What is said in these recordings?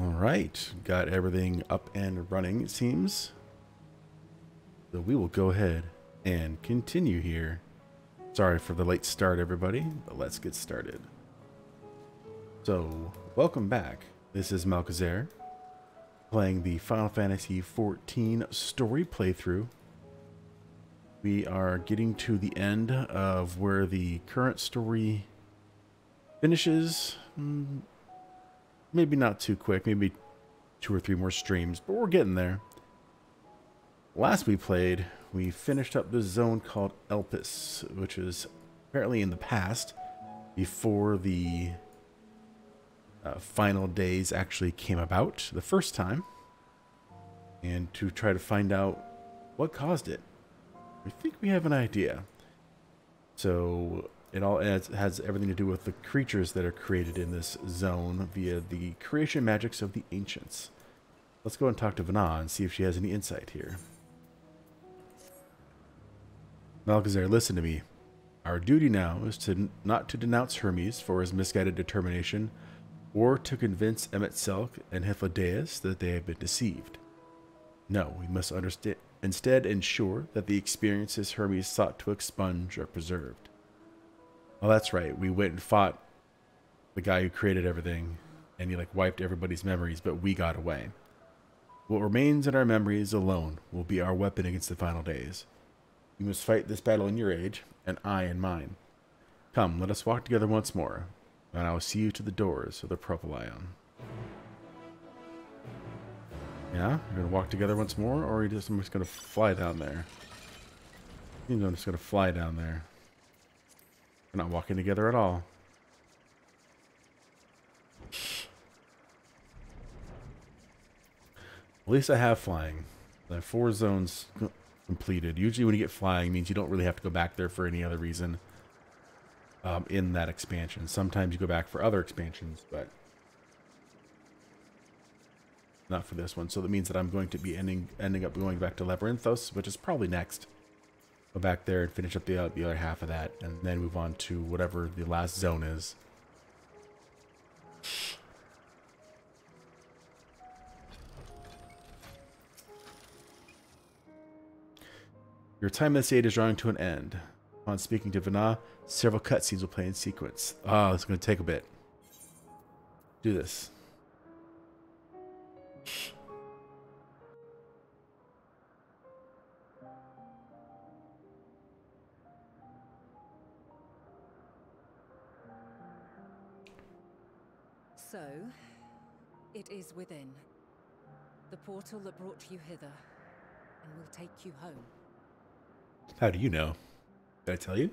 All right, got everything up and running, it seems. So we will go ahead and continue here. Sorry for the late start, everybody, but let's get started. So, welcome back. This is Malkazair, playing the Final Fantasy XIV story playthrough. We are getting to the end of where the current story finishes. Maybe not too quick, maybe 2 or 3 more streams, but we're getting there. Last we played, we finished up this zone called Elpis, which is apparently in the past, before the final days actually came about the first time, and to try to find out what caused it. We think we have an idea. So it all has everything to do with the creatures that are created in this zone via the creation magics of the ancients. Let's go and talk to Vana and see if she has any insight here. Malkazair, listen to me. Our duty now is not to denounce Hermes for his misguided determination, or to convince Emet-Selch and Hythlodaeus that they have been deceived. No, we must instead ensure that the experiences Hermes sought to expunge are preserved. Oh, that's right. We went and fought the guy who created everything, and he wiped everybody's memories, but we got away. What remains in our memories alone will be our weapon against the final days. You must fight this battle in your age, and I in mine. Come, let us walk together once more, and I will see you to the doors of the Propylion. Yeah? You're going to walk together once more, or are you just going to fly down there? I'm just going to fly down there. We're not walking together at all. At least I have flying. I have 4 zones completed. Usually when you get flying, it means you don't really have to go back there for any other reason in that expansion. Sometimes you go back for other expansions, but not for this one. So that means that I'm going to be ending up going back to Labyrinthos, which is probably next. Go back there and finish up the other half of that, and then move on to whatever the last zone is. Your time in this age is drawing to an end. Upon speaking to Vana, several cutscenes will play in sequence. Oh, it's going to take a bit. Do this. So, it is within. The portal that brought you hither, and will take you home. How do you know? Did I tell you?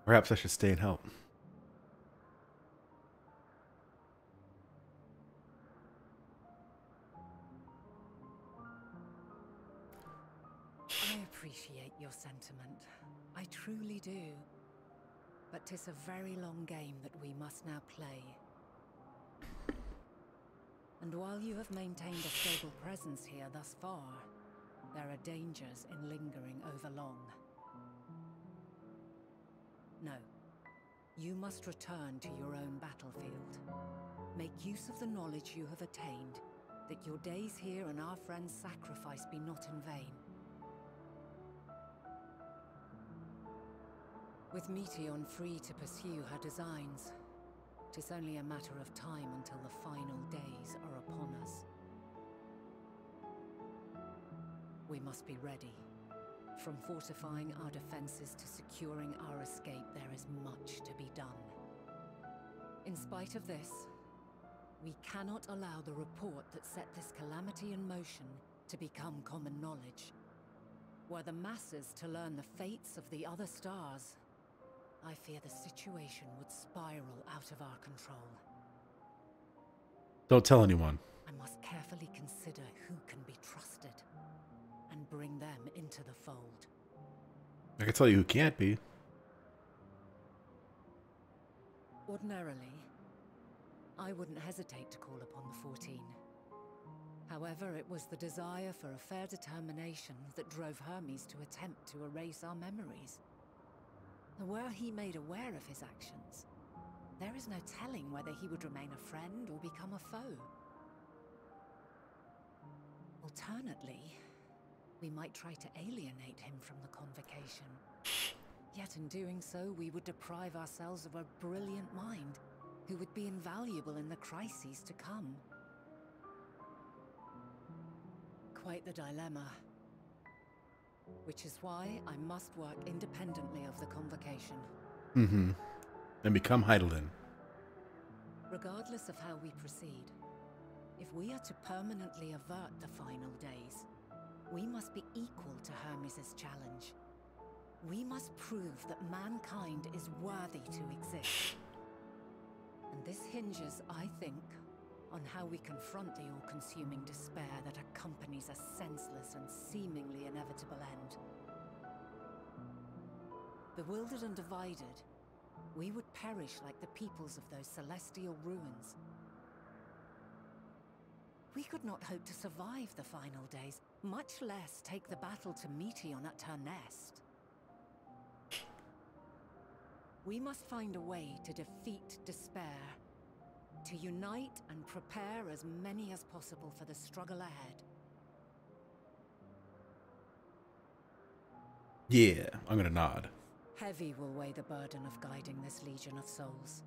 Perhaps I should stay and help. I appreciate your sentiment. I truly do. But 'tis a very long game that we must now play. And while you have maintained a stable presence here thus far, there are dangers in lingering over long. No. You must return to your own battlefield. Make use of the knowledge you have attained, that your days here and our friends' sacrifice be not in vain. With Meteion free to pursue her designs, 'tis only a matter of time until the final days are upon us. We must be ready. From fortifying our defenses to securing our escape, there is much to be done. In spite of this, we cannot allow the report that set this calamity in motion to become common knowledge. Were the masses to learn the fates of the other stars, I fear the situation would spiral out of our control. Don't tell anyone. I must carefully consider who can be trusted and bring them into the fold. I can tell you who can't be. Ordinarily, I wouldn't hesitate to call upon the 14. However, it was the desire for a fair determination that drove Hermes to attempt to erase our memories. Were he made aware of his actions, there is no telling whether he would remain a friend or become a foe. Alternately, we might try to alienate him from the convocation. Yet in doing so, we would deprive ourselves of a brilliant mind who would be invaluable in the crises to come. Quite the dilemma. Which is why I must work independently of the convocation. Mm-hmm. And become Heidelin. Regardless of how we proceed, if we are to permanently avert the final days, we must be equal to Hermes' challenge. We must prove that mankind is worthy to exist. And this hinges, I think, on how we confront the all-consuming despair that accompanies a senseless and seemingly inevitable end. Bewildered and divided, we would perish like the peoples of those celestial ruins. We could not hope to survive the final days, much less take the battle to Meteon at her nest. We must find a way to defeat despair, to unite and prepare as many as possible for the struggle ahead. Yeah, I'm gonna nod. Heavy will weigh the burden of guiding this legion of souls.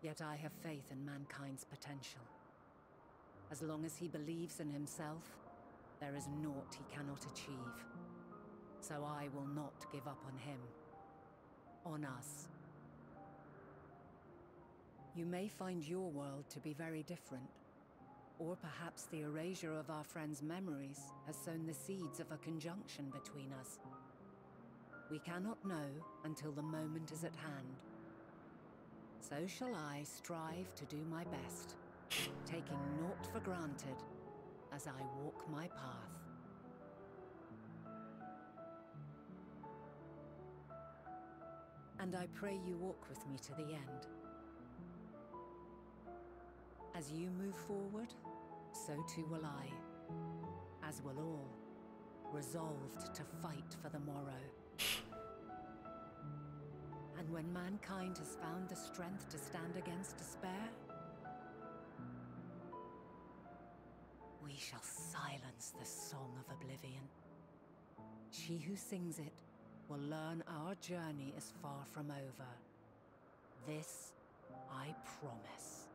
Yet I have faith in mankind's potential. As long as he believes in himself, there is naught he cannot achieve. So I will not give up on him. On us. You may find your world to be very different. Or perhaps the erasure of our friends' memories has sown the seeds of a conjunction between us. We cannot know until the moment is at hand. So shall I strive to do my best, taking naught for granted as I walk my path. And I pray you walk with me to the end. As you move forward, so too will I, as will all, resolved to fight for the morrow. And when mankind has found the strength to stand against despair, we shall silence the song of oblivion. She who sings it will learn our journey is far from over. This I promise.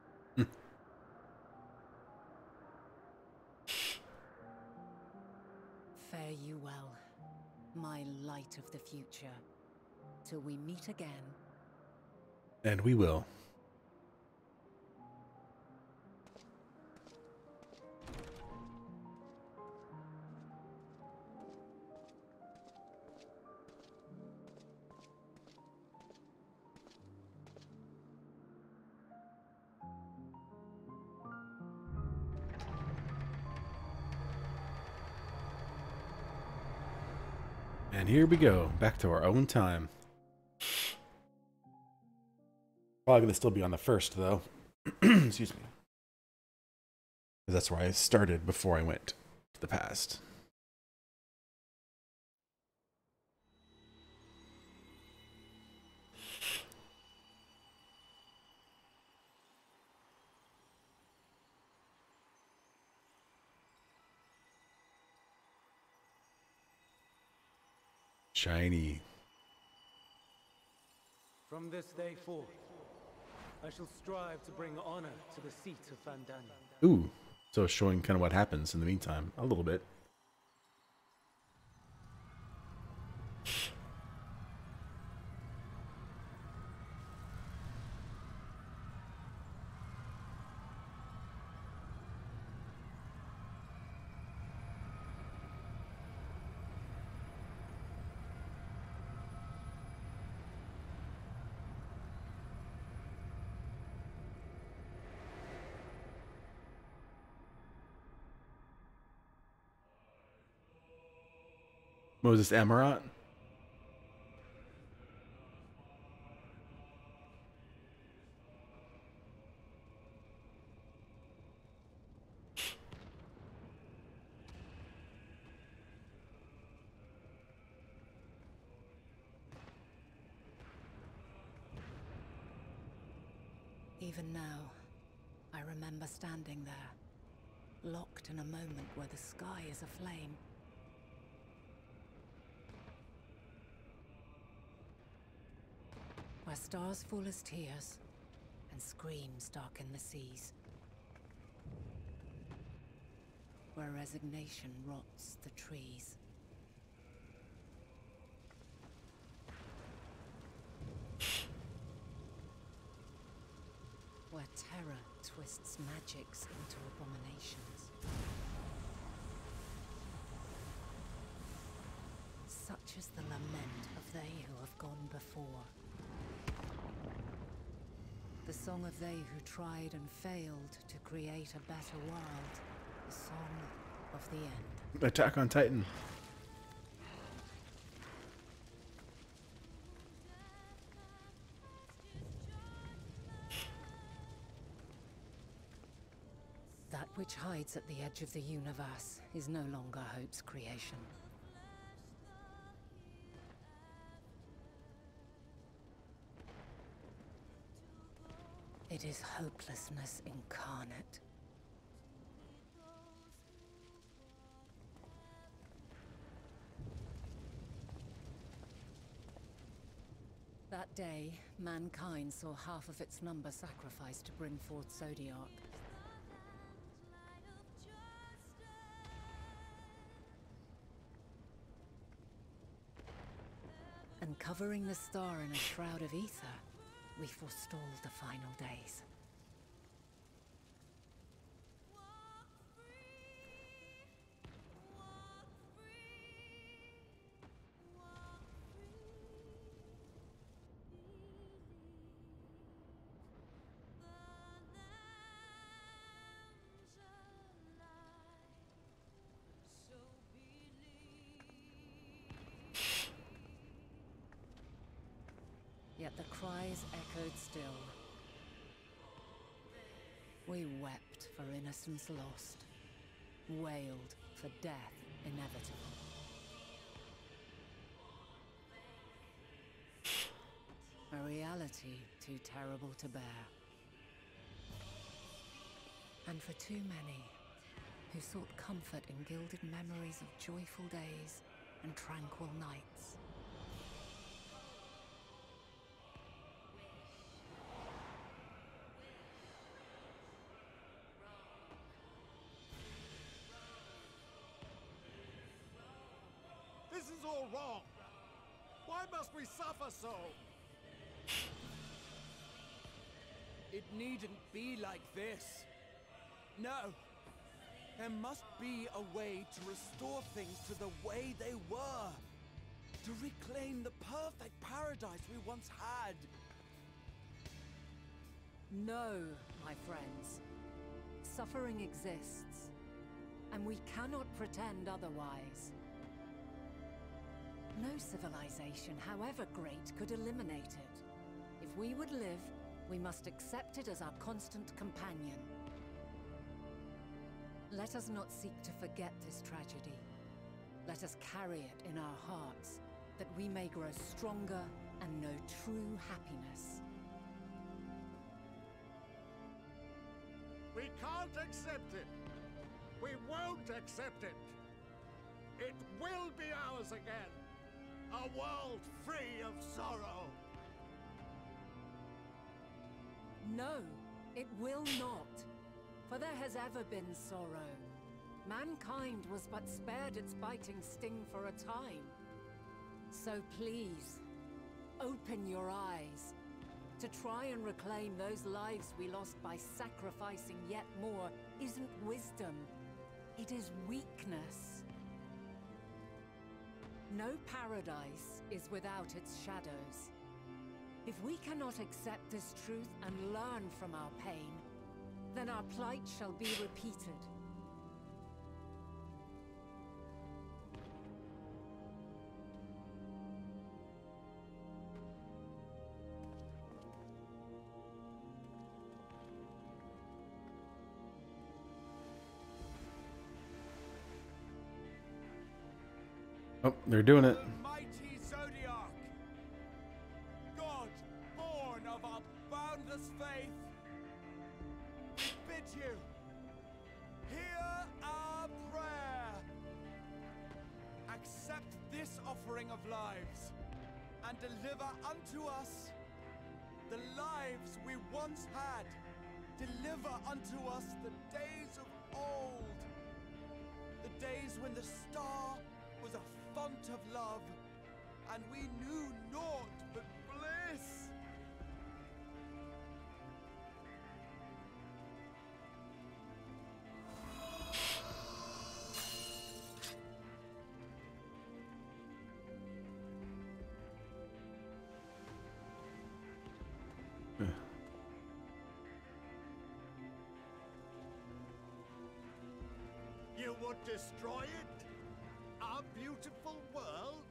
Fare you well, my light of the future, till we meet again. And we will. And here we go, back to our own time. Probably going to still be on the first, though. Excuse me. Because that's where I started before I went to the past. Shiny. From this day forth, I shall strive to bring honor to the seat of Fantasy. Ooh, so showing kind of what happens in the meantime, a little bit. What was this, Amarat? Even now, I remember standing there, locked in a moment where the sky is aflame. Where stars fall as tears, and screams darken the seas. Where resignation rots the trees. Where terror twists magics into abominations. Such is the lament of they who have gone before. The song of they who tried and failed to create a better world. The song of the end. Attack on Titan. That which hides at the edge of the universe is no longer Hope's creation. It is hopelessness incarnate. That day, mankind saw half of its number sacrificed to bring forth Zodiark. And covering the star in a shroud of ether, we forestalled the final days. Yet the cries echoed still. We wept for innocence lost, wailed for death inevitable. A reality too terrible to bear. And for too many who sought comfort in gilded memories of joyful days and tranquil nights. This is all wrong. Why must we suffer so? It needn't be like this. No. There must be a way to restore things to the way they were. To reclaim the perfect paradise we once had. No, my friends. Suffering exists, and we cannot pretend otherwise. No civilization, however great, could eliminate it. If we would live, we must accept it as our constant companion. Let us not seek to forget this tragedy. Let us carry it in our hearts, that we may grow stronger and know true happiness. We can't accept it. We won't accept it. It will be ours again. A world free of sorrow. No, it will not. For there has ever been sorrow. Mankind was but spared its biting sting for a time. So please, open your eyes. To try and reclaim those lives we lost by sacrificing yet more isn't wisdom. It is weakness. No paradise is without its shadows. If we cannot accept this truth and learn from our pain, then our plight shall be repeated. Oh, they're doing it. The mighty Zodiark! God, born of our boundless faith! bid you, hear our prayer. Accept this offering of lives, and deliver unto us the lives we once had. Deliver unto us the days of old, the days when the star was a font of love, and we knew naught but bliss. You would destroy it? Our beautiful world?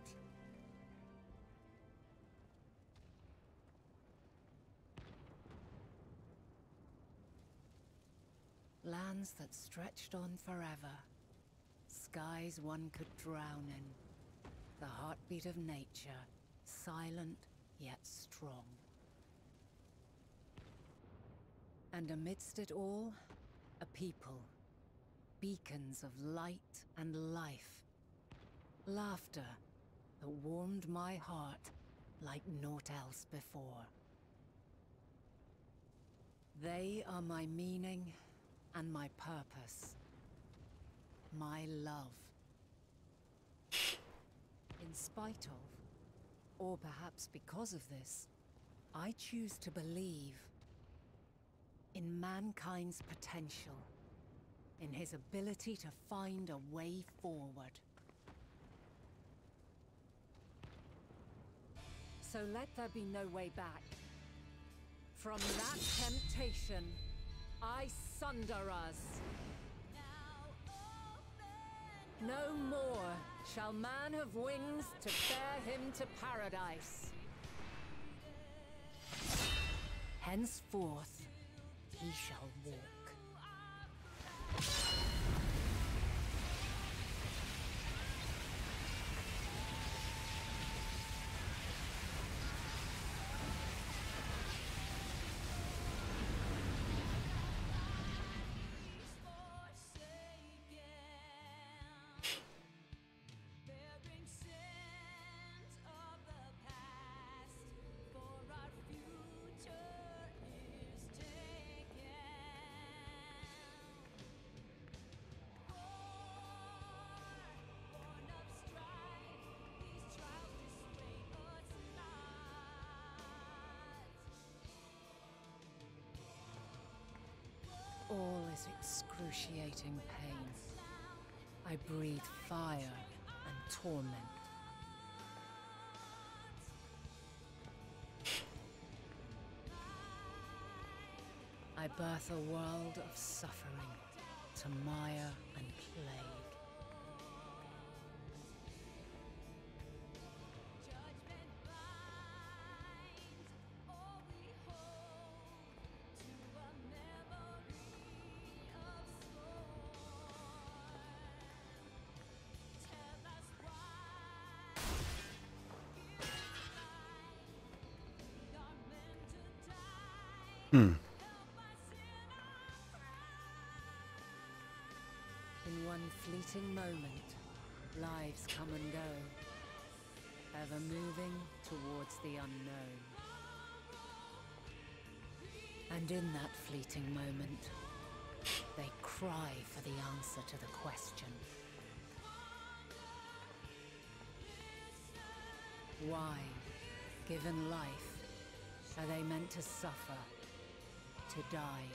Lands that stretched on forever. Skies one could drown in. The heartbeat of nature, silent yet strong. And amidst it all, a people. Beacons of light and life. Laughter that warmed my heart like naught else before. They are my meaning and my purpose. My love. In spite of, or perhaps because of this, I choose to believe in mankind's potential. In his ability to find a way forward. So let there be no way back. From that temptation, I sunder us. No more shall man have wings to bear him to paradise. Henceforth, he shall walk. All is excruciating pain. I breathe fire and torment. I birth a world of suffering to mire and plague. In one fleeting moment, lives come and go, ever moving towards the unknown. And in that fleeting moment, they cry for the answer to the question. Why, given life, are they meant to suffer? To die.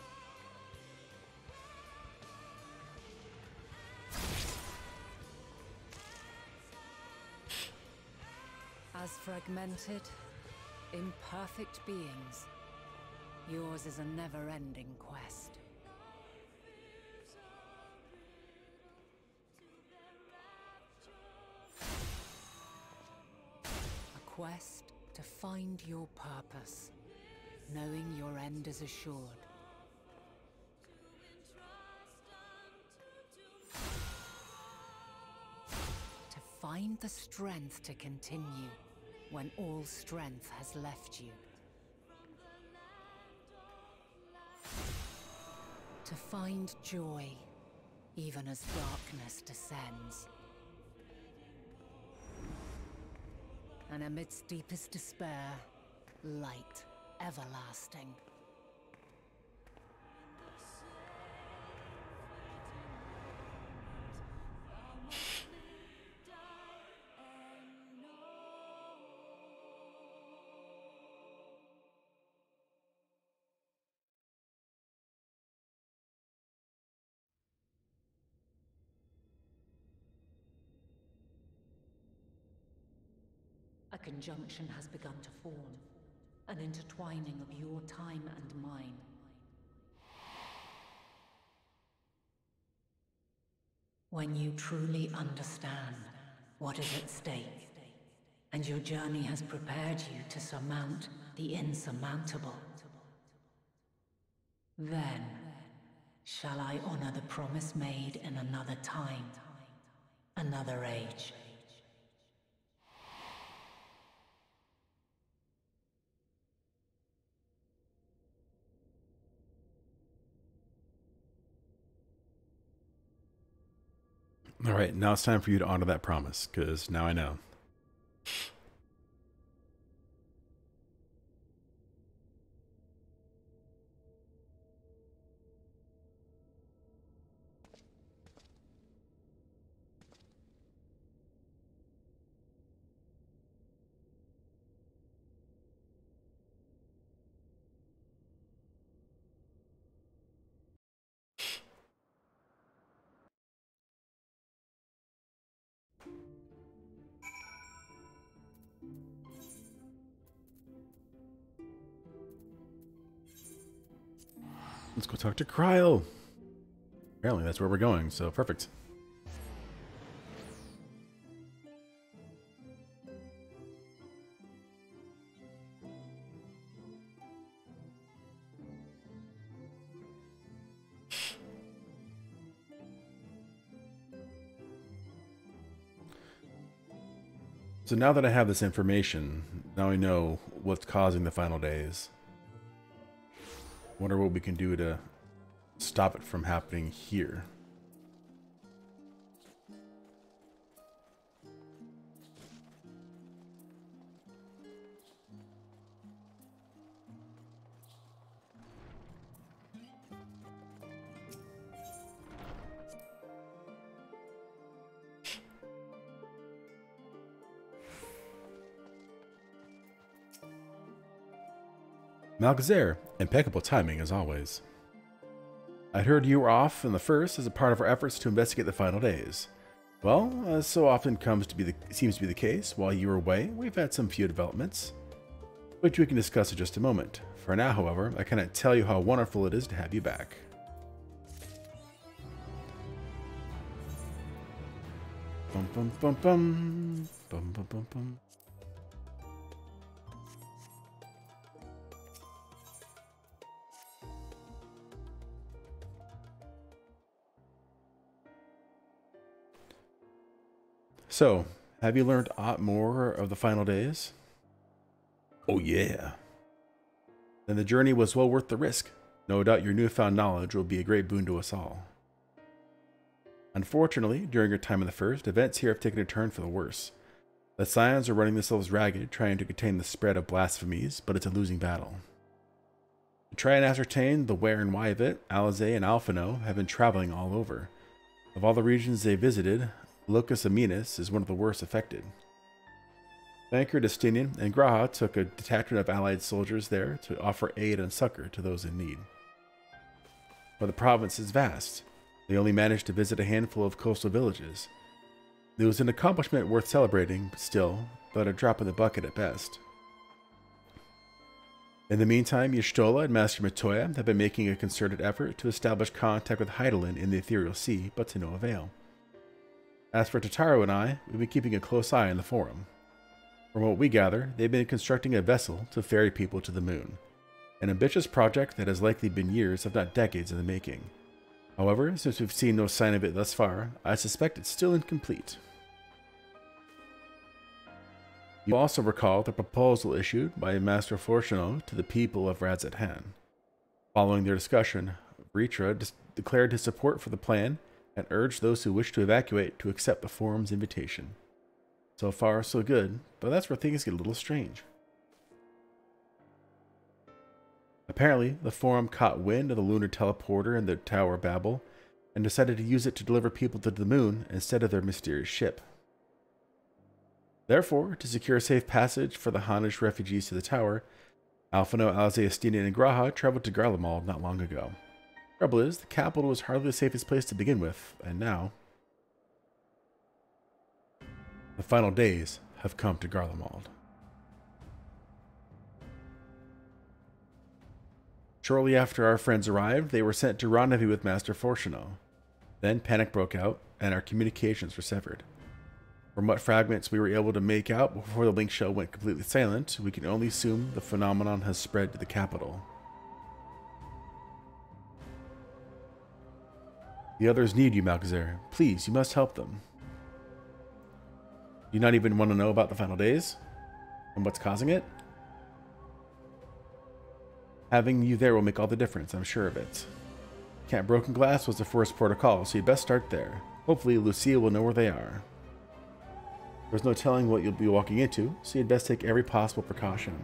As fragmented, imperfect beings, yours is a never-ending quest. A quest to find your purpose. Knowing your end is assured. To find the strength to continue when all strength has left you. to find joy, even as darkness descends. And amidst deepest despair, light everlasting. A conjunction has begun to form, an intertwining of your time and mine. When you truly understand what is at stake, and your journey has prepared you to surmount the insurmountable, then shall I honor the promise made in another time, another age. All right, now it's time for you to honor that promise, because now I know. Let's go talk to Cryo. Apparently that's where we're going, so perfect. So now that I have this information, now I know what's causing the final days. Wonder what we can do to stop it from happening here. Malgazer, impeccable timing as always. I'd heard you were off in the first as a part of our efforts to investigate the final days. Well, as so often seems to be the case, while you were away, we've had some few developments, which we can discuss in just a moment. For now, however, I cannot tell you how wonderful it is to have you back. Bum bum bum bum bum bum bum bum. So, have you learned aught more of the final days? Oh yeah. Then the journey was well worth the risk. No doubt your newfound knowledge will be a great boon to us all. Unfortunately, during your time in the first, events here have taken a turn for the worse. The Scions are running themselves ragged, trying to contain the spread of blasphemies, but it's a losing battle. To try and ascertain the where and why of it, Alizé and Alphino have been traveling all over. Of all the regions they visited, Locus Aminus is one of the worst affected. Banker Destinian and Graha took a detachment of allied soldiers there to offer aid and succor to those in need. But the province is vast. They only managed to visit a handful of coastal villages. It was an accomplishment worth celebrating, but a drop in the bucket at best. In the meantime, Y'shtola and Master Matoya have been making a concerted effort to establish contact with Hydaelyn in the Ethereal Sea, but to no avail. As for Tataru and I, we've been keeping a close eye on the Forum. From what we gather, they've been constructing a vessel to ferry people to the moon. An ambitious project that has likely been years, if not decades, in the making. However, since we've seen no sign of it thus far, I suspect it's still incomplete. You also recall the proposal issued by Master Fortuno to the people of Radzat Han. Following their discussion, Vritra declared his support for the plan and urged those who wished to evacuate to accept the forum's invitation. So far, so good, but that's where things get a little strange. Apparently, the forum caught wind of the lunar teleporter in the Tower of Babel and decided to use it to deliver people to the moon instead of their mysterious ship. Therefore, to secure a safe passage for the Hanish refugees to the tower, Alphino, Alze, Astinian, and Graha traveled to Garlemald not long ago. Trouble is, the capital was hardly the safest place to begin with, and now the final days have come to Garlemald. Shortly after our friends arrived, they were sent to rendezvous with Master Fortuno. Then panic broke out, and our communications were severed. From what fragments we were able to make out before the link shell went completely silent, we can only assume the phenomenon has spread to the capital. The others need you, Malkazer. Please, you must help them. Do you not even want to know about the final days? And what's causing it? Having you there will make all the difference, I'm sure of it. Camp Broken Glass was the first port of call, so you'd best start there. Hopefully, Lucia will know where they are. There's no telling what you'll be walking into, so you'd best take every possible precaution.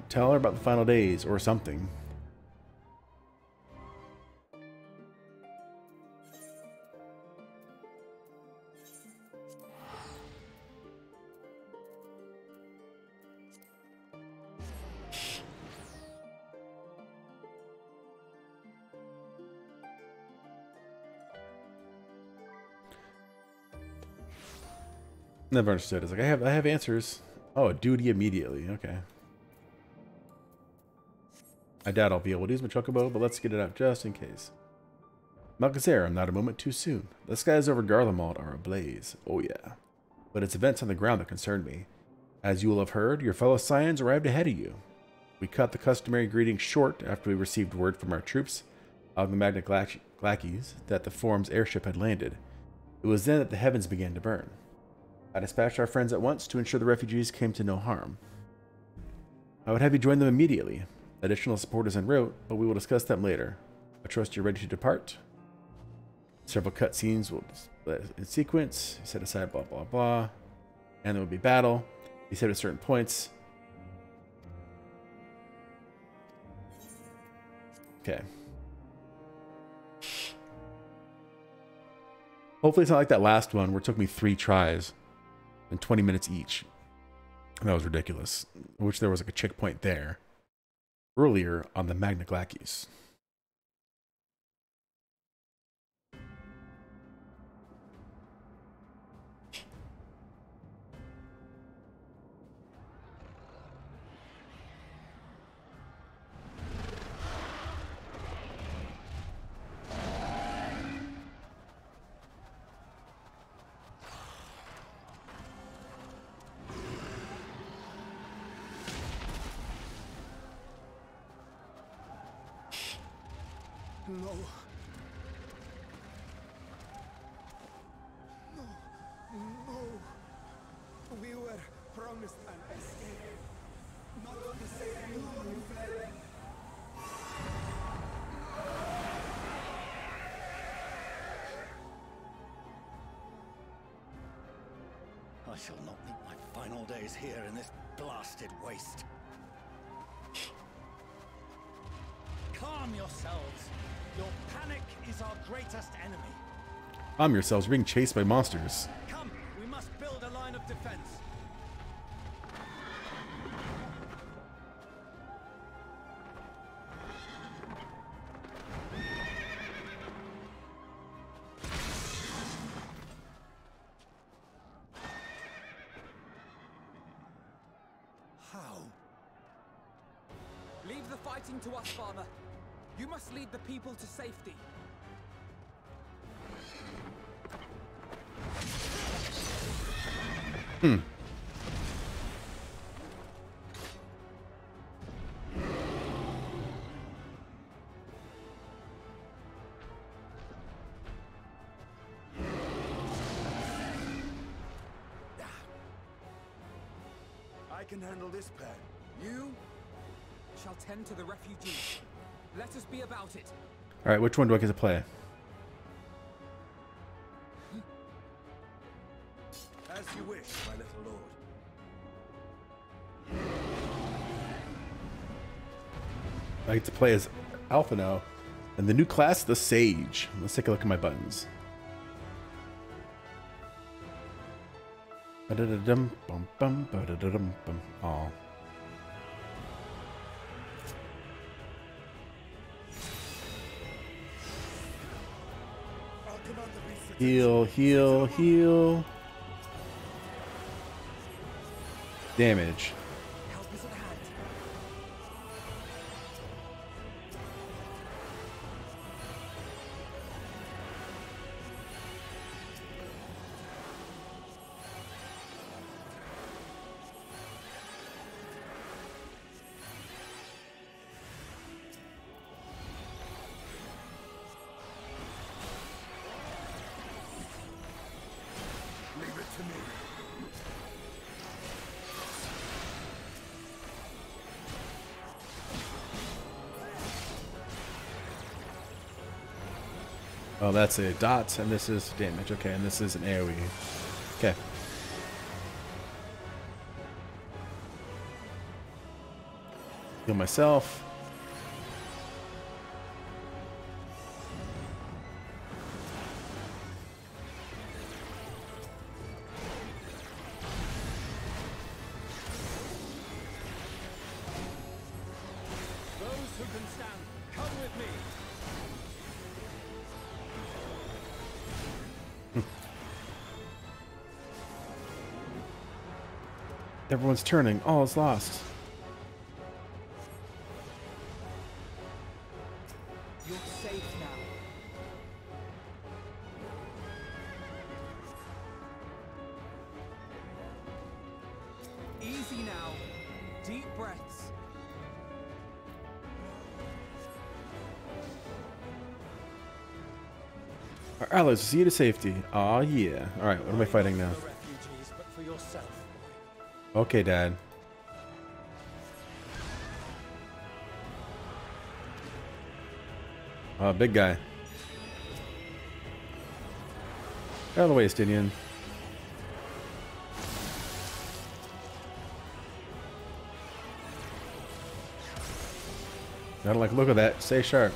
Tell her about the final days, or something. Never understood. It's like I have answers. Oh, duty immediately. Okay. I doubt I'll be able to use my chocobo, but let's get it out just in case. Malkazer, I'm not a moment too soon. The skies over Garlemald are ablaze. Oh yeah. But it's events on the ground that concern me. As you will have heard, your fellow Scions arrived ahead of you. We cut the customary greetings short after we received word from our troops of the Magna Glackies that the Forum's airship had landed. It was then that the heavens began to burn. I dispatched our friends at once to ensure the refugees came to no harm. I would have you join them immediately. Additional support is en route, but we will discuss them later. I trust you're ready to depart. Several cutscenes will in sequence. Set aside blah blah blah. And there will be battle. You said at certain points. Okay. Hopefully it's not like that last one where it took me 3 tries. And 20 minutes each. That was ridiculous. I wish there was like a checkpoint there. Earlier on the Magna Glackies. No. No. No. We were promised an escape. Not the same. No, we fled. I shall not meet my final days here in this blasted waste. Calm yourselves. Your panic is our greatest enemy. Calm yourselves, you're being chased by monsters. Come, we must build a line of defense. How? Leave the fighting to us, Father. You must lead the people to safety. I can handle this pad. You shall tend to the refugees. Let us be about it. All right, which one do I get to play? As you wish, my little lord. I get to play as Alpha now. And the new class, the Sage. Let's take a look at my buttons. Ba-da-da-dum, bum, bum, ba-da-da-dum, bum. Aw. Heal, heal, heal. Damage. Help is at hand. Leave it to me. Oh, that's a dot, and this is damage. Okay, and this is an AoE. Okay. Heal myself. Those who can stand, come with me. Everyone's turning. All is lost. You're safe now. Easy now. Deep breaths. Our allies see you to safety. Aw, yeah. All right, what am I fighting now? For refugees, but for yourself. Okay, Dad. Big guy. Out of the way, Stinian. I don't like the look of that. Stay sharp.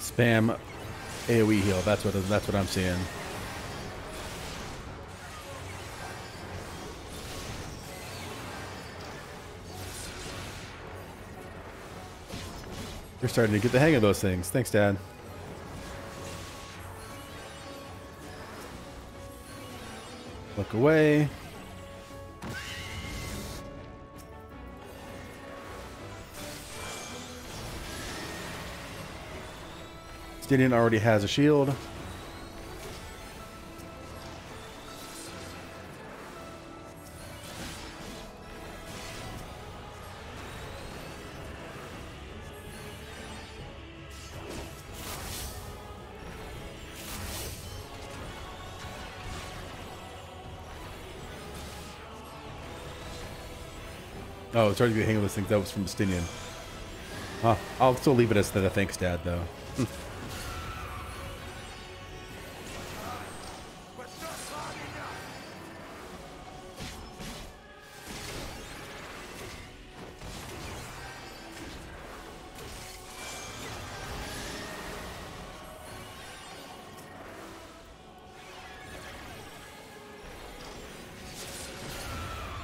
Spam AoE heal. That's what I'm seeing. You're starting to get the hang of those things. Thanks, Dad. Look away. Gideon already has a shield. Oh, it's already the hang of this thing. That was from Stinian. I'll still leave it as the thanks, Dad, though.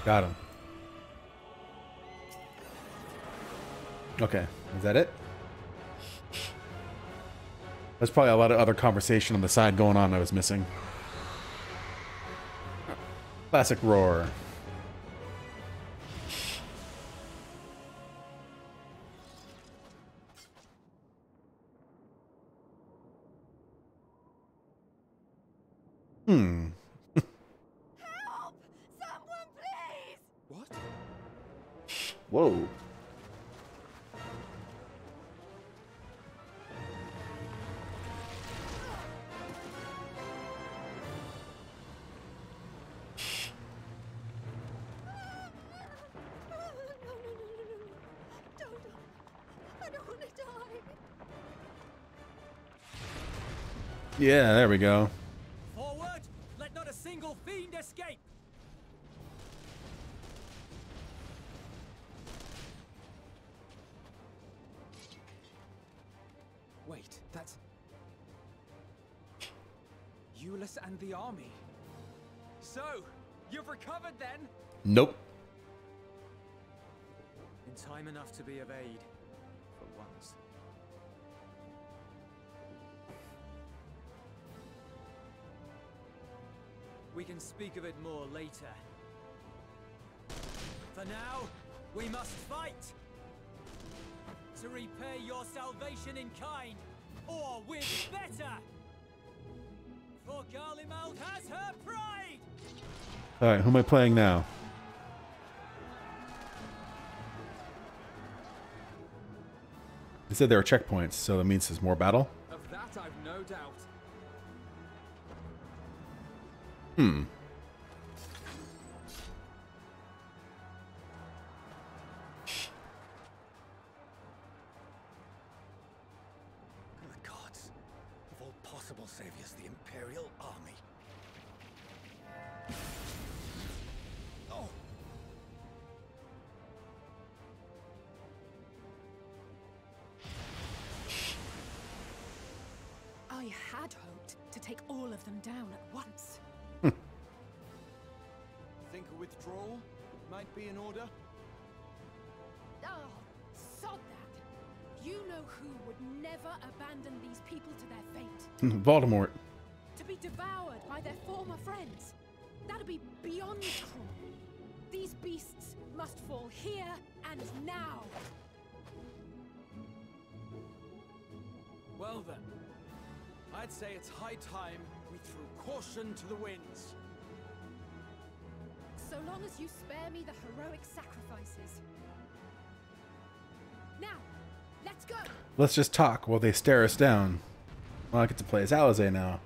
Got him. Okay, is that it? There's probably a lot of other conversation on the side going on I was missing. Classic roar. Help! Someone, please! What? Whoa. Don't. I don't want to die. Yeah, there we go. Forward! Let not a single fiend escape! Wait, that's... Euless and the army. So, you've recovered then? Nope. In time enough to be of aid. For once. We can speak of it more later. For now, we must fight! To repay your salvation in kind, or with better! For Garlemald has her pride! Alright, who am I playing now? They said there are checkpoints, so that means there's more battle? Of that I've no doubt. The gods, of all possible saviors, the Imperial Army. Oh! I had hoped to take all of them down at once. Think a withdrawal might be in order? Oh, sod that. You know who would never abandon these people to their fate. Voldemort. To be devoured by their former friends. That'd be beyond cruel. These beasts must fall here and now. Well then, I'd say it's high time we threw caution to the winds. So long as you spare me the heroic sacrifices. Now, let's go! Let's just talk while they stare us down. Well, I get to play as Alizé now.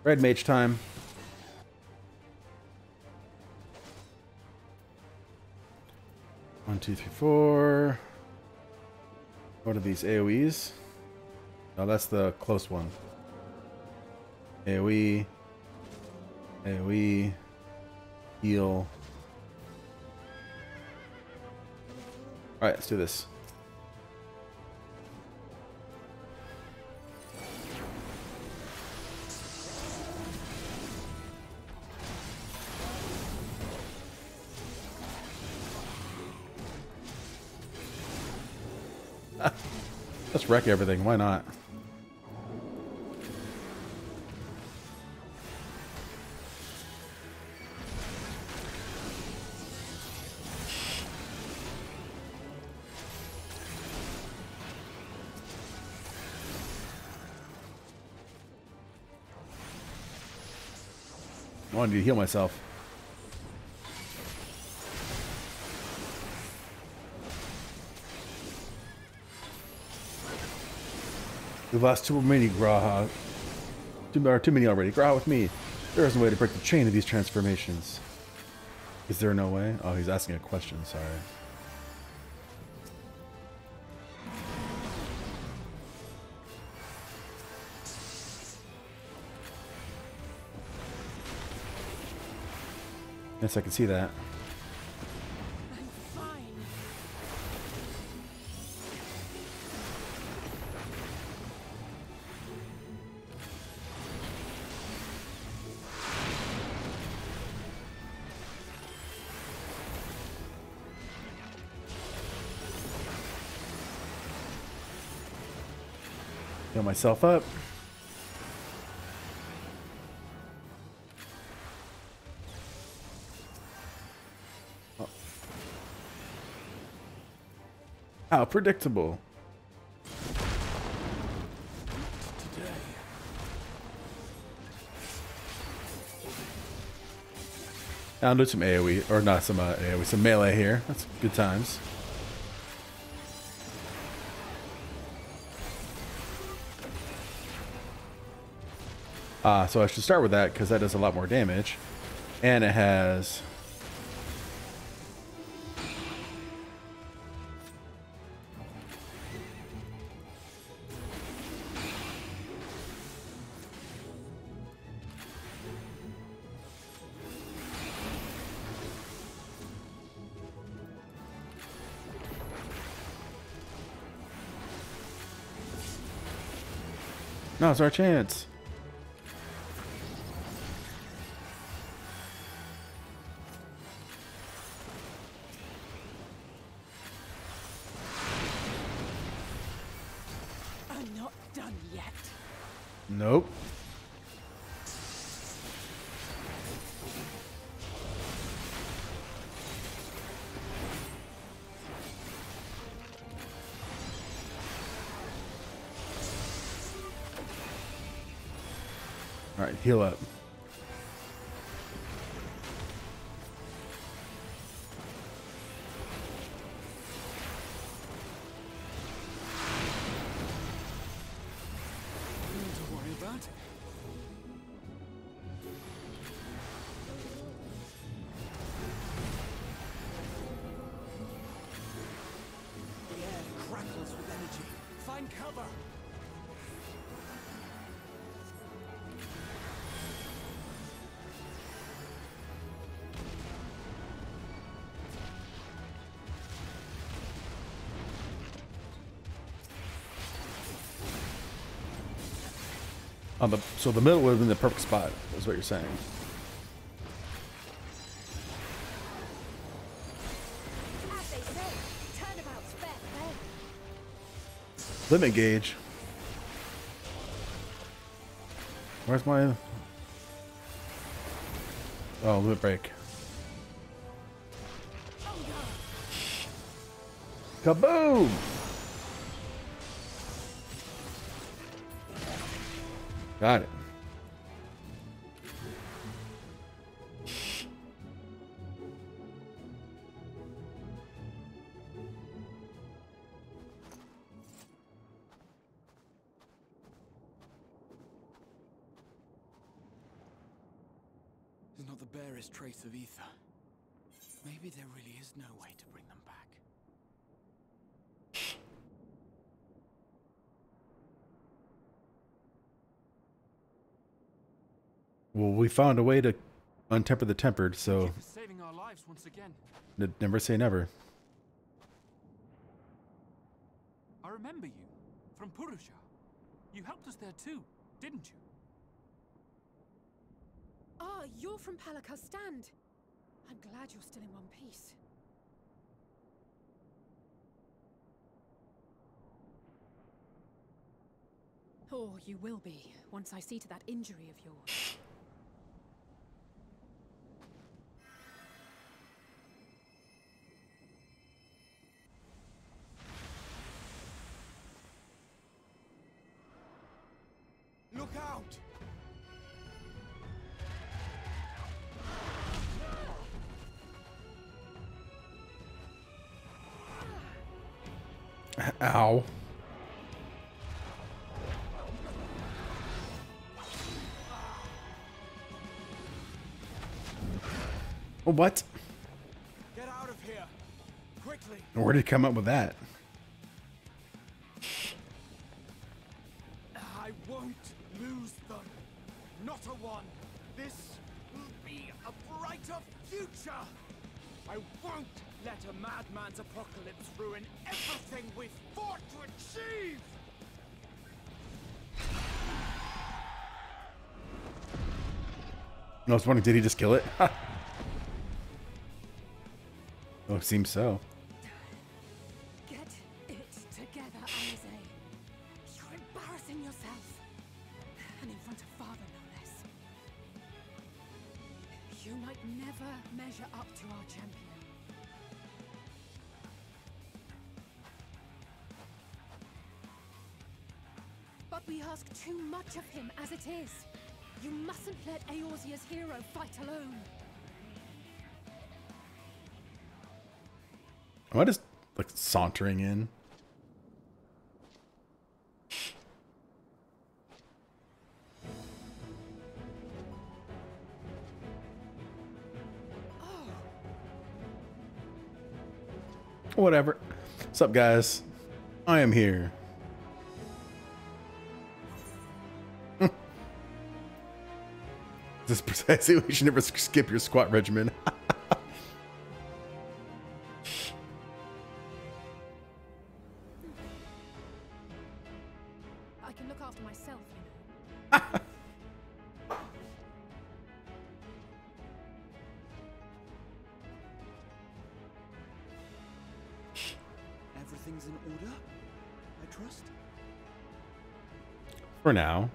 Red mage time. One, two, three, four. What are these AoEs? Oh, that's the close one. AoE. AoE. Heal. Alright, let's do this. Let's wreck everything, why not? I wanted to heal myself. We've lost too many, Graha. Too many already. Graha with me. There isn't a way to break the chain of these transformations. Is there no way? Oh, he's asking a question, sorry. Yes, I can see that. I'm fine. Heal myself up. Oh. How predictable. I'll do some AoE, or not some AoE, some melee here. That's good times. So I should start with that because that does a lot more damage. And it has... Now's our chance. I'm not done yet. Nope. All right, heal up. Nothing to worry about. The air crackles with energy. Find cover. So the middle would have been the perfect spot, is what you're saying. As they say, turnabout's fair play. Limit gauge. Where's my... Oh, limit break. Kaboom! Got it. There's not the barest trace of ether. Maybe there really is no way to bring them back. Well, we found a way to untemper the tempered, so Thank you for saving our lives once again. never say never. I remember you from Purusha. You helped us there too, didn't you? Ah, you're from Palaka's stand. I'm glad you're still in one piece. Or you will be, once I see to that injury of yours. Look out! Ow. Oh, what? Get out of here! Quickly! Where did he come up with that? I won't lose them. Not a one. This will be a brighter future. I won't let a madman's apocalypse ruin everything we've fought to achieve. I was wondering, did he just kill it? Oh, it seems so. Get it together, Alize. You're embarrassing yourself. You might never measure up to our champion. But we ask too much of him as it is. You mustn't let Eorzea's hero fight alone. Am I just like sauntering in? Whatever. What's up, guys? I am here. This is precisely why you should never skip your squat regimen. I can look after myself, you know. Everything's in order, I trust? For now.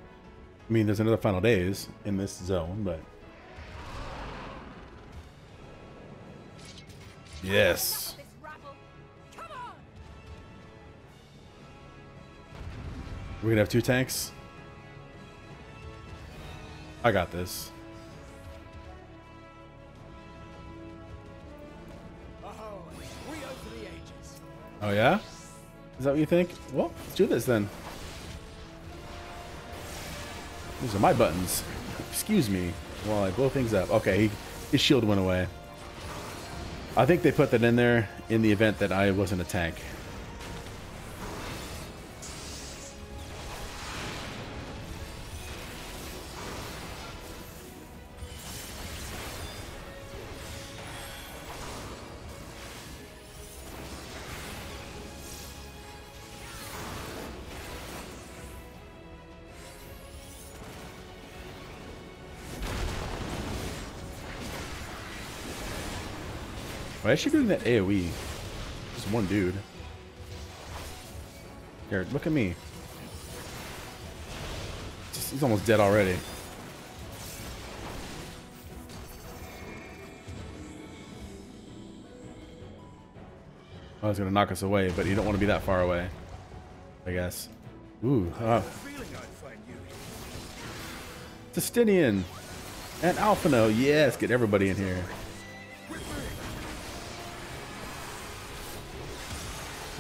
I mean, there's another final days in this zone, but... Yes. We're gonna have 2 tanks. I got this. Oh yeah? Is that what you think? Well, let's do this then. These are my buttons. Excuse me while I blow things up. Okay, his shield went away. I think they put that in there in the event that I wasn't a tank. Why is she doing that AoE? Just one dude. Here, look at me. He's almost dead already. Oh, he's gonna knock us away, but you don't want to be that far away, I guess. Ooh, Justinian and Alphino. Yes, get everybody in here.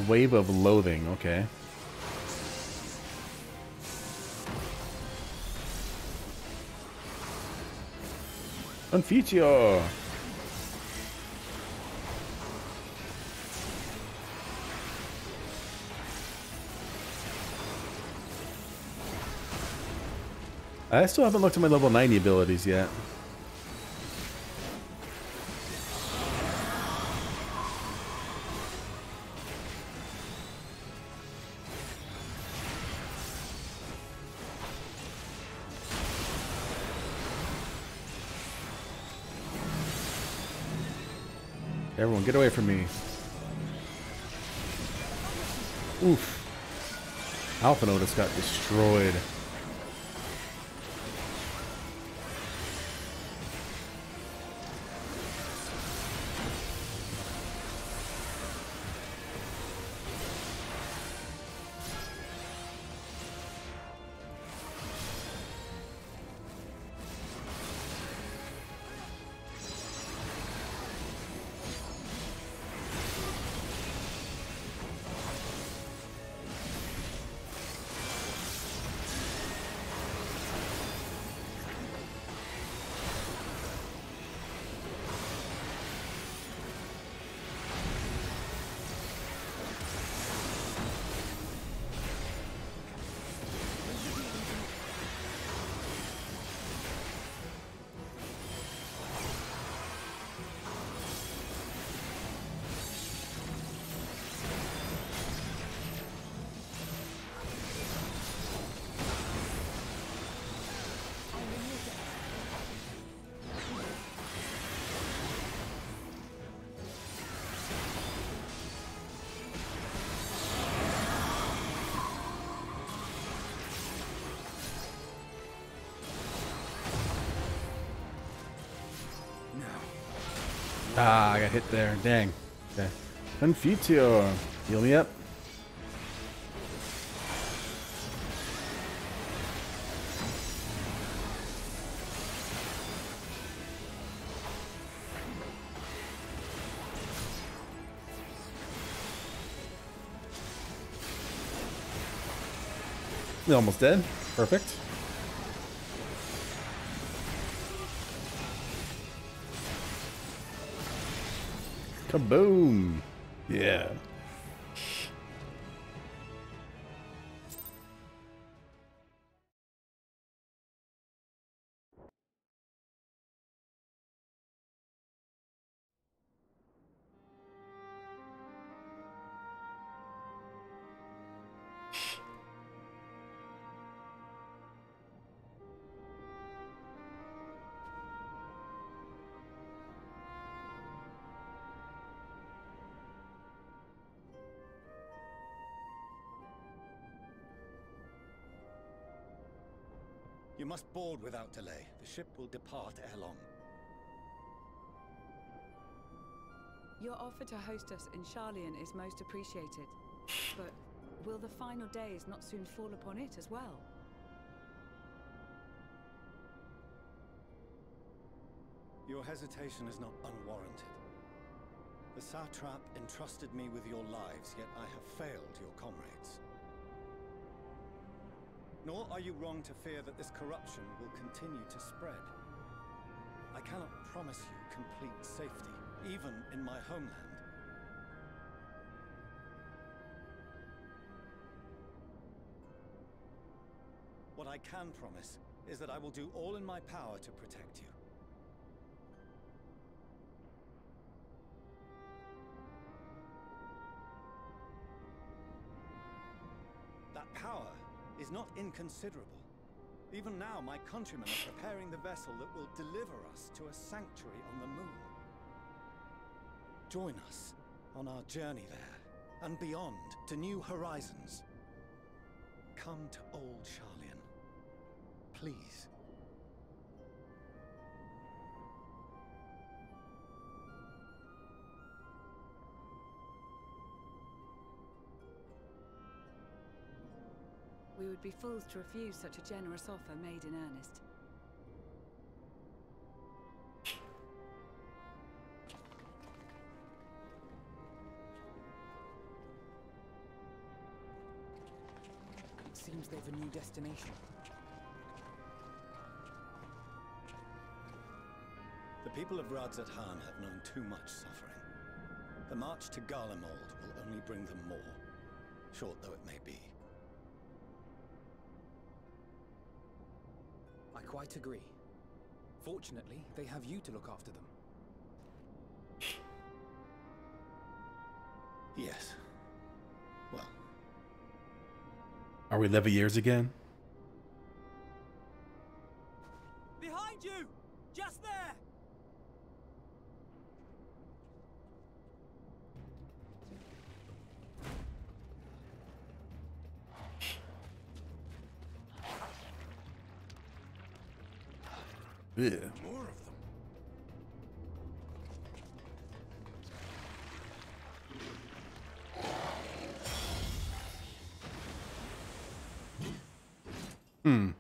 Wave of loathing, okay. Unfeature. I still haven't looked at my level 90 abilities yet. Everyone, get away from me. Oof. Alphino just got destroyed. Ah, I got hit there. Dang. Okay. Confutio. Heal me up. They're almost dead. Perfect. Kaboom! Yeah. You must board without delay. The ship will depart ere long. Your offer to host us in Charlian is most appreciated. But will the final days not soon fall upon it as well? Your hesitation is not unwarranted. The satrap entrusted me with your lives, yet I have failed your comrades. Nor are you wrong to fear that this corruption will continue to spread. I cannot promise you complete safety, even in my homeland. What I can promise is that I will do all in my power to protect you. That power is not inconsiderable. Even now, my countrymen are preparing the vessel that will deliver us to a sanctuary on the moon. Join us on our journey there, and beyond, to new horizons. Come to old Charlian, please. We would be fools to refuse such a generous offer made in earnest. It seems they've a new destination. The people of Radzat-Han have known too much suffering. The march to Garlemald will only bring them more, short though it may be. I quite agree. Fortunately, they have you to look after them. Yes. Well. Are we Leviers again? Behind you! Just there! Yeah. More of them.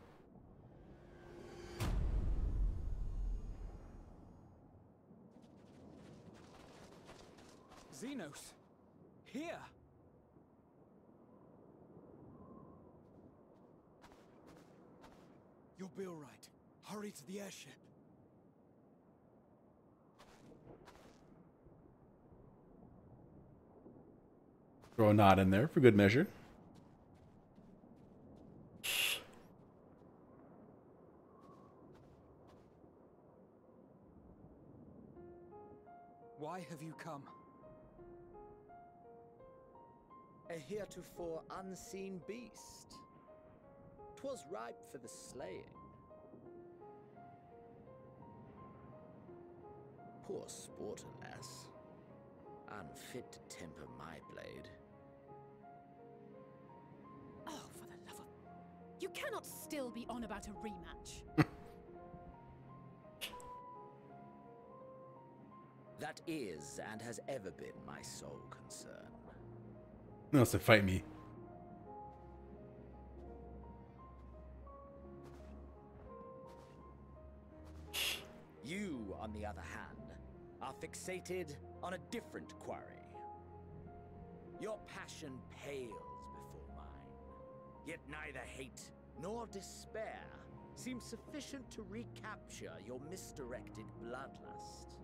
Xenos! Here! You'll be all right. Hurry to the airship. Throw a knot in there for good measure. Why have you come? A heretofore unseen beast. 'Twas ripe for the slaying. Poor sport, alas. Unfit to temper my blade. Oh, for the love of... You cannot still be on about a rematch. That is and has ever been my sole concern. He wants to fight me. You, on the other hand, are fixated on a different quarry. Your passion pales before mine, yet neither hate nor despair seems sufficient to recapture your misdirected bloodlust.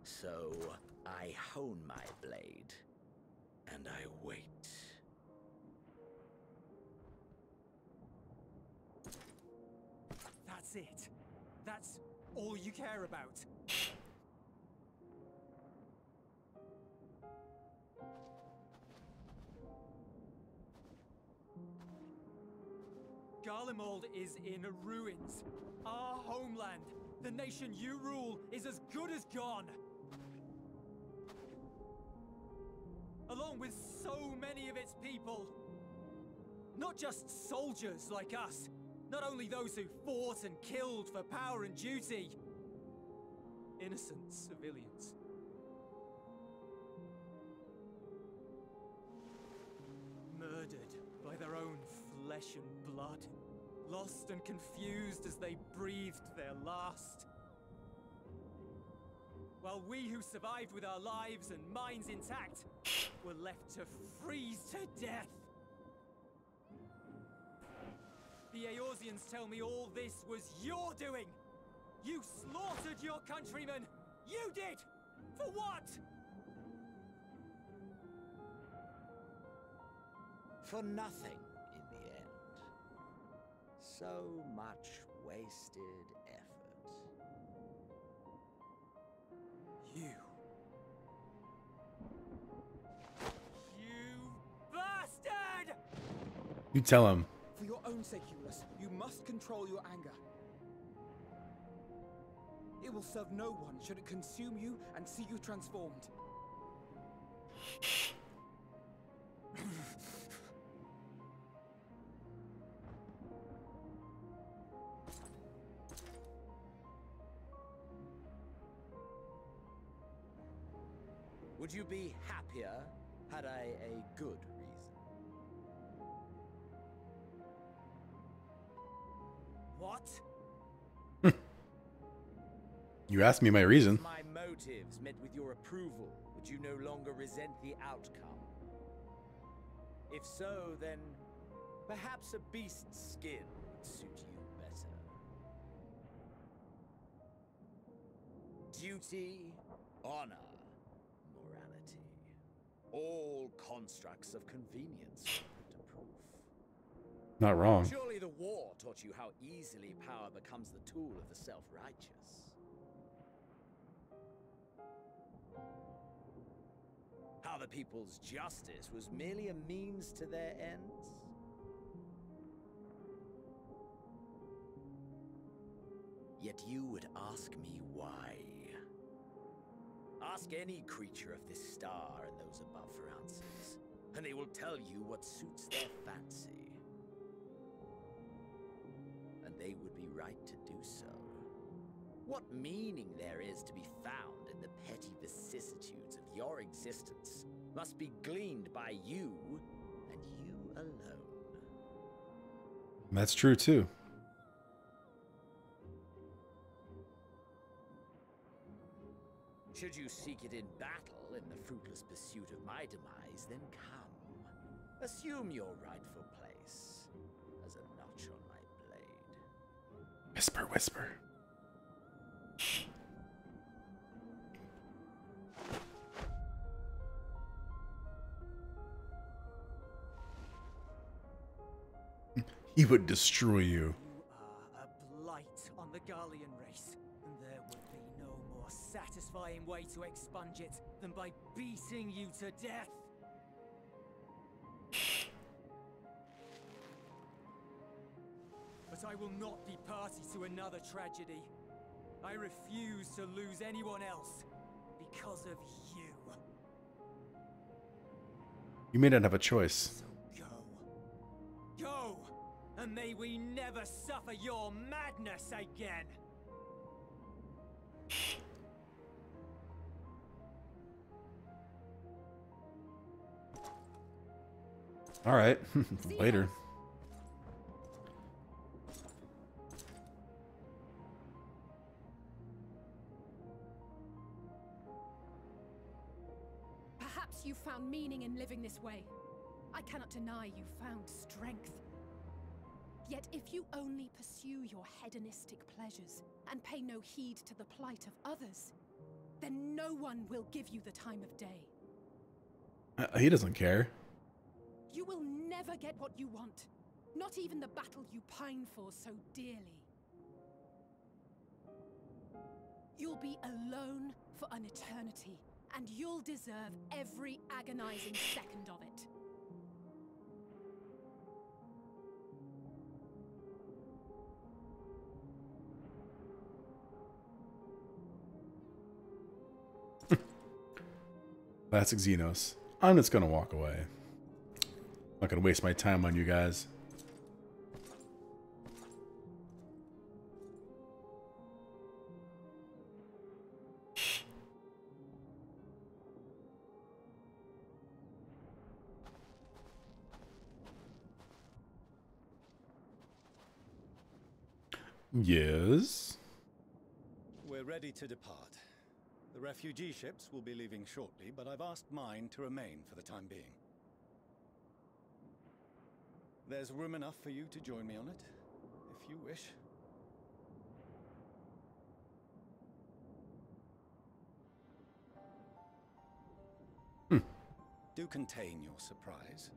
So, I hone my blade, and I wait. That's it. That's all you care about. Garlemald is in ruins. Our homeland, the nation you rule, is as good as gone. Along with so many of its people. Not just soldiers like us. Not only those who fought and killed for power and duty. Innocent civilians. Murdered by their own flesh and blood. Lost and confused as they breathed their last. While we who survived with our lives and minds intact were left to freeze to death. The Eorzeans tell me all this was your doing! You slaughtered your countrymen! You did! For what? For nothing, in the end. So much wasted effort. You bastard! You tell him. For your own sake, Euless, you must control your anger. It will serve no one should it consume you and see you transformed. Would you be happier had I a good reason? What? You asked me my reason. If my motives met with your approval, would you no longer resent the outcome? If so, then perhaps a beast's skin would suit you better. Duty, honor, morality. All constructs of convenience put to proof. Not wrong. Surely the war taught you how easily power becomes the tool of the self-righteous. How the people's justice was merely a means to their ends? Yet you would ask me why. Ask any creature of this star and those above for answers, and they will tell you what suits their fancy. And they would be right to do so. What meaning there is to be found in the petty vicissitudes of your existence must be gleaned by you, and you alone. That's true too. Should you seek it in battle in the fruitless pursuit of my demise, then come. Assume your rightful place as a notch on my blade. Whisper, whisper. He would destroy you. You are a blight on the Garlean race, and there would be no more satisfying way to expunge it than by beating you to death. But I will not be party to another tragedy. I refuse to lose anyone else because of you. You may not have a choice. So go. And may we never suffer your madness again! All right, later. Perhaps you found meaning in living this way. I cannot deny you found strength. Yet if you only pursue your hedonistic pleasures and pay no heed to the plight of others, then no one will give you the time of day. He doesn't care. You will never get what you want. Not even the battle you pine for so dearly. You'll be alone for an eternity, and you'll deserve every agonizing second of it. Classic Xenos. I'm just gonna walk away. I'm not gonna waste my time on you guys. Yes. We're ready to depart. The refugee ships will be leaving shortly, but I've asked mine to remain for the time being. There's room enough for you to join me on it, if you wish. Do contain your surprise.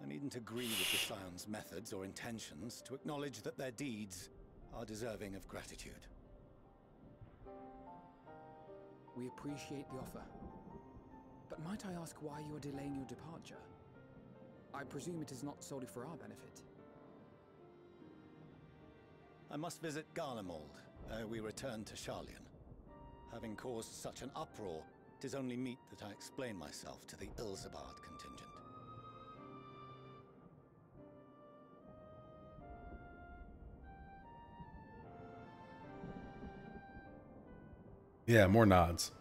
I needn't agree with the Scion's methods or intentions to acknowledge that their deeds are deserving of gratitude. We appreciate the offer. But might I ask why you are delaying your departure? I presume it is not solely for our benefit. I must visit Garlemald ere we return to Sharlayan. Having caused such an uproar, it is only meet that I explain myself to the Ilsabard contingent. Yeah, more nods.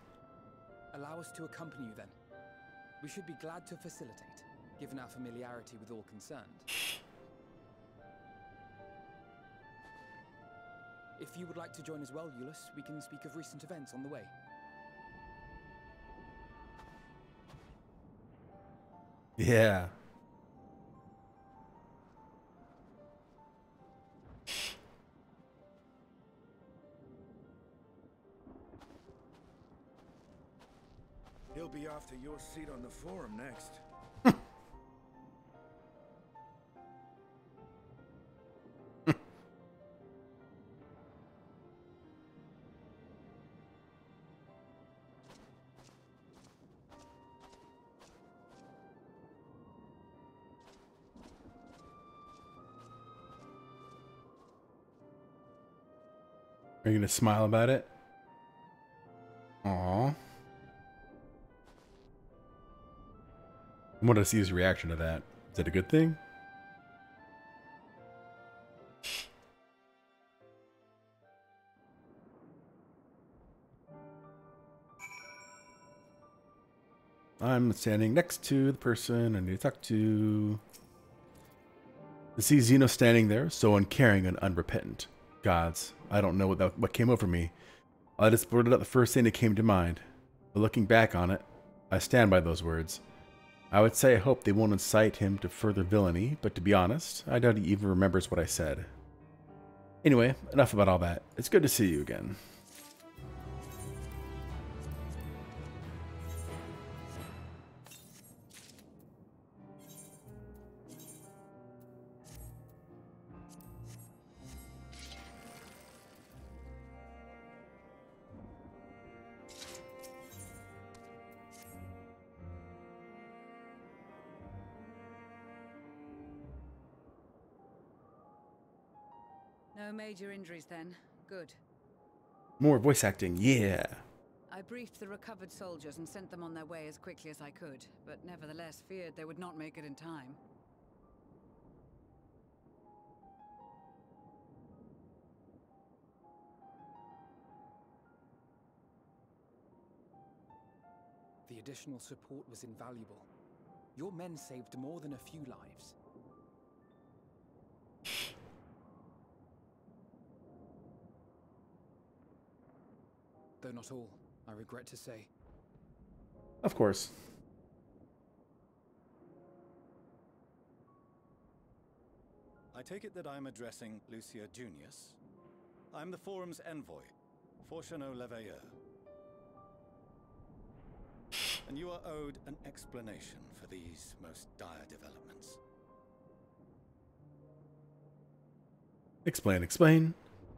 Allow us to accompany you then. We should be glad to facilitate, given our familiarity with all concerned. If you would like to join as well, Eulus, we can speak of recent events on the way. Yeah. He'll be after your seat on the forum next. Are you gonna smile about it? Aww. I want to see his reaction to that. Is that a good thing? I'm standing next to the person I need to talk to. To see Xeno standing there, so uncaring and unrepentant. Gods, I don't know what came over me. I just blurted out the first thing that came to mind. But looking back on it, I stand by those words. I would say I hope they won't incite him to further villainy, but to be honest, I doubt he even remembers what I said. Anyway, enough about all that. It's good to see you again. No major injuries then. Good. More voice acting, yeah. I briefed the recovered soldiers and sent them on their way as quickly as I could, but nevertheless feared they would not make it in time. The additional support was invaluable. Your men saved more than a few lives. Though not all, I regret to say. Of course. I take it that I'm addressing Lucia Junius. I'm the Forum's envoy, Fortuneau Leveilleur. And you are owed an explanation for these most dire developments. Explain, explain.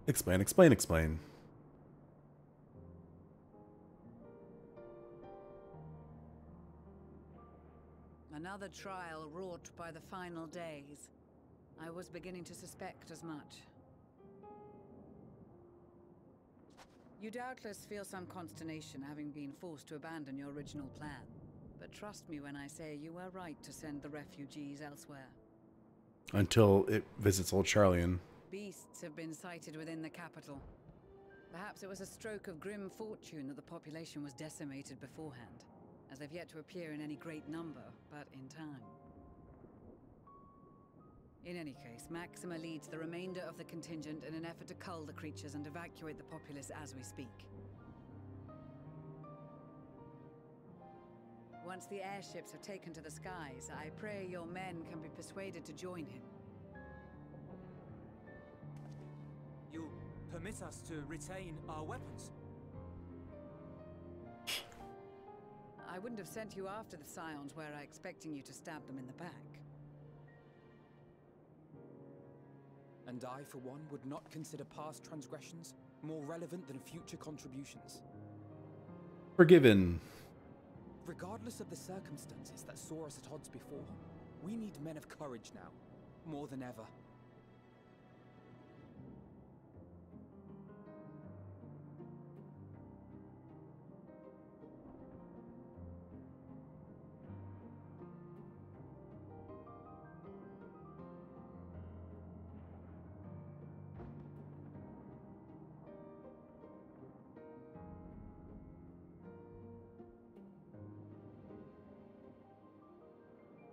Explain, explain, explain. Another trial wrought by the final days. I was beginning to suspect as much. You doubtless feel some consternation having been forced to abandon your original plan. But trust me when I say you were right to send the refugees elsewhere. Until it visits Old Charlian. Beasts have been sighted within the capital. Perhaps it was a stroke of grim fortune that the population was decimated beforehand, as they've yet to appear in any great number, but in time. In any case, Maxima leads the remainder of the contingent in an effort to cull the creatures and evacuate the populace as we speak. Once the airships have taken to the skies, I pray your men can be persuaded to join him. You'll permit us to retain our weapons? I wouldn't have sent you after the Scions were I expecting you to stab them in the back. And I, for one, would not consider past transgressions more relevant than future contributions. Forgiven. Regardless of the circumstances that saw us at odds before, we need men of courage now, more than ever.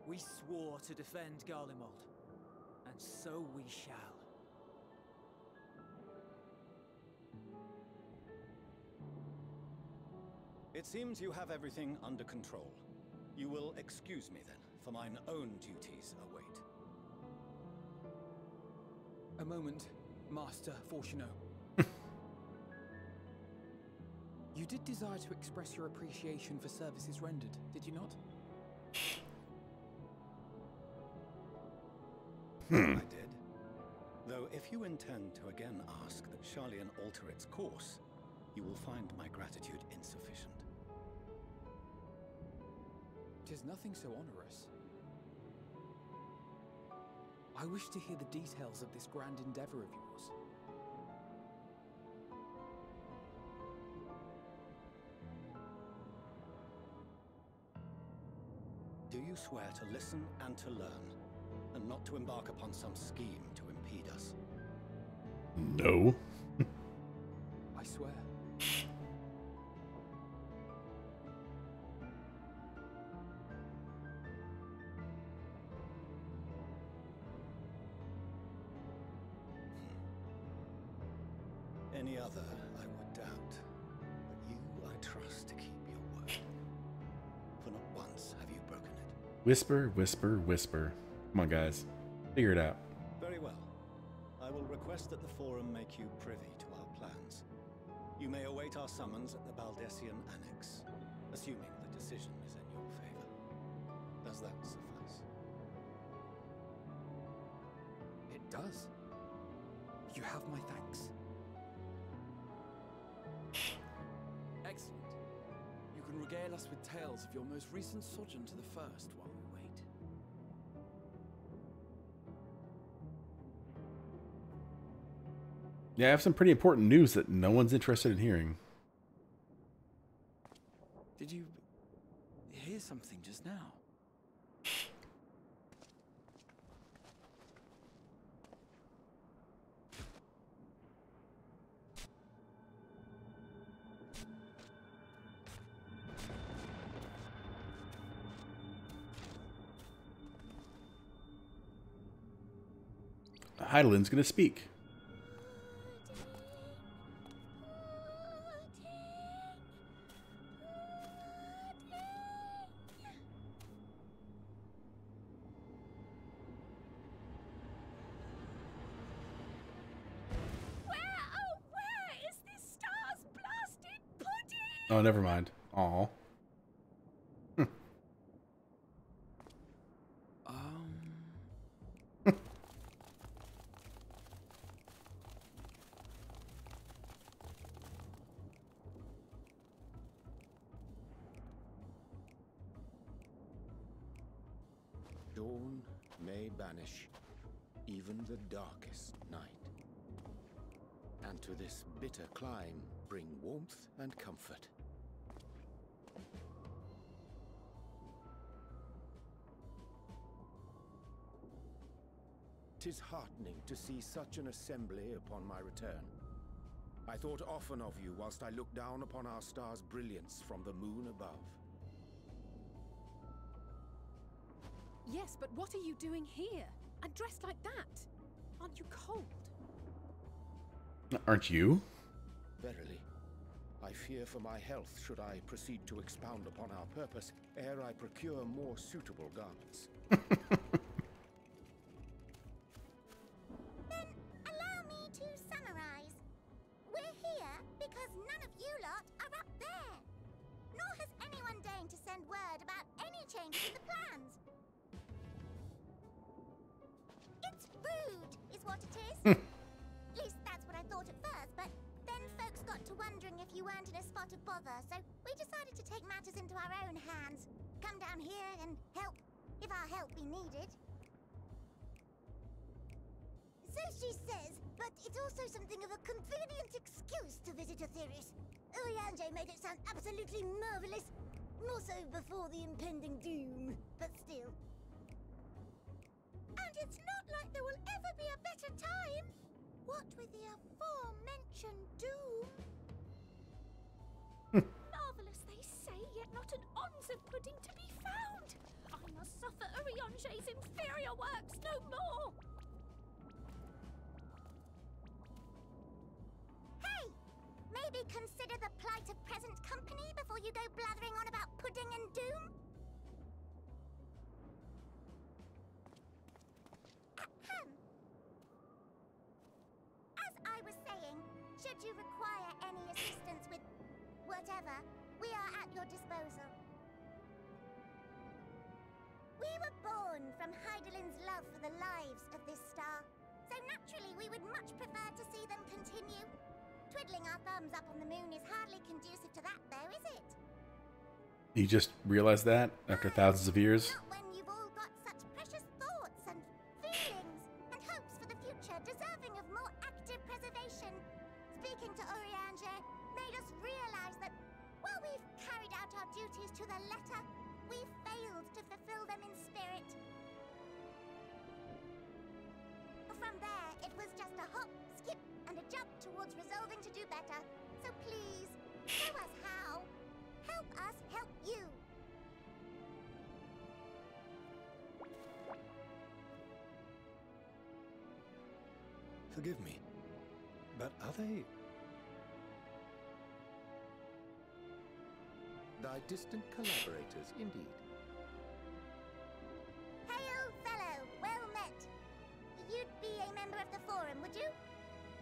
We swore to defend Garlemald, and so we shall. It seems you have everything under control. You will excuse me then, for mine own duties await. A moment, Master Fortuneau. You did desire to express your appreciation for services rendered, did you not? I did. Though if you intend to again ask that Charlian alter its course, you will find my gratitude insufficient. 'Tis nothing so onerous. I wish to hear the details of this grand endeavor of yours. Do you swear to listen and to learn, and not to embark upon some scheme to impede us? No. I swear. Any other, I would doubt. But you, I trust to keep your word. For not once have you broken it. Whisper, whisper, whisper. Come on, guys. Figure it out. Very well. I will request that the Forum make you privy to our plans. You may await our summons at the Baldessian Annex, assuming the decision is in your favor. Does that suffice? It does. You have my thanks. Excellent. You can regale us with tales of your most recent sojourn to the First while we wait. Yeah, I have some pretty important news that no one's interested in hearing. Did you hear something just now? Heidelin's gonna speak. Where is this star's blasted pudding? Oh, never mind. Aw. Dawn may banish even the darkest night, and to this bitter clime bring warmth and comfort. 'Tis heartening to see such an assembly upon my return. I thought often of you whilst I looked down upon our star's brilliance from the moon above. Yes, but what are you doing here? And dressed like that? Aren't you cold? Aren't you? Verily, I fear for my health should I proceed to expound upon our purpose ere I procure more suitable garments. Then allow me to summarize. We're here because none of you lot are up there. Nor has anyone deigned to send word about any changes in the plans. It's rude, is what it is. At least that's what I thought at first, but then folks got to wondering if you weren't in a spot of bother, so we decided to take matters into our own hands. Come down here and help, if our help be needed. So she says, but it's also something of a convenient excuse to visit Aetheris. Urianger made it sound absolutely marvelous. More so before the impending doom, but still. And it's not like there will ever be a better time. What with the aforementioned doom? Marvelous, they say, yet not an ounce of pudding to be found. I must suffer Urianger's inferior works no more. Hey! Maybe consider the plight of present company before you go blathering on about pudding and doom? Ahem. As I was saying, should you require any assistance with whatever, we are at your disposal. We were born from Heidelin's love for the lives of this star, so naturally we would much prefer to see them continue. Twiddling our thumbs up on the moon is hardly conducive to that, though, is it? You just realized that after thousands of years? Not when you've all got such precious thoughts and feelings and hopes for the future deserving of more active preservation. Speaking to Urianger made us realize that while we've carried out our duties to the letter, we've failed to fulfill them in spirit. From there, it was just a hop, skip, and a jump towards resolving to do better. So please, show us how. Help us help you. Forgive me, but are they... Thy distant collaborators, indeed. Hail, fellow, well met. You'd be a member of the Forum, would you?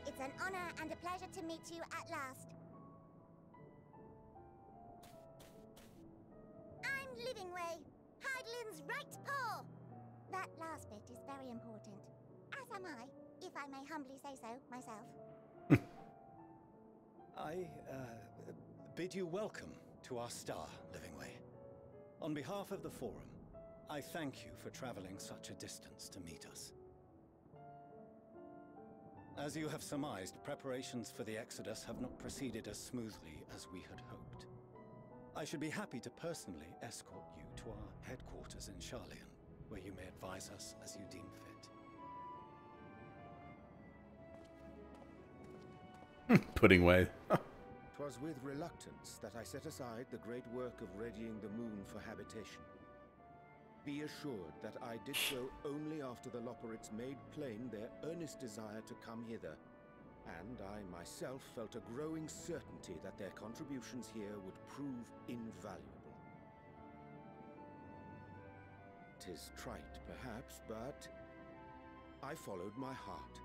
It's an honor and a pleasure to meet you at last. I'm Livingway, Heidelin's right paw. That last bit is very important, as am I, if I may humbly say so myself. I bid you welcome to our star, Livingway. On behalf of the Forum, I thank you for traveling such a distance to meet us. As you have surmised, preparations for the Exodus have not proceeded as smoothly as we had hoped. I should be happy to personally escort you to our headquarters in Sharlayan, where you may advise us as you deem fit. Pudding way. 'Twas with reluctance that I set aside the great work of readying the moon for habitation. Be assured that I did so only after the Loporrits made plain their earnest desire to come hither, and I myself felt a growing certainty that their contributions here would prove invaluable. 'Tis trite, perhaps, but I followed my heart.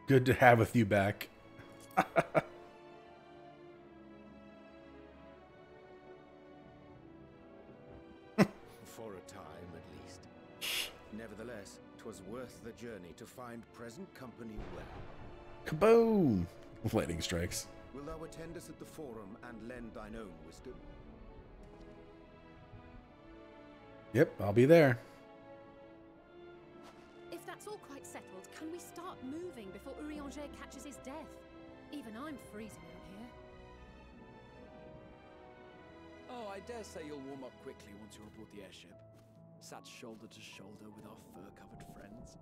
Good to have with you back. For a time, at least. Nevertheless, 'twas worth the journey to find present company well. Kaboom! Lightning strikes. Will thou attend us at the Forum and lend thine own wisdom? Yep, I'll be there. If that's all quite settled, can we start moving before Urianger catches his death? Even I'm freezing out here. Oh, I dare say you'll warm up quickly once you're aboard the airship. Sat shoulder to shoulder with our fur-covered friends.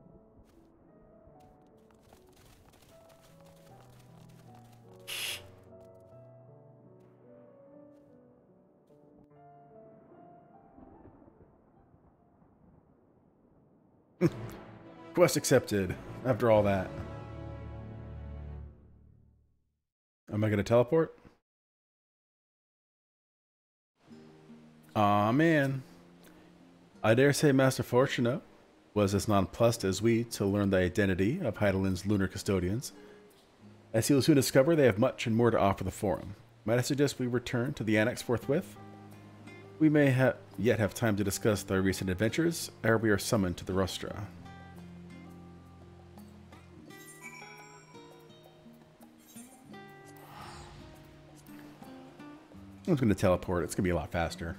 Quest accepted. After all that. Am I going to teleport? Aw, man. I dare say Master Fortuna was as nonplussed as we to learn the identity of Heidelin's lunar custodians. As he will soon discover, they have much and more to offer the Forum. Might I suggest we return to the Annex forthwith? We may yet have time to discuss their recent adventures, ere we are summoned to the Rostra. I'm just going to teleport. It's going to be a lot faster.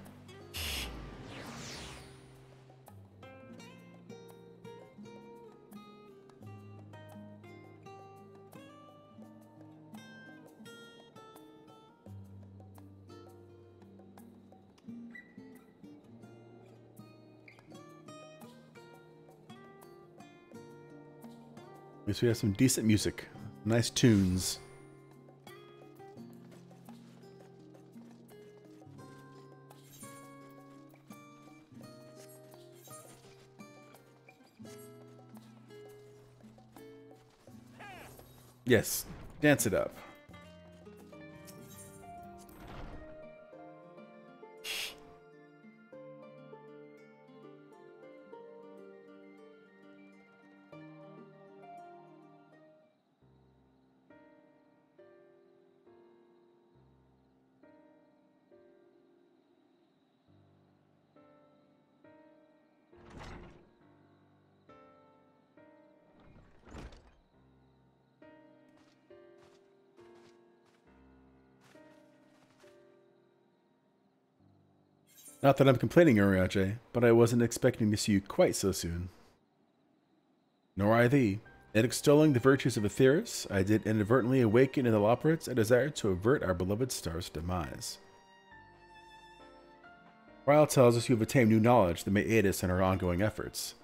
At least we have some decent music. Nice tunes. Yes, dance it up. Not that I'm complaining, Urianger, but I wasn't expecting to see you quite so soon. Nor I thee. In extolling the virtues of Aetheris, I did inadvertently awaken in the Loporrits a desire to avert our beloved star's demise. Ryle tells us you have attained new knowledge that may aid us in our ongoing efforts.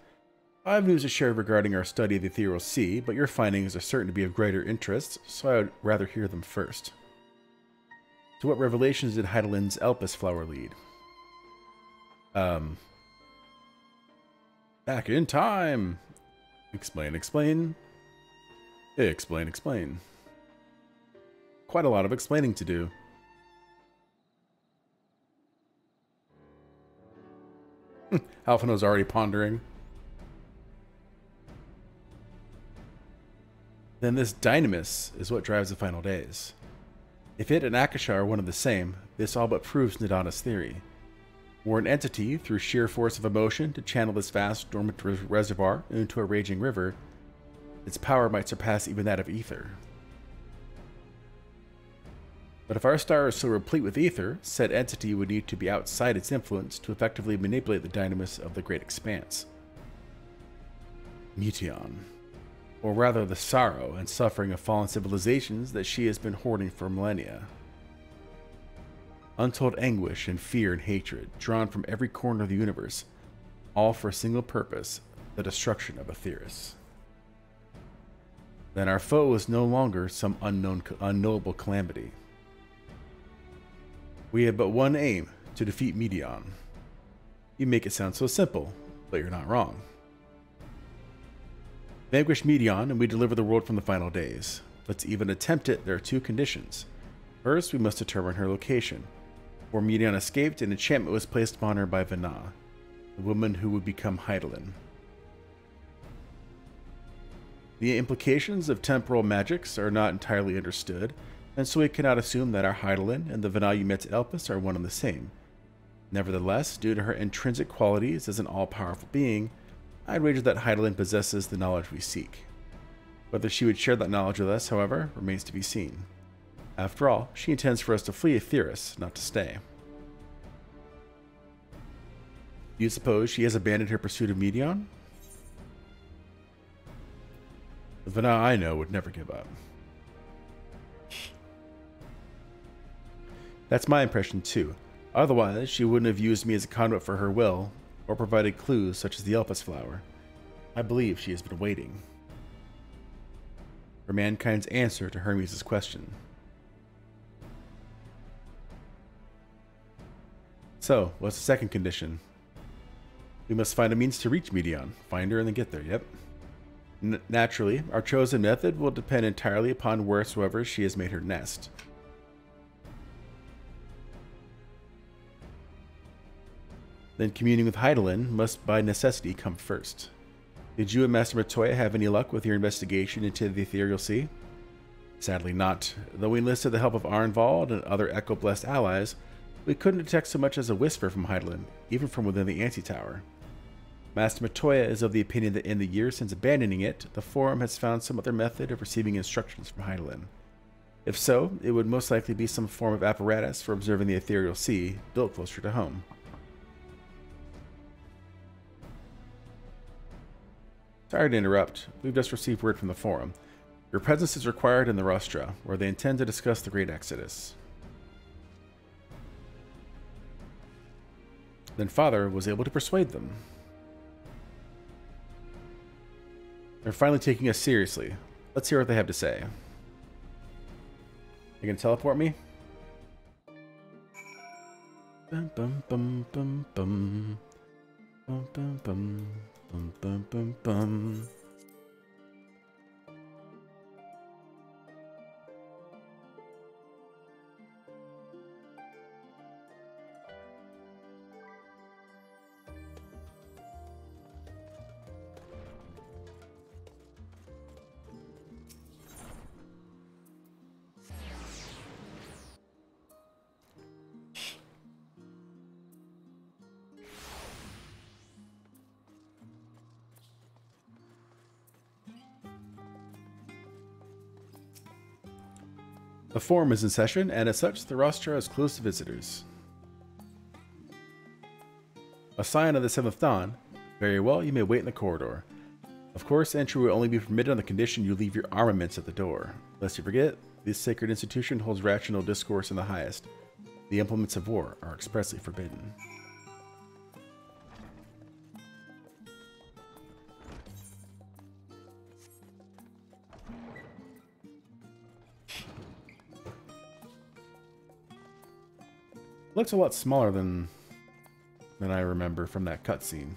I have news to share regarding our study of the Ethereal Sea, but your findings are certain to be of greater interest, so I would rather hear them first. To what revelations did Heidelin's Elpis flower lead? Back in time! Explain, explain. Explain, explain. Quite a lot of explaining to do. Alphino's already pondering. Then this dynamis is what drives the final days. If it and Akasha are one and the same, this all but proves Nadana's theory. Were an entity, through sheer force of emotion, to channel this vast dormant reservoir into a raging river, its power might surpass even that of ether. But if our star is so replete with ether, said entity would need to be outside its influence to effectively manipulate the dynamis of the great expanse. Mution. Or rather the sorrow and suffering of fallen civilizations that she has been hoarding for millennia. Untold anguish and fear and hatred, drawn from every corner of the universe, all for a single purpose, the destruction of Aetheris. Then our foe is no longer some unknowable calamity. We have but one aim, to defeat Medion. You make it sound so simple, but you're not wrong. Vanquish Medion and we deliver the world from the final days. But to even attempt it, there are two conditions. First, we must determine her location. Before Medion escaped, an enchantment was placed upon her by Vana, the woman who would become Hydaelyn. The implications of temporal magics are not entirely understood, and so we cannot assume that our Hydaelyn and the Vana you met at Elpis are one and the same. Nevertheless, due to her intrinsic qualities as an all-powerful being, I'd wager that Hydaelyn possesses the knowledge we seek. Whether she would share that knowledge with us, however, remains to be seen. After all, she intends for us to flee Aetheris, not to stay. Do you suppose she has abandoned her pursuit of Medion? The Vana I know would never give up. That's my impression too. Otherwise, she wouldn't have used me as a conduit for her will, or provided clues such as the Elpis flower. I believe she has been waiting for mankind's answer to Hermes' question. So, what's the second condition? We must find a means to reach Medion. Find her and then get there, yep. Naturally, our chosen method will depend entirely upon wheresoever she has made her nest. Then communing with Hydaelyn must by necessity come first. Did you and Master Matoya have any luck with your investigation into the Ethereal Sea? Sadly not. Though we enlisted the help of Arnvald and other Echo-blessed allies, we couldn't detect so much as a whisper from Hydaelyn, even from within the Antitower. Master Matoya is of the opinion that in the years since abandoning it, the Forum has found some other method of receiving instructions from Hydaelyn. If so, it would most likely be some form of apparatus for observing the Ethereal Sea, built closer to home. Sorry to interrupt. We've just received word from the Forum. Your presence is required in the Rostra, where they intend to discuss the Great Exodus. Then Father was able to persuade them. They're finally taking us seriously. Let's hear what they have to say. You gonna teleport me? Bum bum bum bum bum. Bum bum bum. Bum bum bum bum. The Forum is in session, and as such, the Rostra is closed to visitors. A sign of the 7th dawn. Very well, you may wait in the corridor. Of course, entry will only be permitted on the condition you leave your armaments at the door. Lest you forget, this sacred institution holds rational discourse in the highest. The implements of war are expressly forbidden. Looks a lot smaller than I remember from that cutscene.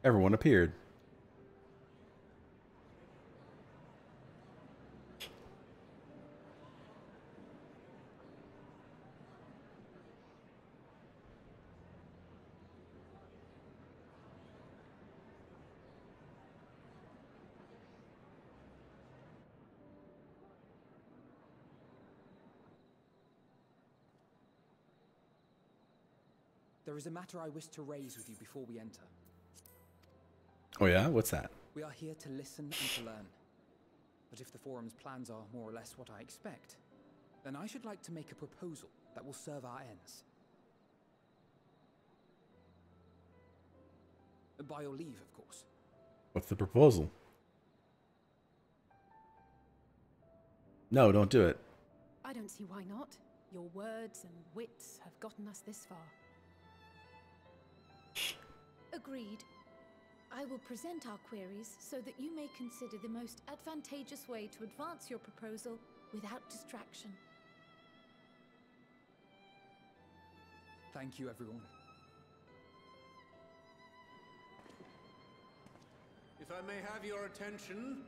Everyone appeared. There is a matter I wish to raise with you before we enter. Oh yeah? What's that? We are here to listen and to learn. But if the Forum's plans are more or less what I expect, then I should like to make a proposal that will serve our ends. By your leave, of course. What's the proposal? No, don't do it. I don't see why not. Your words and wits have gotten us this far. Agreed. I will present our queries so that you may consider the most advantageous way to advance your proposal without distraction. Thank you, everyone. If I may have your attention,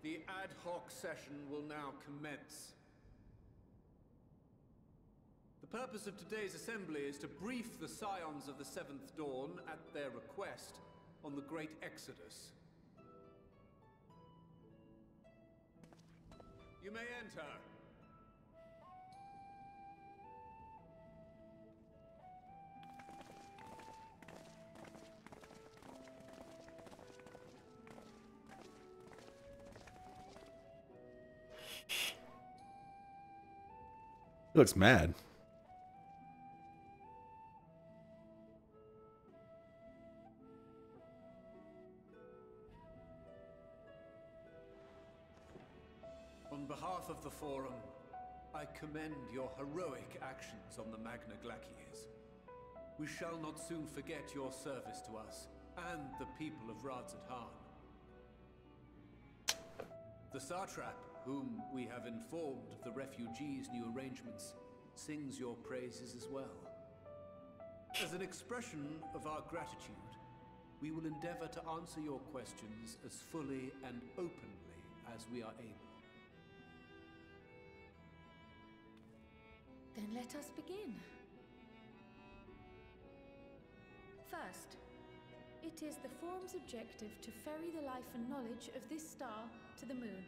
the ad hoc session will now commence. The purpose of today's assembly is to brief the Scions of the Seventh Dawn at their request on the Great Exodus. You may enter. He looks mad. On behalf of the Forum, I commend your heroic actions on the Magna Glacies. We shall not soon forget your service to us and the people of Radzat-Han. The Satrap, whom we have informed of the refugees' new arrangements, sings your praises as well. As an expression of our gratitude, we will endeavor to answer your questions as fully and openly as we are able. Then let us begin. First, it is the Forum's objective to ferry the life and knowledge of this star to the moon.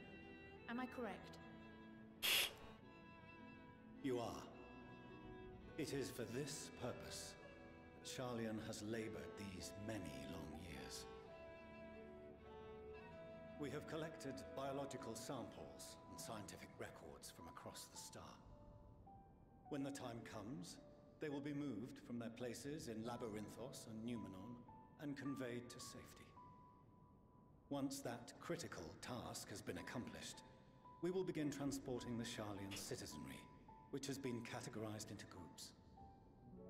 Am I correct? You are. It is for this purpose that Sharlayan has labored these many long years. We have collected biological samples and scientific records from across the star. When the time comes, they will be moved from their places in Labyrinthos and Numenon and conveyed to safety. Once that critical task has been accomplished, we will begin transporting the Sharlayan citizenry, which has been categorized into groups.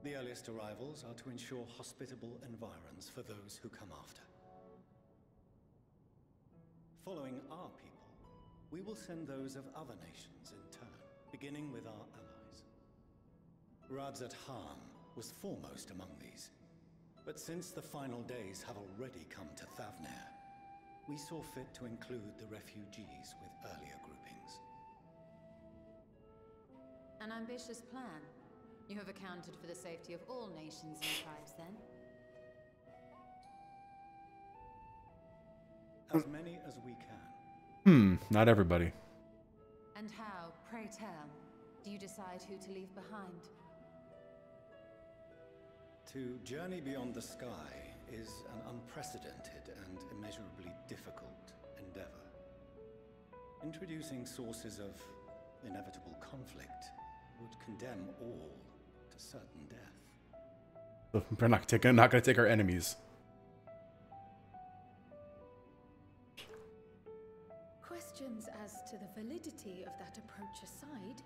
The earliest arrivals are to ensure hospitable environs for those who come after. Following our people, we will send those of other nations in turn, beginning with our allies. Radzat-Han was foremost among these, but since the final days have already come to Thavnair, we saw fit to include the refugees with earlier groupings. An ambitious plan. You have accounted for the safety of all nations and tribes, then? As many as we can. Not everybody. And how, pray tell, do you decide who to leave behind? To journey beyond the sky is an unprecedented and immeasurably difficult endeavor. Introducing sources of inevitable conflict would condemn all to certain death. We're not going to take our enemies. Questions as to the validity of that approach aside,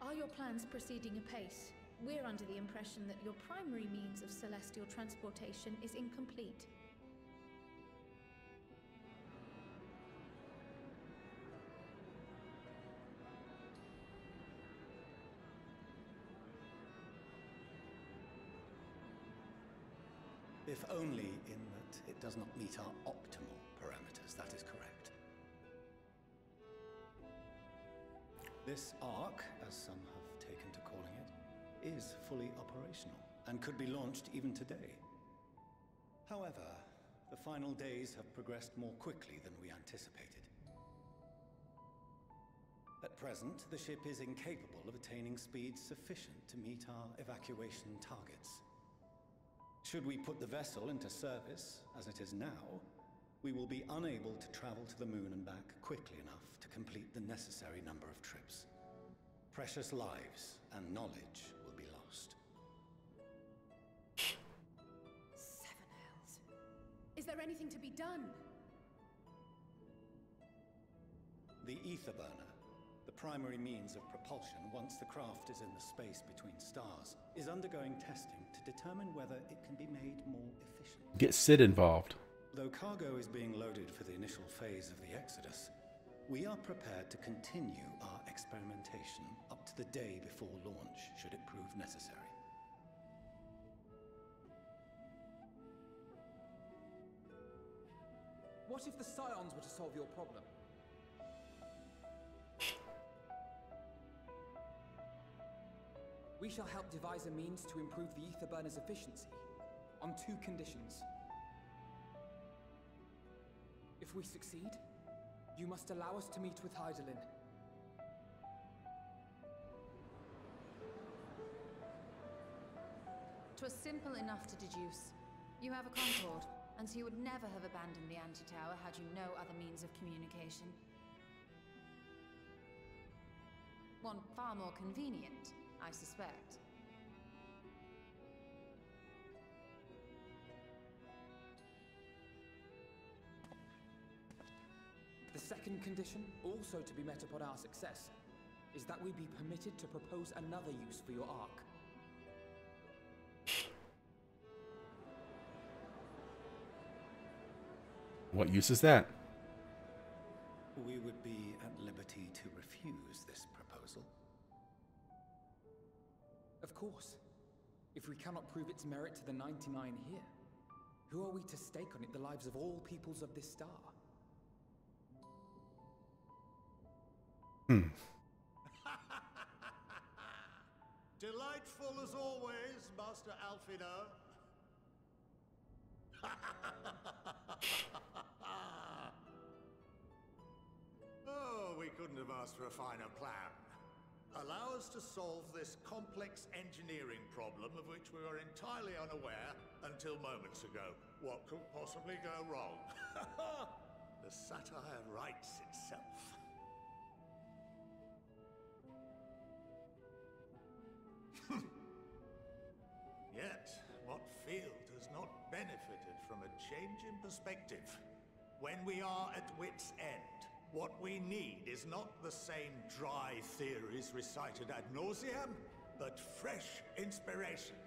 are your plans proceeding apace? We're under the impression that your primary means of celestial transportation is incomplete. If only in that it does not meet our optimal parameters, that is correct. This arc, as some have taken to calling it, is fully operational and could be launched even today. However, the final days have progressed more quickly than we anticipated. At present, the ship is incapable of attaining speeds sufficient to meet our evacuation targets. Should we put the vessel into service, as it is now, We will be unable to travel to the moon and back quickly enough to complete the necessary number of trips. Precious lives and knowledge will be lost. 7 hells. Is there anything to be done? The ether burner, the primary means of propulsion once the craft is in the space between stars, is undergoing testing to determine whether it can be made more efficient. Get Sid involved. Though cargo is being loaded for the initial phase of the Exodus, we are prepared to continue our experimentation up to the day before launch, should it prove necessary. What if the Scions were to solve your problem? We shall help devise a means to improve the ether burner's efficiency, on 2 conditions. If we succeed, you must allow us to meet with Hydaelyn. "'Twas simple enough to deduce. You have a Concord, and so you would never have abandoned the anti-tower had you no other means of communication. One far more convenient, I suspect. The second condition, also to be met upon our success, is that we be permitted to propose another use for your Ark. What use is that? We would be at liberty to refuse this proposal. Of course. If we cannot prove its merit to the 99 here, who are we to stake on it the lives of all peoples of this star? Delightful as always, Master Alfino. Oh, we couldn't have asked for a finer plan. Allow us to solve this complex engineering problem of which we were entirely unaware until moments ago. What could possibly go wrong? The satire writes itself. Yet, what field has not benefited from a change in perspective? When we are at wit's end, what we need is not the same dry theories recited ad nauseam, but fresh inspiration.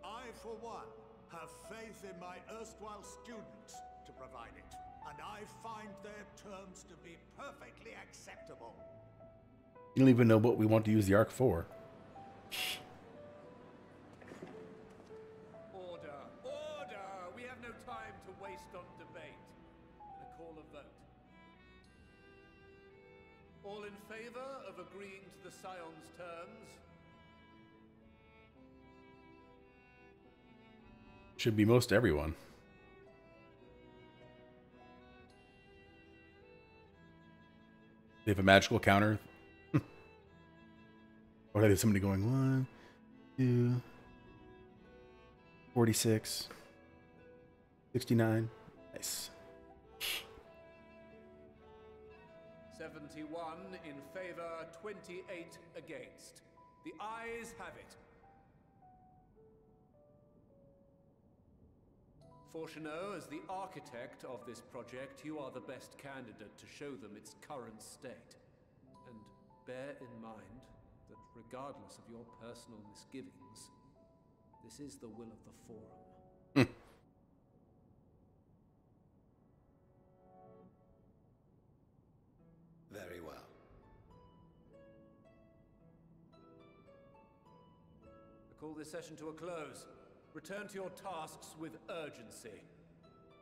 I, for one, have faith in my erstwhile students to provide it, and I find their terms to be perfectly acceptable. You don't even know what we want to use the Ark for. Order! Order! We have no time to waste on debate. I call a vote. All in favor of agreeing to the Scion's terms? Should be most everyone. They have a magical counter. Or there's somebody going 1, 2, 46, 69. Nice. 71 in favor, 28 against. The ayes have it. Fortuneau, as the architect of this project, you are the best candidate to show them its current state. And bear in mind that regardless of your personal misgivings, this is the will of the Forum. Very well. I call this session to a close. Return to your tasks with urgency.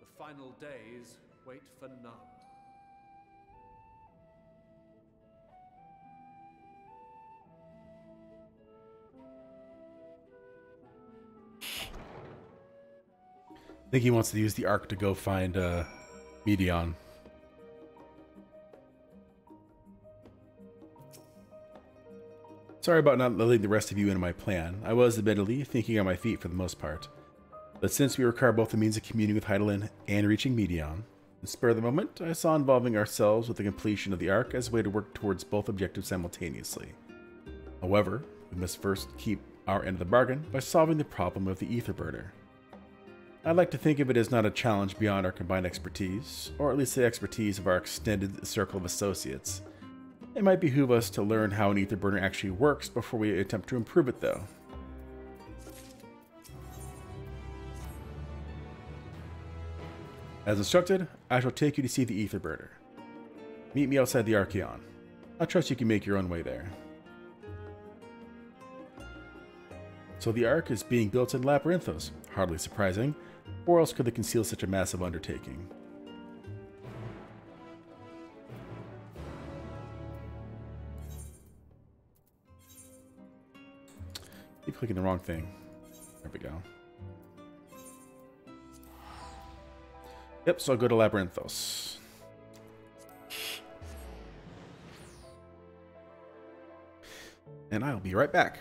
The final days wait for none. I think he wants to use the Ark to go find Medion. Sorry about not letting the rest of you into my plan. I was, admittedly, thinking on my feet for the most part. But since we require both the means of communing with Heidelin and reaching Medion, in the spur of the moment, I saw involving ourselves with the completion of the Ark as a way to work towards both objectives simultaneously. However, we must first keep our end of the bargain by solving the problem of the ether burner. I'd like to think of it as not a challenge beyond our combined expertise, or at least the expertise of our extended circle of associates. It might behoove us to learn how an ether burner actually works before we attempt to improve it, though. As instructed, I shall take you to see the ether burner. Meet me outside the Archeon. I trust you can make your own way there. So the Ark is being built in Labyrinthos. Hardly surprising. Or else could they conceal such a massive undertaking? Keep clicking the wrong thing. There we go. Yep, so I'll go to Labyrinthos. And I'll be right back.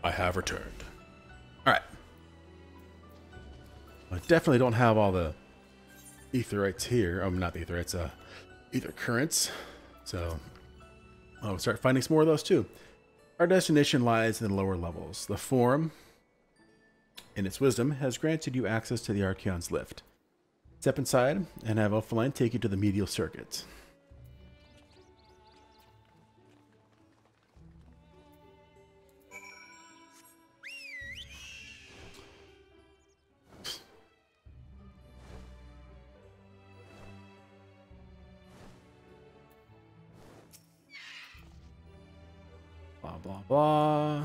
I have returned. Alright. I definitely don't have all the Aetherites here. Oh, not the Aetherites, Aether Currents. So, I'll start finding some more of those too. Our destination lies in the lower levels. The Forum, in its wisdom, has granted you access to the Archeon's lift. Step inside and have Ophaline take you to the medial circuit. Blah, blah, blah.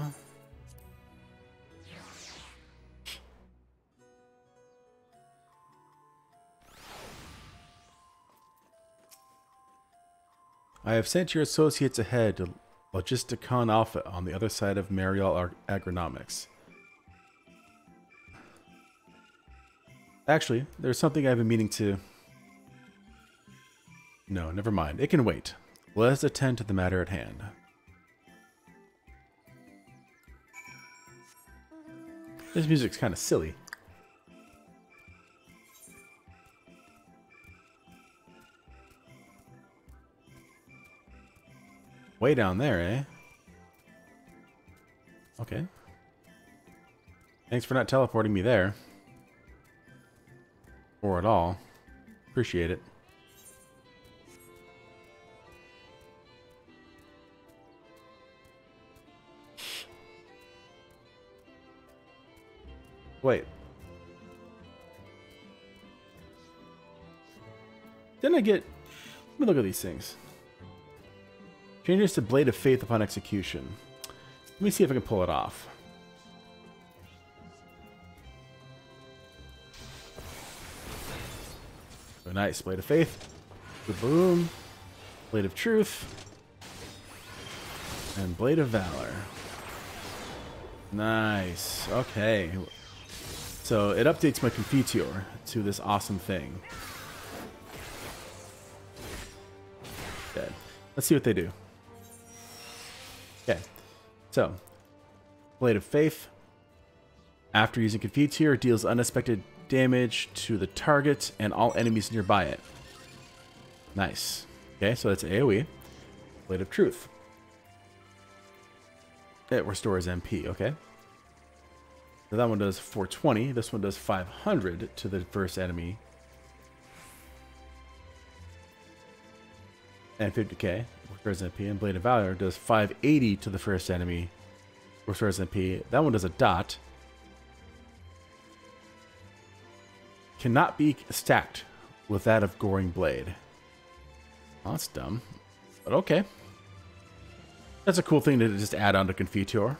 I have sent your associates ahead to Logisticon Alpha on the other side of Marial Agronomics. Actually, there's something I've been meaning to... No, never mind. It can wait. Let us attend to the matter at hand. This music's kind of silly. Way down there, eh? Okay. Thanks for not teleporting me there. Or at all. Appreciate it. Wait. Didn't I get... Let me look at these things. Changes to Blade of Faith upon execution. Let me see if I can pull it off. Oh, nice. Blade of Faith. Boom. Blade of Truth. And Blade of Valor. Nice. Okay. So it updates my Confiture to this awesome thing. Okay. Let's see what they do. Okay. So, Blade of Faith. After using Confiture, deals unexpected damage to the target and all enemies nearby it. Nice. Okay, so that's AoE. Blade of Truth. It restores MP, okay. So that one does 420. This one does 500 to the first enemy. And 50k, restores MP. And Blade of Valor does 580 to the first enemy, restores MP. That one does a dot. Cannot be stacked with that of Goring Blade. Oh, that's dumb. But okay. That's a cool thing to just add on to Confiture.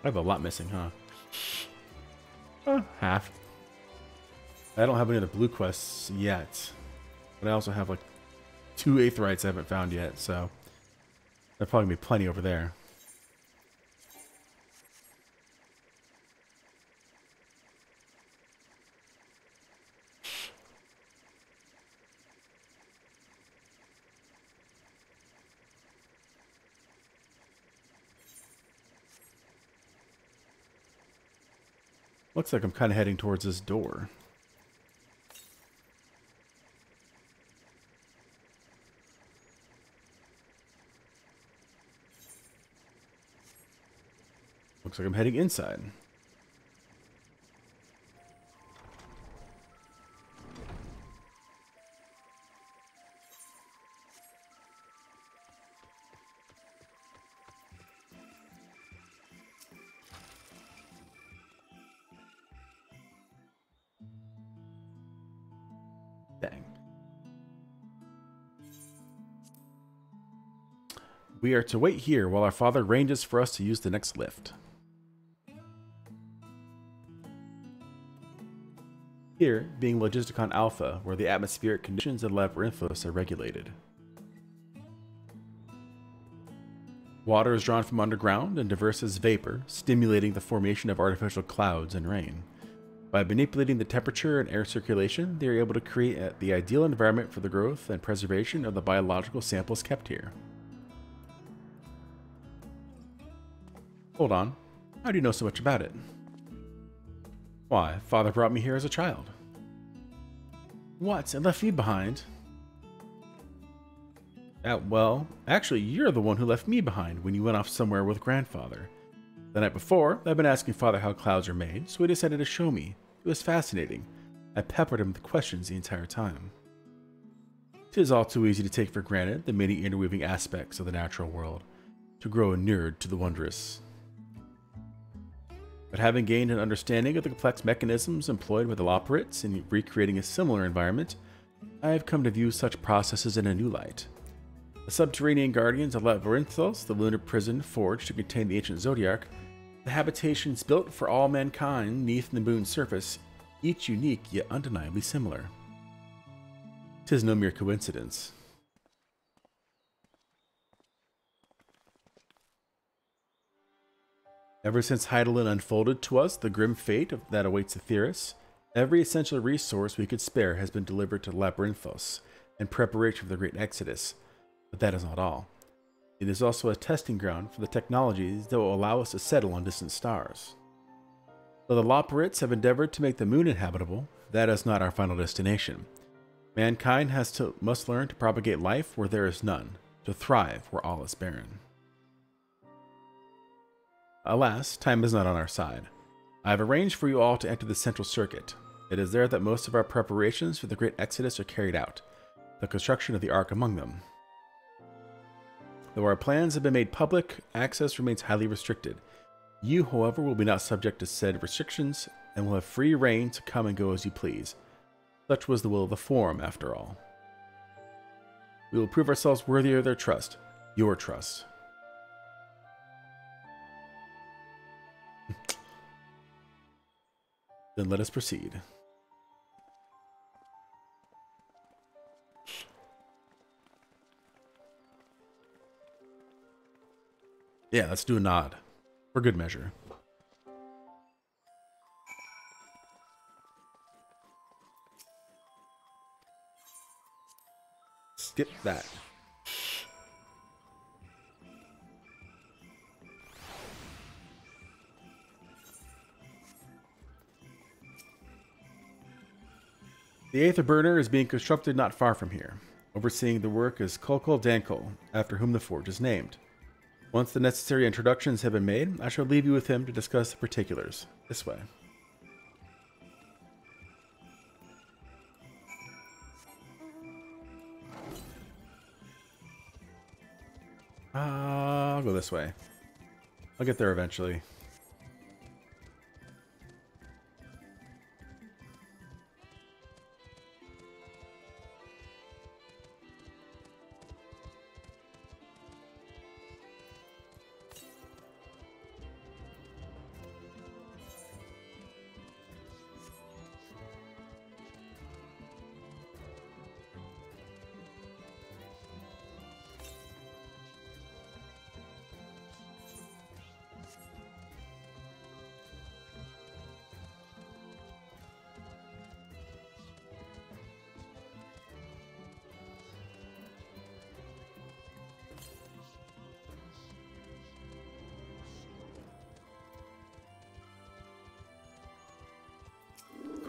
I have a lot missing, huh? Half. I don't have any other blue quests yet. But I also have like 2 Aetherites I haven't found yet, so there'll probably be plenty over there. Looks like I'm kind of heading towards this door. Looks like I'm heading inside. Dang. We are to wait here while our father arranges for us to use the next lift. Here, being Logisticon Alpha, where the atmospheric conditions in Labyrinthos are regulated. Water is drawn from underground and diverses vapor, stimulating the formation of artificial clouds and rain. By manipulating the temperature and air circulation, they are able to create the ideal environment for the growth and preservation of the biological samples kept here. Hold on, how do you know so much about it? Why, Father brought me here as a child. What, and left me behind? Well, actually, you're the one who left me behind when you went off somewhere with Grandfather. The night before, I've been asking Father how clouds are made, so he decided to show me. It was fascinating. I peppered him with questions the entire time. 'Tis all too easy to take for granted the many interweaving aspects of the natural world, to grow inured to the wondrous. But having gained an understanding of the complex mechanisms employed by the Loperites in recreating a similar environment, I have come to view such processes in a new light. The subterranean guardians of Labyrinthos, the lunar prison forged to contain the ancient Zodiac, the habitations built for all mankind neath the moon's surface, each unique yet undeniably similar. 'Tis no mere coincidence. Ever since Heidelin unfolded to us the grim fate that awaits the Theorists, every essential resource we could spare has been delivered to Labyrinthos in preparation for the Great Exodus. But that is not all. It is also a testing ground for the technologies that will allow us to settle on distant stars. Though the Loperites have endeavored to make the moon inhabitable, that is not our final destination. Mankind must learn to propagate life where there is none, to thrive where all is barren. Alas, time is not on our side. I have arranged for you all to enter the central circuit. It is there that most of our preparations for the Great Exodus are carried out, the construction of the Ark among them. Though our plans have been made public, access remains highly restricted. You, however, will be not subject to said restrictions and will have free reign to come and go as you please. Such was the will of the Forum, after all. We will prove ourselves worthy of their trust. Your trust. Then let us proceed. Yeah, let's do a nod. For good measure. Skip that. The Aether Burner is being constructed not far from here. Overseeing the work is Kolkol Dankel, after whom the forge is named. Once the necessary introductions have been made, I shall leave you with him to discuss the particulars. This way. I'll go this way. I'll get there eventually.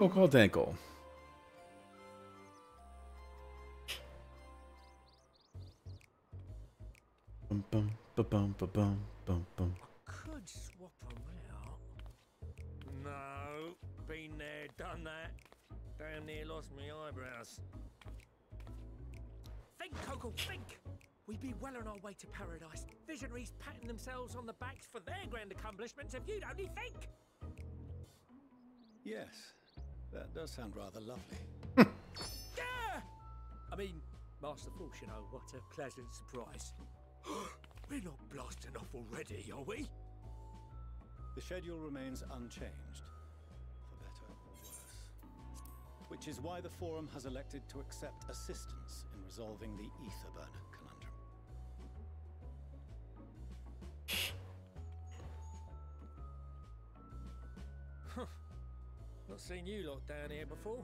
Kolkol Dankel. Bum bum ba bum ba bum bum bum. Could swap them out. No, been there, done that. Damn near lost my eyebrows. Think, Coco, think! We be well on our way to paradise. Visionaries patting themselves on the backs for their grand accomplishments if you'd only think! Yes, that does sound rather lovely. Yeah! I mean, Master Force, you know, what a pleasant surprise. We're not blasting off already, are we? The schedule remains unchanged, for better or worse. Which is why the Forum has elected to accept assistance in resolving the Ether Burner conundrum. Huh. Not seen you lot down here before.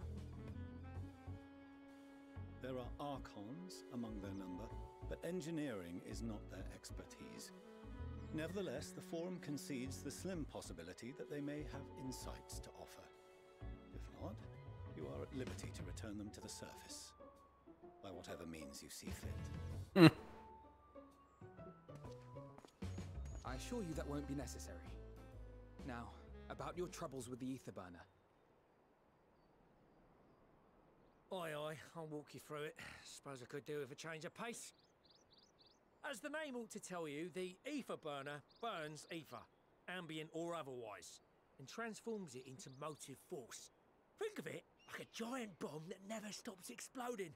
There are Archons among their number, but engineering is not their expertise. Nevertheless, the Forum concedes the slim possibility that they may have insights to offer. If not, you are at liberty to return them to the surface, by whatever means you see fit. I assure you that won't be necessary. Now, about your troubles with the Ether Burner. Aye, aye, I'll walk you through it. Suppose I could do with a change of pace. As the name ought to tell you, the Ether Burner burns ether, ambient or otherwise, and transforms it into motive force. Think of it like a giant bomb that never stops exploding.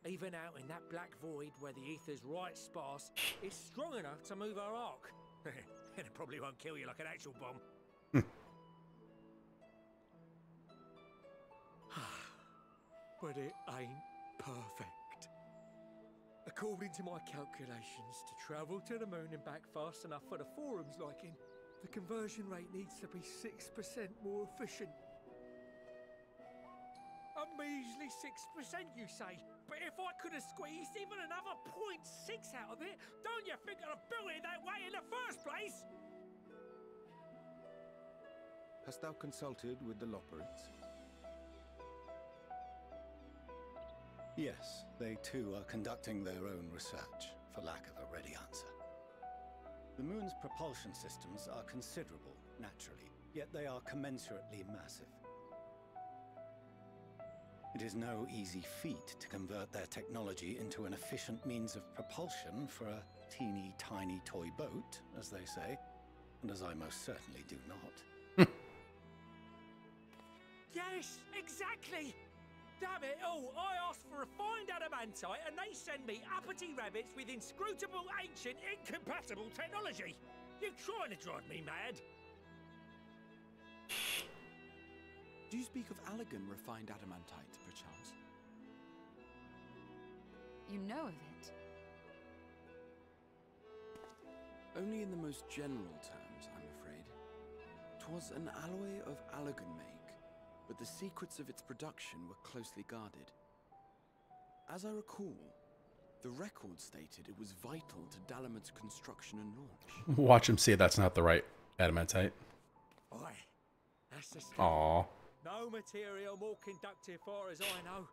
Even out in that black void where the ether's right sparse, it's strong enough to move our arc. And it probably won't kill you like an actual bomb. But it ain't perfect. According to my calculations, to travel to the moon and back fast enough for the Forum's liking, the conversion rate needs to be 6% more efficient. A measly 6%, you say? But if I could have squeezed even another 0.6 out of it, don't you think I'd have built it that way in the first place? Hast thou consulted with the Loperites? Yes, they too are conducting their own research, for lack of a ready answer. The moon's propulsion systems are considerable, naturally, yet they are commensurately massive. It is no easy feat to convert their technology into an efficient means of propulsion for a teeny tiny toy boat, as they say, and as I most certainly do not. Yes, exactly! Damn it all, I asked for refined adamantite and they send me uppity rabbits with inscrutable, ancient, incompatible technology! You're trying to drive me mad! Do you speak of Allegan refined adamantite, perchance? You know of it? Only in the most general terms, I'm afraid. 'Twas an alloy of Allegan make, but the secrets of its production were closely guarded. As I recall, the record stated it was vital to Dalaman's construction and launch. Watch him say that's not the right adamantite. Oi, that's the stuff. Aww. No material more conductive far as I know.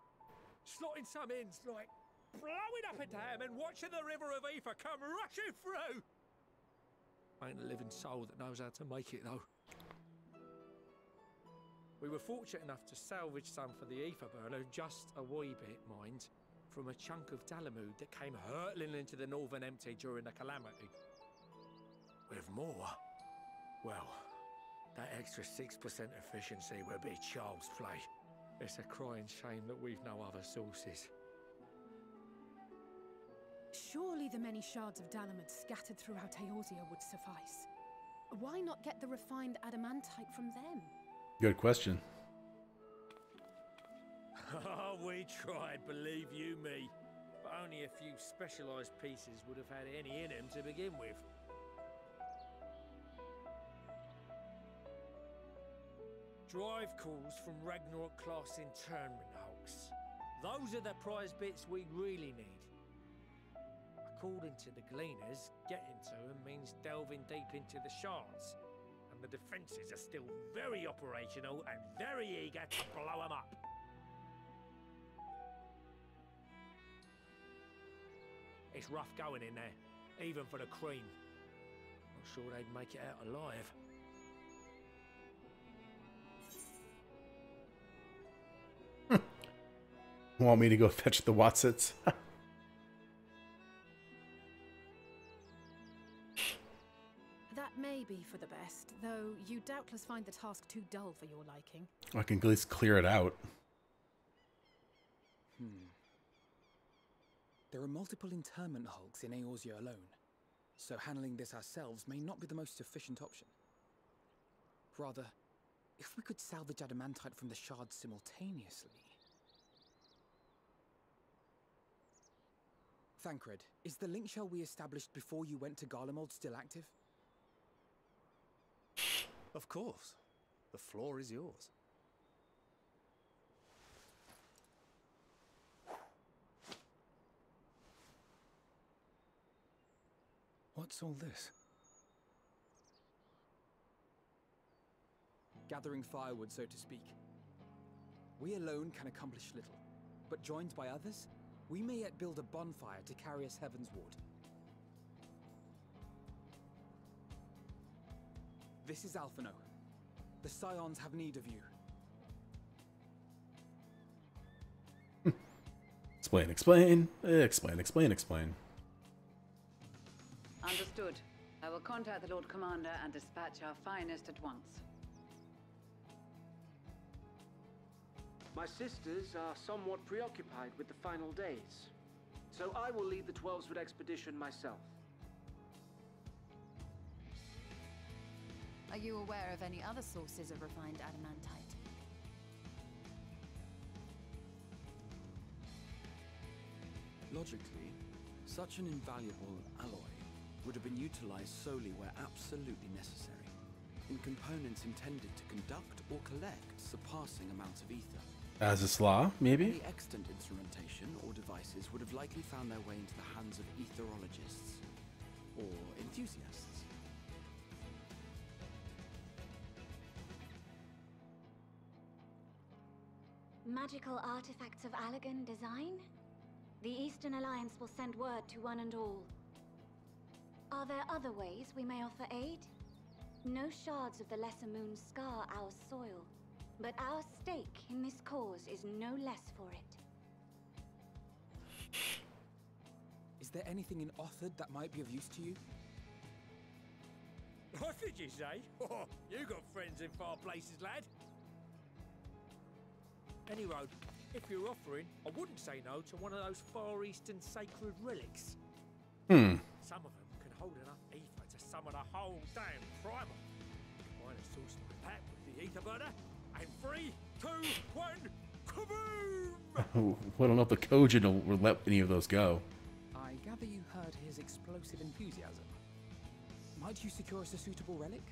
Slotting some ends like blowing up a dam and watching the river of ether come rushing through. Ain't a living soul that knows how to make it though. We were fortunate enough to salvage some for the ether burner, just a wee bit, mind, from a chunk of Dalamud that came hurtling into the Northern Empty during the calamity. With more, well, that extra 6% efficiency would be child's play. It's a crying shame that we've no other sources. Surely the many shards of Dalamud scattered throughout Eorzea would suffice. Why not get the refined adamantite from them? Good question. Oh, we tried, believe you me. But only a few specialised pieces would have had any in them to begin with. Drive calls from Ragnarok class internment hulks. Those are the prize bits we really need. According to the Gleaners, getting to them means delving deep into the shards. And the defences are still very operational and very eager to blow them up. It's rough going in there, even for the cream. Not sure they'd make it out alive. Want me to go fetch the Watsits? That may be for the best, though you doubtless find the task too dull for your liking. I can at least clear it out. There are multiple interment hulks in Eorzea alone, so handling this ourselves may not be the most efficient option. Rather, if we could salvage adamantite from the shards simultaneously... Thancred, is the link shell we established before you went to Garlemald still active? Of course. The floor is yours. What's all this? Gathering firewood, so to speak. We alone can accomplish little, but joined by others, we may yet build a bonfire to carry us heavensward. This is Alphino. The Scions have need of you. Explain, explain, explain, explain, explain. Understood. I will contact the Lord Commander and dispatch our finest at once. My sisters are somewhat preoccupied with the final days, so I will lead the 12-foot expedition myself. Are you aware of any other sources of refined adamantite? Logically, such an invaluable alloy would have been utilized solely where absolutely necessary, in components intended to conduct or collect surpassing amounts of ether. As a slaw, maybe? Any extant instrumentation or devices would have likely found their way into the hands of etherologists or enthusiasts. Magical artifacts of Allegan design? The Eastern Alliance will send word to one and all. Are there other ways we may offer aid? No shards of the Lesser Moon scar our soil, but our stake in this cause is no less for it. Is there anything in Othard that might be of use to you? What did you say? Oh, you got friends in far places, lad. Anyway, if you're offering, I wouldn't say no to one of those Far Eastern sacred relics. Some of them can hold enough ether to summon a whole damn primal. Combine a source like that with the ether burner, and 3, 2, 1, kaboom! I don't know if the Kojin will let any of those go. I gather you heard his explosive enthusiasm. Might you secure us a suitable relic?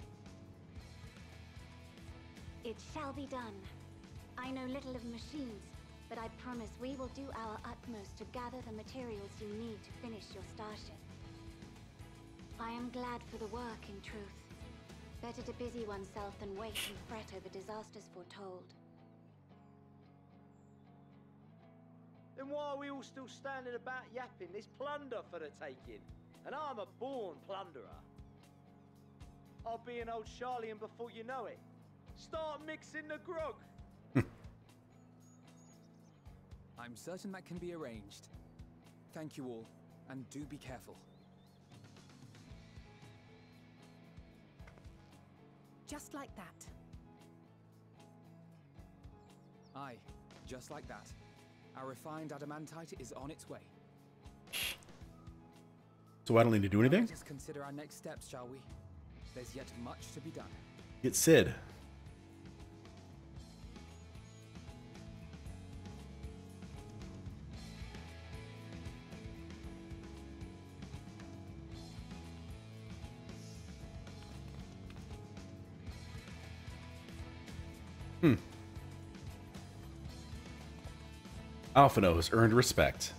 It shall be done. I know little of machines, but I promise we will do our utmost to gather the materials you need to finish your starship. I am glad for the work, in truth. Better to busy oneself than wait and fret over disasters foretold. Then why are we all still standing about yapping? There's plunder for the taking, and I'm a born plunderer. I'll be an old Charlian before you know it. Start mixing the grog. I'm certain that can be arranged. Thank you all, and do be careful. Just like that. Aye, just like that. Our refined adamantite is on its way. So I don't need to do anything? Let us consider our next steps, shall we? There's yet much to be done. Get Sid. Alphino has earned respect.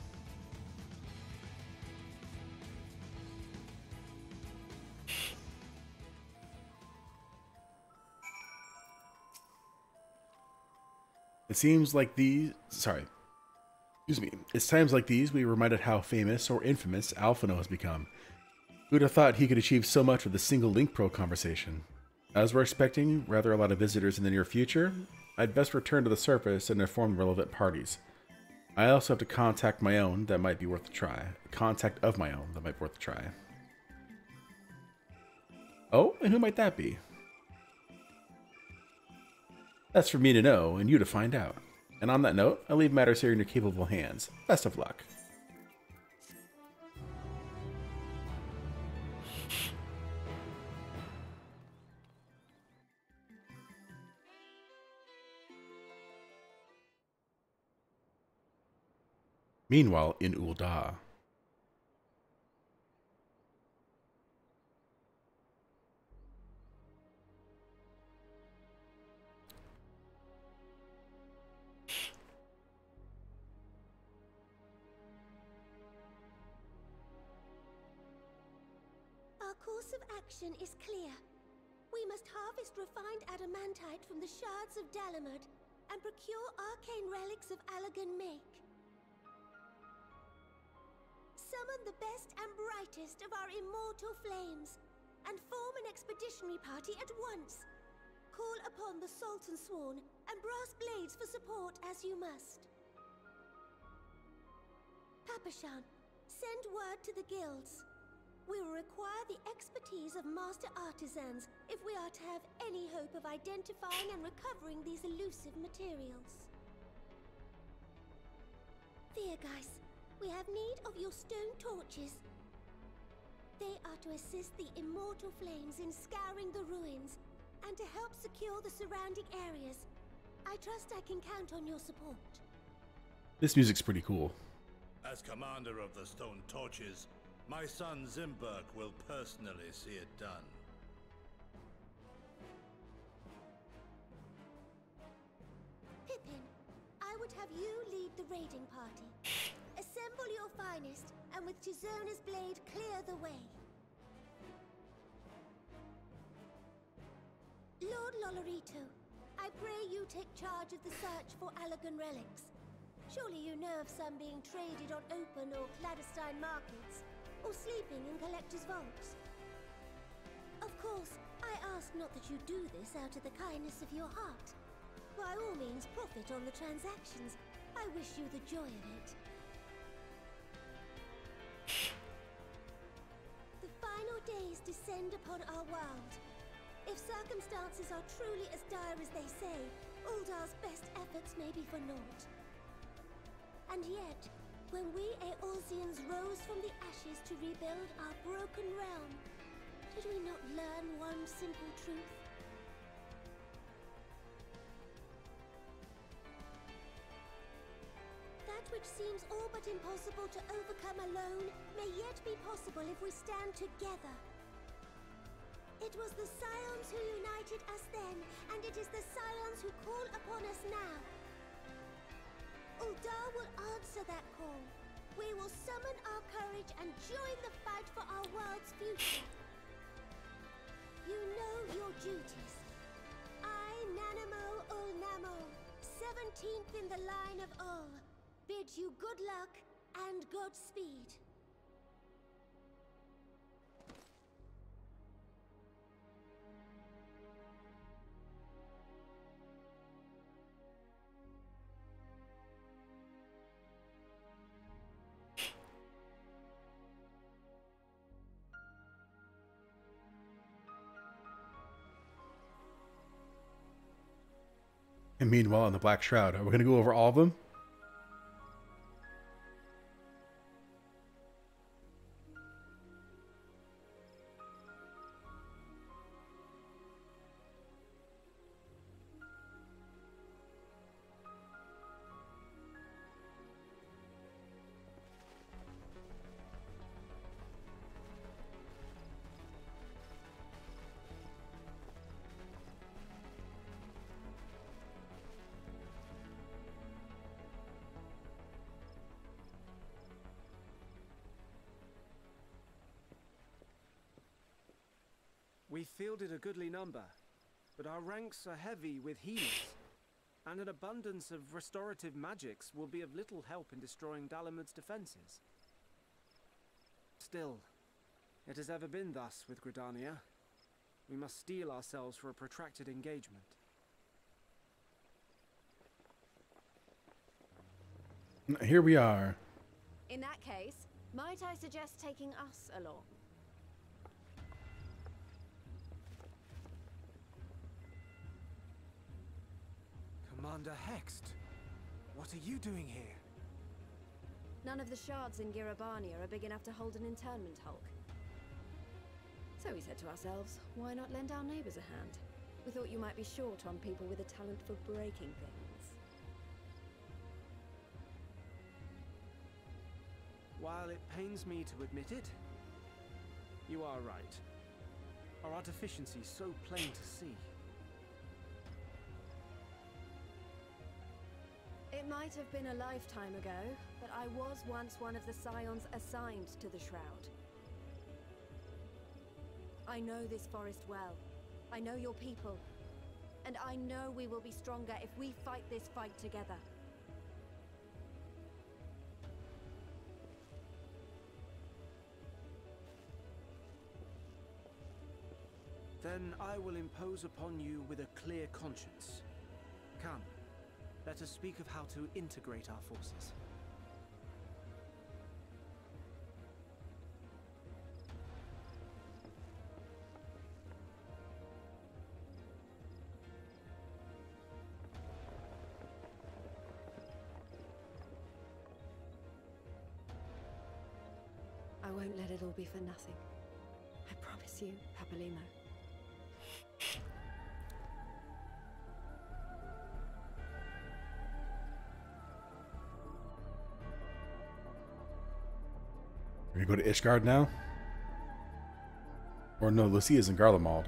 It seems like these... Sorry. Excuse me. It's times like these we are reminded how famous or infamous Alphino has become. Who would have thought he could achieve so much with a single Link Pro conversation? As we're expecting rather a lot of visitors in the near future, I'd best return to the surface and inform relevant parties. I also have to contact my own that might be worth a try. Contact of my own that might be worth a try. Oh, and who might that be? That's for me to know and you to find out. And on that note, I leave matters here in your capable hands. Best of luck. Meanwhile, in Ul'dah. Our course of action is clear. We must harvest refined adamantite from the shards of Dalamud and procure arcane relics of Allagan make. Summon the best and brightest of our immortal flames, and form an expeditionary party at once. Call upon the Sultan Sworn and Brass Blades for support as you must. Papashan, send word to the guilds. We will require the expertise of master artisans if we are to have any hope of identifying and recovering these elusive materials. Viergeist, we have need of your stone torches. They are to assist the immortal flames in scouring the ruins and to help secure the surrounding areas. I trust I can count on your support. This music's pretty cool. As commander of the Stone Torches, my son Zimberg will personally see it done. Pippin, I would have you lead the raiding party. Assemble your finest, and with Chizona's blade, clear the way. Lord Lolorito, I pray you take charge of the search for Allagan relics. Surely you know of some being traded on open or clandestine markets, or sleeping in collectors' vaults. Of course, I ask not that you do this out of the kindness of your heart. By all means, profit on the transactions. I wish you the joy of it. descend upon our world. If circumstances are truly as dire as they say, Uldar's best efforts may be for naught. And yet, when we Eorzeans rose from the ashes to rebuild our broken realm, did we not learn one simple truth? That which seems all but impossible to overcome alone may yet be possible if we stand together. It was the Scions who united us then, and it is the Scions who call upon us now. Uldar will answer that call. We will summon our courage and join the fight for our world's future. You know your duties. I, Nanamo Ulnamo, 17th in the line of Ul, bid you good luck and Godspeed. And meanwhile, in the Black Shroud, are we going to go over all of them? We fielded a goodly number, but our ranks are heavy with healers, and an abundance of restorative magics will be of little help in destroying Dalamud's defenses. Still, it has ever been thus with Gridania. We must steel ourselves for a protracted engagement. Here we are. In that case, might I suggest taking us along? Commander Hext, what are you doing here? None of the shards in Girabania are big enough to hold an internment hulk. So we said to ourselves, why not lend our neighbors a hand? We thought you might be short on people with a talent for breaking things. While it pains me to admit it, you are right. Our deficiency so plain to see. It might have been a lifetime ago, but I was once one of the Scions assigned to the Shroud. I know this forest well. I know your people. And I know we will be stronger if we fight this fight together. Then I will impose upon you with a clear conscience. Come. Let us speak of how to integrate our forces. I won't let it all be for nothing. I promise you, Papalimo. We're going to go to Ishgard now? Or no, Lucia's in Garlemald.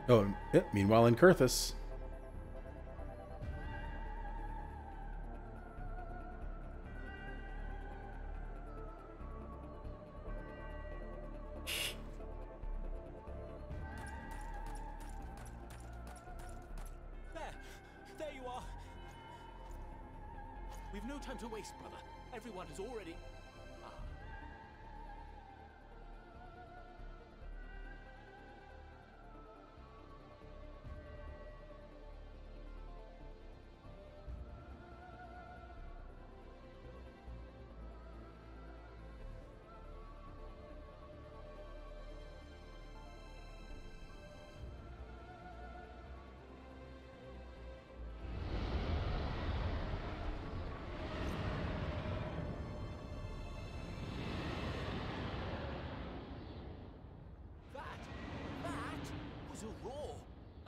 Oh, yep, meanwhile in Kurthus. There you are. We've no time to waste, brother. Everyone has already...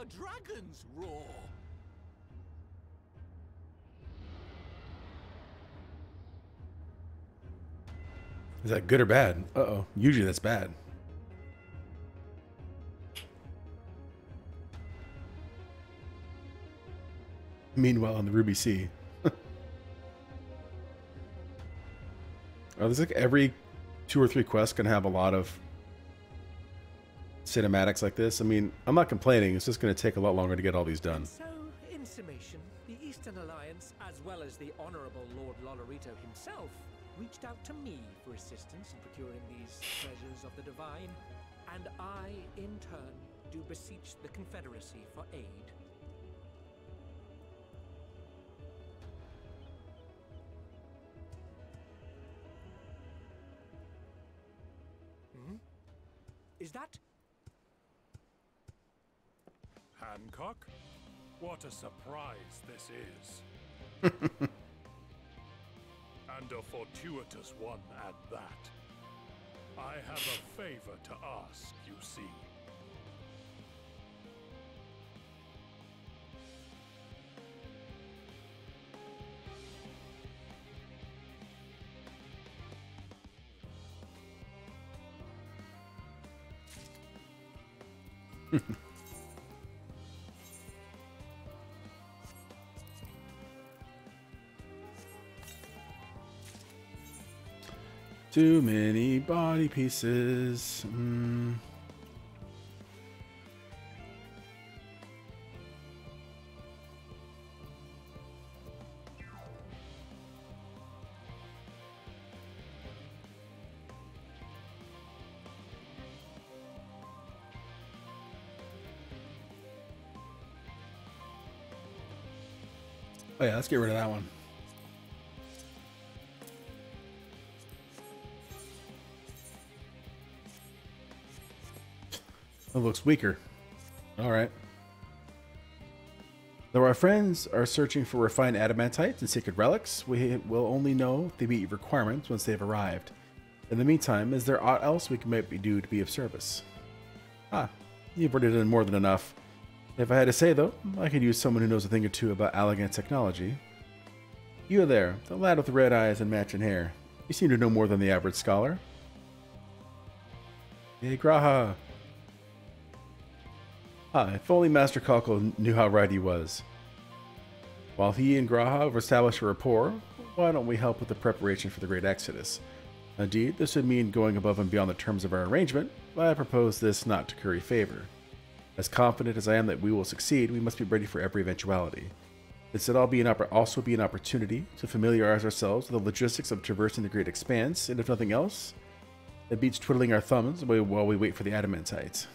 A dragon's roar. Is that good or bad? Uh-oh. Usually that's bad. Meanwhile, on the Ruby Sea. Oh, there's like every 2 or 3 quests can have a lot of cinematics like this. I mean, I'm not complaining. It's just going to take a lot longer to get all these done. So, in summation, the Eastern Alliance, as well as the Honorable Lord Lolorito himself, reached out to me for assistance in procuring these treasures of the divine, and I, in turn, do beseech the Confederacy for aid. Is that? Hancock? What a surprise this is. And a fortuitous one at that. I have a favor to ask, you see. Too many body pieces. Oh yeah, let's get rid of that one. It looks weaker. Alright. Though our friends are searching for refined adamantites and sacred relics, we will only know if they meet requirements once they have arrived. In the meantime, is there aught else we can maybe do to be of service? Ah, you've already done more than enough. If I had to say, though, I could use someone who knows a thing or two about elegant technology. You there, the lad with the red eyes and matching hair. You seem to know more than the average scholar. Hey, Graha. Ah, if only Master Kalko knew how right he was. While he and Graha have established a rapport, why don't we help with the preparation for the Great Exodus? Indeed, this would mean going above and beyond the terms of our arrangement, but I propose this not to curry favor. As confident as I am that we will succeed, we must be ready for every eventuality. This would also be an opportunity to familiarize ourselves with the logistics of traversing the Great Expanse, and if nothing else, it beats twiddling our thumbs while we wait for the adamantites.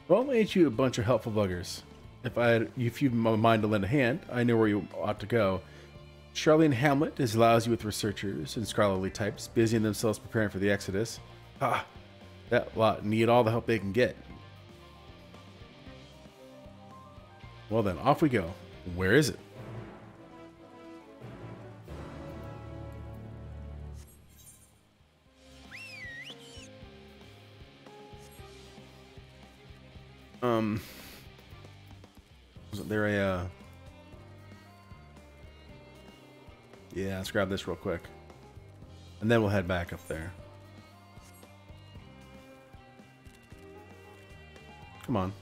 Well, ain't you a bunch of helpful buggers? If you've a mind to lend a hand, I know where you ought to go. Charlene Hamlet is lousy with researchers and scholarly types, busying themselves preparing for the Exodus. Ah, that lot need all the help they can get. Well then, off we go. Where is it? Wasn't there a, yeah, let's grab this real quick. And then we'll head back up there. Come on.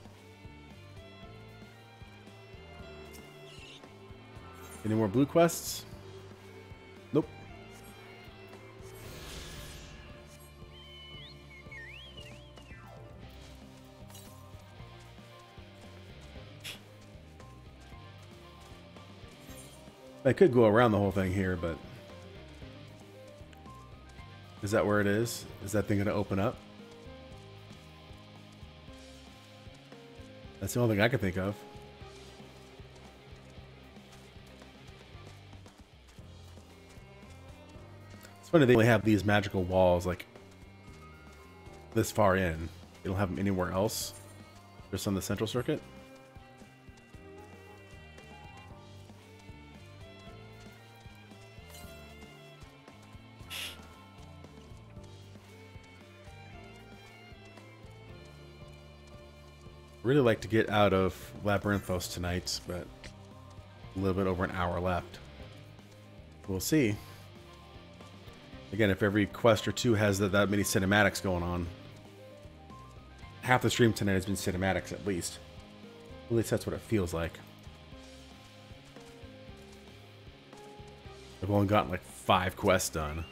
Any more blue quests? Nope. I could go around the whole thing here, but is that where it is? Is that thing going to open up? That's the only thing I can think of. It's funny they only have these magical walls like this far in. They don't have them anywhere else. Just on the central circuit. really like to get out of Labyrinthos tonight, but a little bit over an hour left. We'll see. Again, if every quest or two has that many cinematics going on. Half the stream tonight has been cinematics, at least. At least that's what it feels like. I've only gotten like 5 quests done.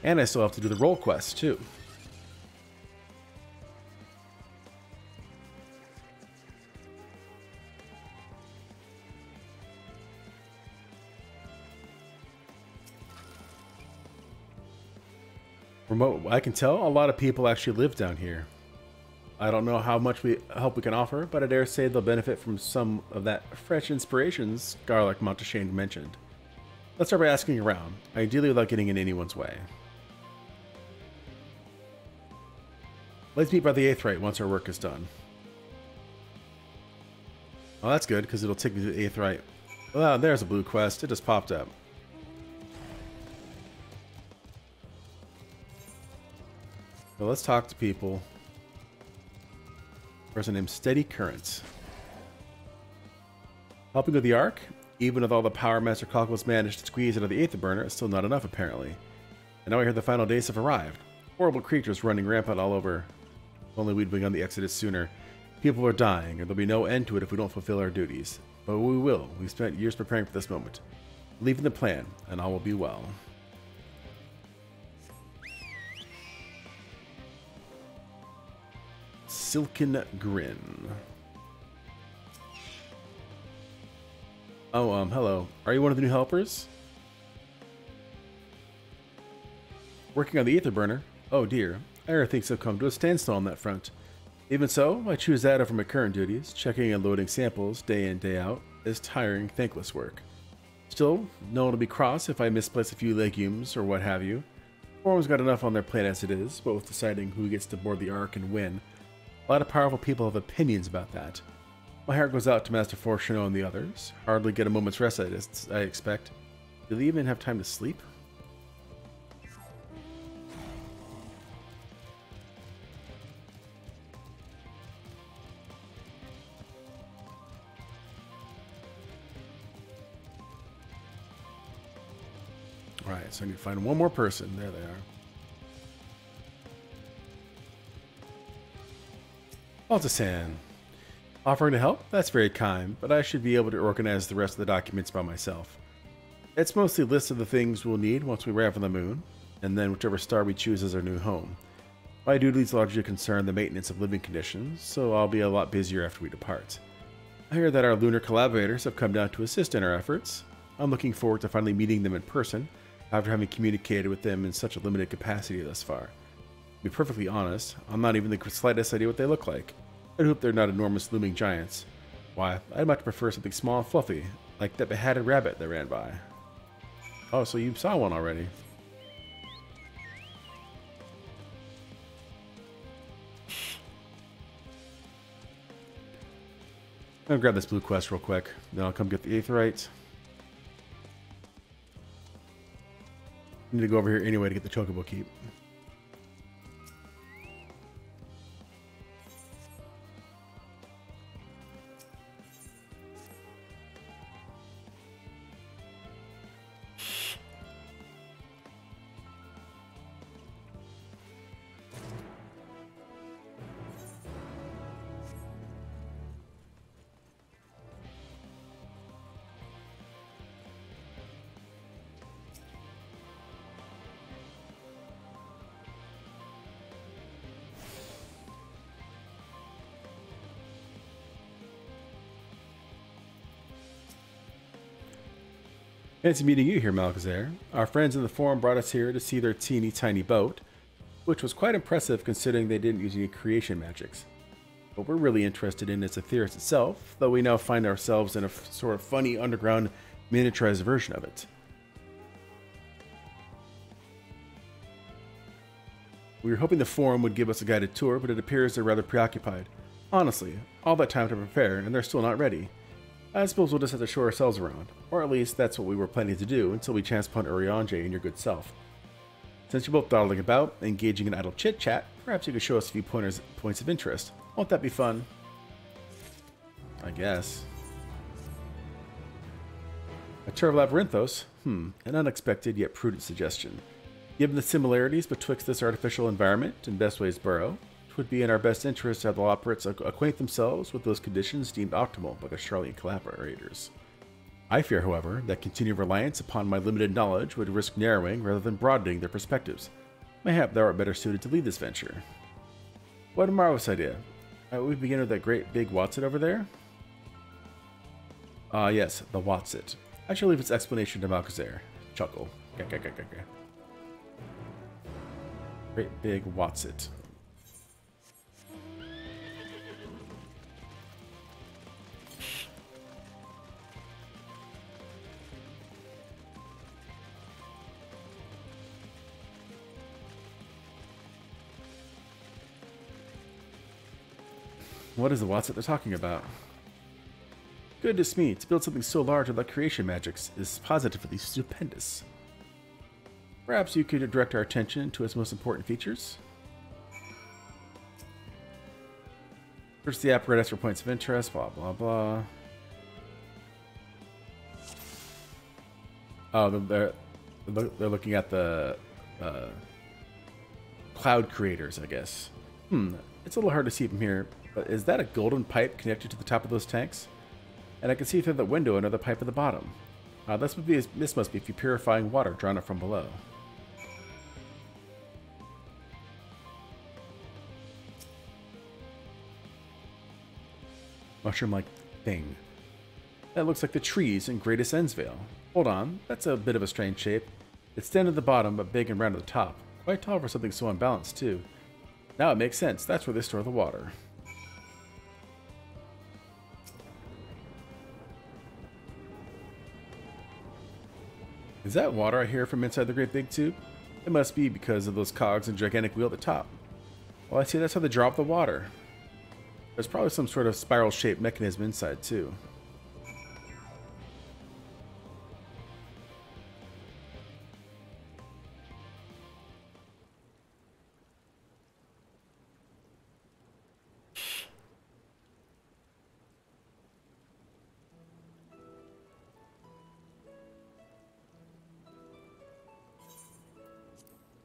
And I still have to do the role quests, too. Remote, I can tell a lot of people actually live down here. I don't know how much help we can offer, but I dare say they'll benefit from some of that fresh inspirations Garlic Monteshane mentioned. Let's start by asking around, ideally without getting in anyone's way. Let's meet by the Aetheryte once our work is done. Oh, that's good, because it'll take me to the Aetheryte. Well, there's a blue quest. It just popped up. So let's talk to people. Person named Steady Currents. Helping with the Ark? Even with all the power Master Cockles managed to squeeze out of the Aether Burner, it's still not enough, apparently. And now I hear the final days have arrived. Horrible creatures running rampant all over. If only we'd begun the Exodus sooner. People are dying, and there'll be no end to it if we don't fulfill our duties. But we will. We've spent years preparing for this moment. Believe in the plan, and all will be well. Silken Grin. Oh, hello. Are you one of the new helpers? Working on the Aether Burner? Oh dear. I hear things have come to a standstill on that front. Even so, I choose that over my current duties. Checking and loading samples day in, day out is tiring, thankless work. Still, no one will be cross if I misplace a few legumes or what have you. Forum's got enough on their plate as it is, both deciding who gets to board the Ark and when. A lot of powerful people have opinions about that. My heart goes out to Master Fortuno and the others. Hardly get a moment's rest, I expect. Do they even have time to sleep? Alright, so I need to find one more person. There they are. Altasan. Offering to help? That's very kind, but I should be able to organize the rest of the documents by myself. It's mostly a list of the things we'll need once we arrive on the moon, and then whichever star we choose as our new home. My duties largely concern the maintenance of living conditions, so I'll be a lot busier after we depart. I hear that our lunar collaborators have come down to assist in our efforts. I'm looking forward to finally meeting them in person, after having communicated with them in such a limited capacity thus far. To be perfectly honest, I'm not even the slightest idea what they look like. I hope they're not enormous looming giants. Why, I'd much prefer something small and fluffy, like that beheaded rabbit that ran by. Oh, so you saw one already. I'm gonna grab this blue quest real quick, then I'll come get the Aetheryte. I need to go over here anyway to get the Chocobo Keep. Fancy meeting you here, Malkazair. Our friends in the forum brought us here to see their teeny tiny boat, which was quite impressive considering they didn't use any creation magics. What we're really interested in is Aetheris itself, though we now find ourselves in a sort of funny underground miniaturized version of it. We were hoping the forum would give us a guided tour, but it appears they're rather preoccupied. Honestly, all that time to prepare, and they're still not ready. I suppose we'll just have to show ourselves around, or at least that's what we were planning to do until we chanced upon Urianger and your good self. Since you're both dawdling about, engaging in idle chit-chat, perhaps you could show us a few points of interest. Won't that be fun? I guess. A tour of Labyrinthos? An unexpected yet prudent suggestion. Given the similarities betwixt this artificial environment and Bestway's burrow, it would be in our best interest to have the Loporrits acquaint themselves with those conditions deemed optimal by the Charlian collaborators. I fear, however, that continued reliance upon my limited knowledge would risk narrowing rather than broadening their perspectives. Mayhap thou art better suited to lead this venture. What a marvelous idea. We begin with that great big Watsit over there? Yes, the Watsit. I shall leave its explanation to Malkazair. Chuckle. Great big Watsit. What is the Watsit they're talking about? Goodness me, to build something so large without creation magics is positively stupendous. Perhaps you could direct our attention to its most important features? Search the apparatus for points of interest, blah blah blah. Oh, they're looking at the cloud creators, I guess. It's a little hard to see from here, but is that a golden pipe connected to the top of those tanks? And I can see through the window another pipe at the bottom. This must be purifying water drawn up from below. Mushroom-like thing. That looks like the trees in Greatest Ensvale. Hold on, that's a bit of a strange shape. It's thin at the bottom, but big and round at the top. Quite tall for something so unbalanced, too. Now it makes sense. That's where they store the water. Is that water I hear from inside the great big tube? It must be because of those cogs and gigantic wheel at the top. Well, I see that's how they draw up the water. There's probably some sort of spiral-shaped mechanism inside, too.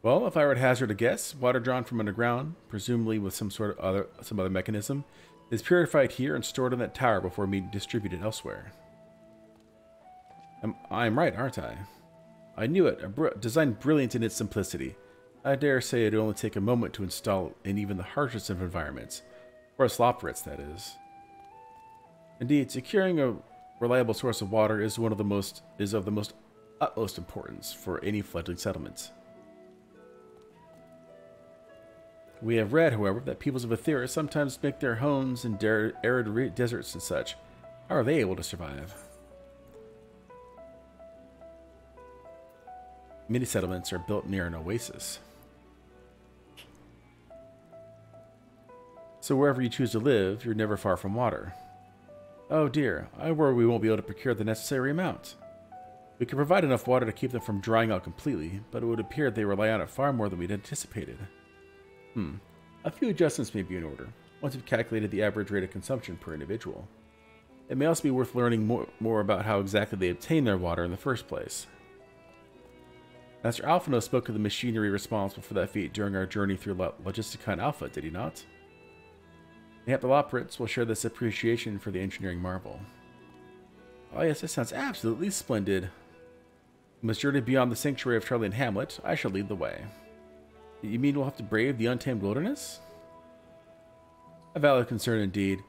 Well, if I were to hazard a guess, water drawn from underground, presumably with some other mechanism, is purified here and stored in that tower before being distributed elsewhere. I'm right, aren't I? I knew it. A design brilliant in its simplicity. I dare say it'd only take a moment to install in even the harshest of environments. For us Loporrits, that is. Indeed, securing a reliable source of water is of the utmost importance for any fledgling settlement. We have read, however, that peoples of Aethera sometimes make their homes in arid deserts and such. How are they able to survive? Many settlements are built near an oasis. So wherever you choose to live, you're never far from water. Oh dear, I worry we won't be able to procure the necessary amount. We could provide enough water to keep them from drying out completely, but it would appear they rely on it far more than we'd anticipated. A few adjustments may be in order, once you've calculated the average rate of consumption per individual. It may also be worth learning more about how exactly they obtain their water in the first place. Master Alphino spoke of the machinery responsible for that feat during our journey through Logisticon Alpha, did he not? Mayhap the Loporrits will share this appreciation for the engineering marvel. Oh yes, that sounds absolutely splendid. We must journey beyond the sanctuary of Charlian Hamlet. I shall lead the way. You mean we'll have to brave the untamed wilderness? A valid concern indeed.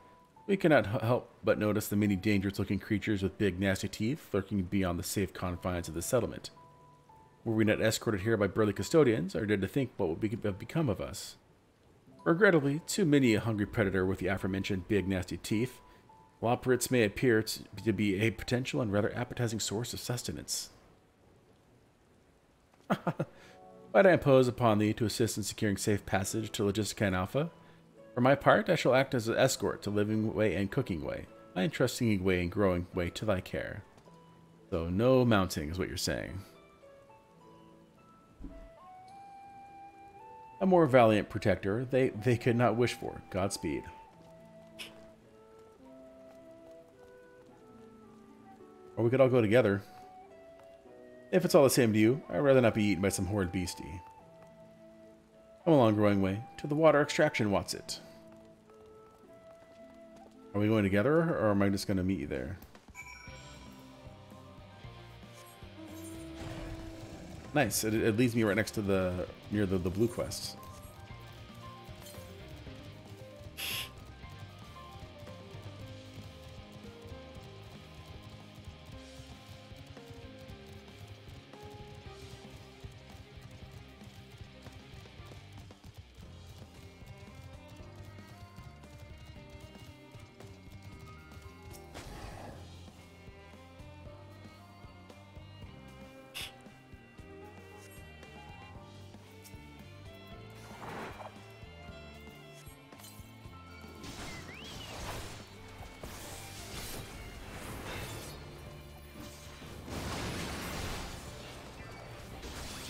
We cannot help but notice the many dangerous-looking creatures with big, nasty teeth lurking beyond the safe confines of the settlement. Were we not escorted here by burly custodians, or did to think what would have become of us? Regrettably, too many a hungry predator with the aforementioned big, nasty teeth. Loporrits may appear to be a potential and rather appetizing source of sustenance. Might I impose upon thee to assist in securing safe passage to Logisticon Alpha? For my part, I shall act as an escort to Living Way and Cooking Way. I entrust Singing Way and Growing Way to thy care. So no mounting is what you're saying. A more valiant protector they could not wish for. Godspeed. Or we could all go together. If it's all the same to you, I'd rather not be eaten by some horrid beastie. Come along, growing way. To the water extraction, what's it? Are we going together, or am I just going to meet you there? Nice. It leads me right next to near the blue quest.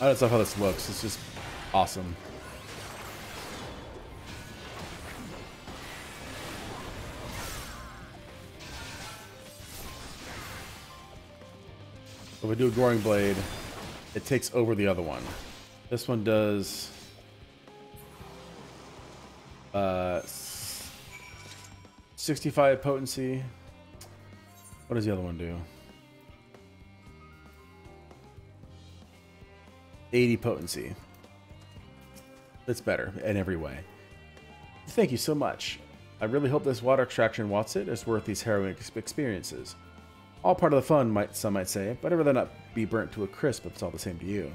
I just love how this looks. It's just awesome. So if we do a Goring Blade, it takes over the other one. This one does 65 potency. What does the other one do? 80 potency. It's better in every way. Thank you so much. I really hope this water extraction Watsit is worth these harrowing experiences. All part of the fun, some might say, but I'd rather not be burnt to a crisp if it's all the same to you.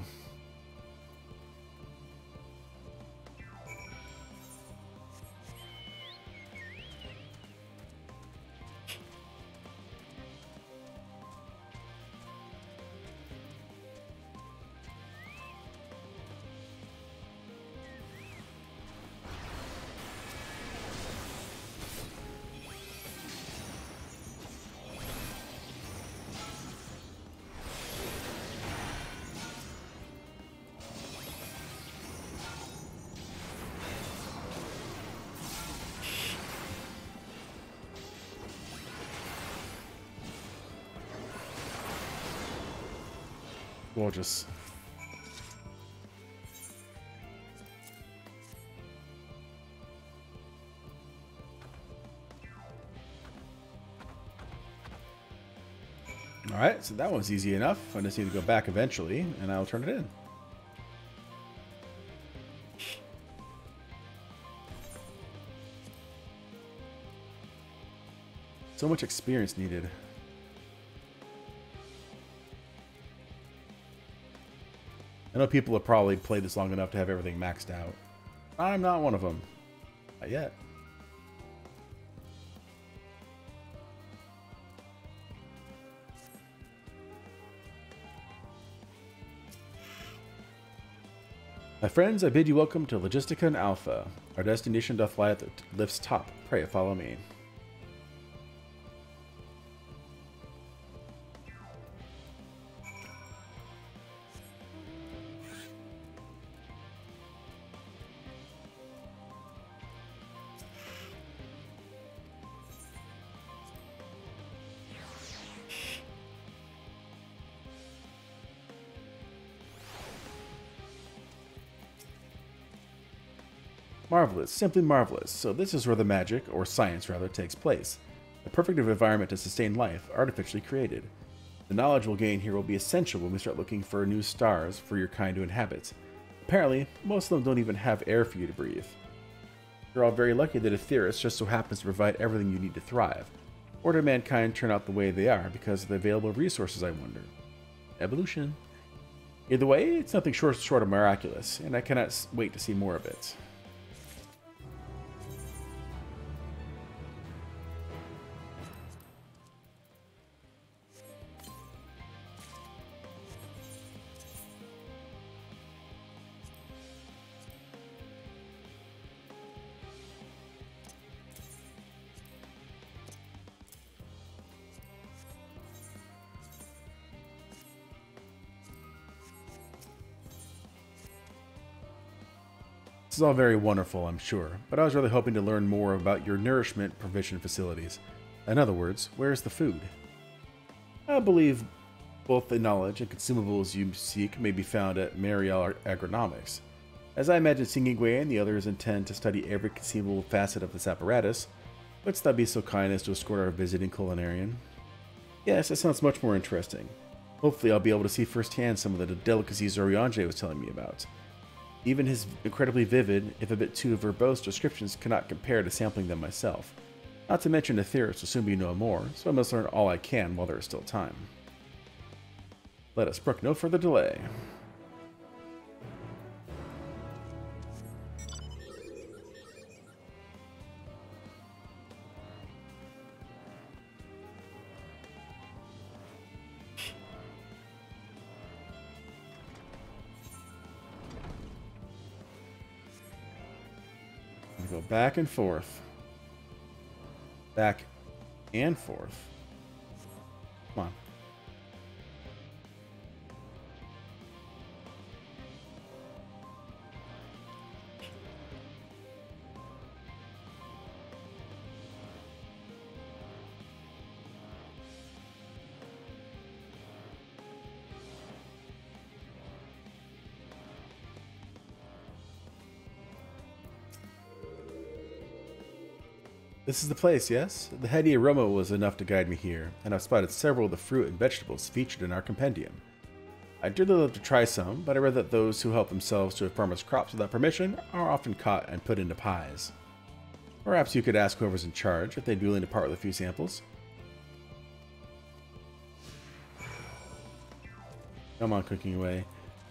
Gorgeous. Alright, so that one's easy enough. I just need to go back eventually, and I'll turn it in. So much experience needed. I know people have probably played this long enough to have everything maxed out. I'm not one of them. Not yet. My friends, I bid you welcome to Logistica and Alpha. Our destination doth lie at the lift's top. Pray follow me. Marvelous, simply marvelous. So this is where the magic, or science rather, takes place. The perfect environment to sustain life, artificially created. The knowledge we'll gain here will be essential when we start looking for new stars for your kind to inhabit. Apparently, most of them don't even have air for you to breathe. You're all very lucky that Aetheris just so happens to provide everything you need to thrive. Or did mankind turn out the way they are because of the available resources, I wonder? Evolution. Either way, it's nothing short of miraculous, and I cannot wait to see more of it. This is all very wonderful, I'm sure, but I was really hoping to learn more about your nourishment provision facilities. In other words, where's the food? I believe both the knowledge and consumables you seek may be found at Mariel Agronomics. As I imagine Singingway and the others intend to study every conceivable facet of this apparatus, wouldst thou be so kind as to escort our visiting culinarian? Yes, that sounds much more interesting. Hopefully I'll be able to see firsthand some of the delicacies Oriange was telling me about. Even his incredibly vivid, if a bit too verbose descriptions cannot compare to sampling them myself. Not to mention Aetheris will soon be no more, so I must learn all I can while there is still time. Let us brook no further delay. Go back and forth. Back and forth. Come on. This is the place, yes? The heady aroma was enough to guide me here, and I've spotted several of the fruit and vegetables featured in our compendium. I'd dearly love to try some, but I read that those who help themselves to a farmer's crops without permission are often caught and put into pies. Perhaps you could ask whoever's in charge if they'd be willing to part with a few samples. Come on, cooking away.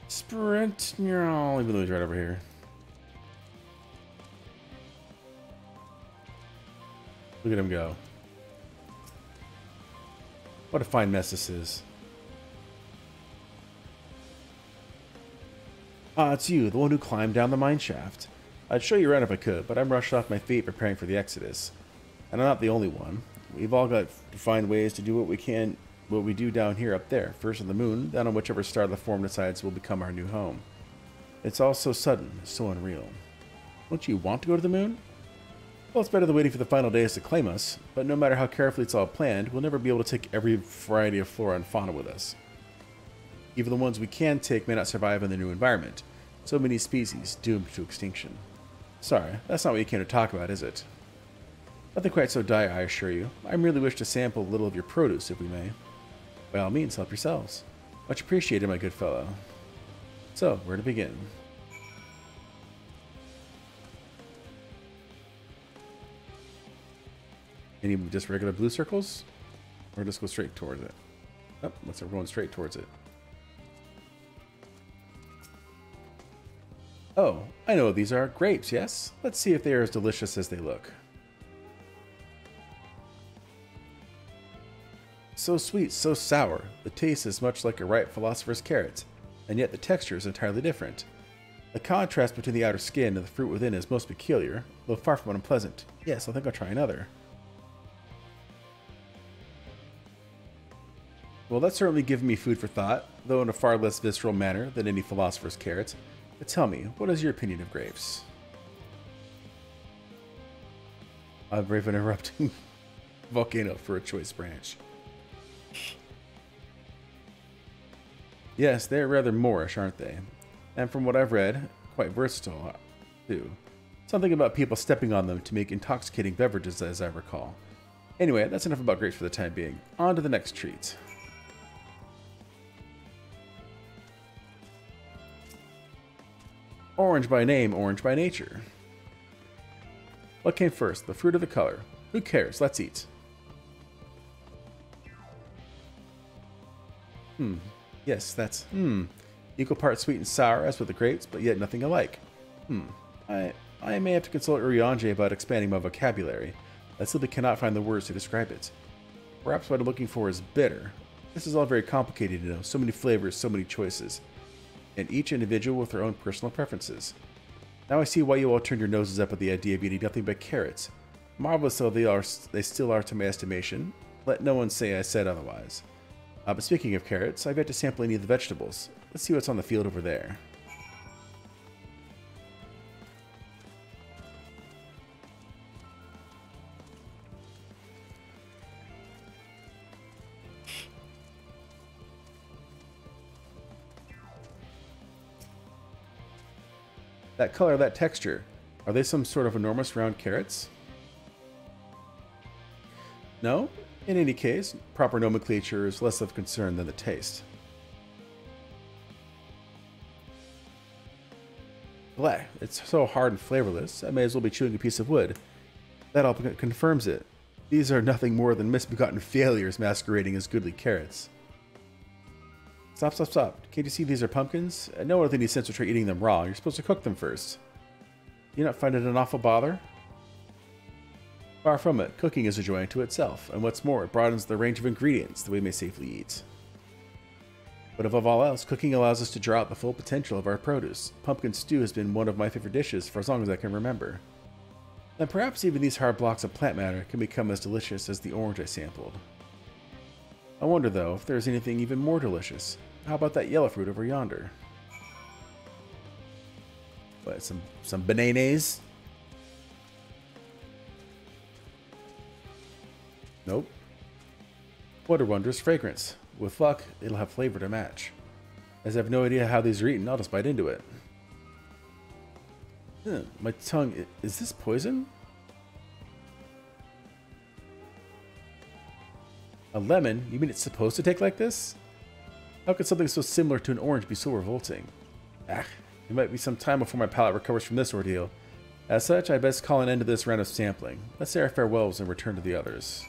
Sprint! Even though he's right over here. Look at him go. What a fine mess this is. Ah, it's you, the one who climbed down the mine shaft. I'd show you around if I could, but I'm rushed off my feet preparing for the exodus. And I'm not the only one. We've all got to find ways to do what we do down here up there. First on the moon, then on whichever star the form decides will become our new home. It's all so sudden, so unreal. Don't you want to go to the moon? Well, it's better than waiting for the final days to claim us, but no matter how carefully it's all planned, we'll never be able to take every variety of flora and fauna with us. Even the ones we can take may not survive in the new environment. So many species doomed to extinction. Sorry, that's not what you came to talk about, is it? Nothing quite so dire, I assure you. I merely wish to sample a little of your produce, if we may. By all means, help yourselves. Much appreciated, my good fellow. So, where to begin? Any just regular blue circles? Or just go straight towards it? Oh, looks like we're going straight towards it. Oh, I know these are grapes, yes? Let's see if they are as delicious as they look. So sweet, so sour. The taste is much like a ripe philosopher's carrot, and yet the texture is entirely different. The contrast between the outer skin and the fruit within is most peculiar, though far from unpleasant. Yes, I think I'll try another. Well, that's certainly given me food for thought, though in a far less visceral manner than any philosopher's carrot. But tell me, what is your opinion of grapes? I'm brave and erupting volcano for a choice branch. Yes, they're rather Moorish, aren't they? And from what I've read, quite versatile, too. Something about people stepping on them to make intoxicating beverages, as I recall. Anyway, that's enough about grapes for the time being. On to the next treat. Orange by name, orange by nature. What came first, the fruit or the color? Who cares? Let's eat. Yes, that's equal parts sweet and sour as with the grapes, but yet nothing alike. I may have to consult Uriange about expanding my vocabulary. I simply cannot find the words to describe it. Perhaps what I'm looking for is bitter. This is all very complicated, you know. So many flavors, so many choices. And each individual with their own personal preferences. Now I see why you all turned your noses up at the idea of eating nothing but carrots. Marvelous though they still are to my estimation. Let no one say I said otherwise. But speaking of carrots, I've yet to sample any of the vegetables. Let's see what's on the field over there. That color, that texture. Are they some sort of enormous round carrots? No? In any case, proper nomenclature is less of concern than the taste. Bleh, it's so hard and flavorless, I may as well be chewing a piece of wood. That all confirms it. These are nothing more than misbegotten failures masquerading as goodly carrots. Stop, stop, stop. Can't you see these are pumpkins? No one with any sense will try eating them raw. You're supposed to cook them first. You not find it an awful bother? Far from it. Cooking is a joy unto itself, and what's more, it broadens the range of ingredients that we may safely eat. But above all else, cooking allows us to draw out the full potential of our produce. Pumpkin stew has been one of my favorite dishes for as long as I can remember. And perhaps even these hard blocks of plant matter can become as delicious as the orange I sampled. I wonder, though, if there's anything even more delicious. How about that yellow fruit over yonder? What, some bananas? Nope. What a wondrous fragrance. With luck, it'll have flavor to match. As I have no idea how these are eaten, I'll just bite into it. My tongue... Is this poison? A lemon? You mean it's supposed to taste like this? How could something so similar to an orange be so revolting? Ah, it might be some time before my palate recovers from this ordeal. As such, I best call an end to this round of sampling. Let's say our farewells and return to the others.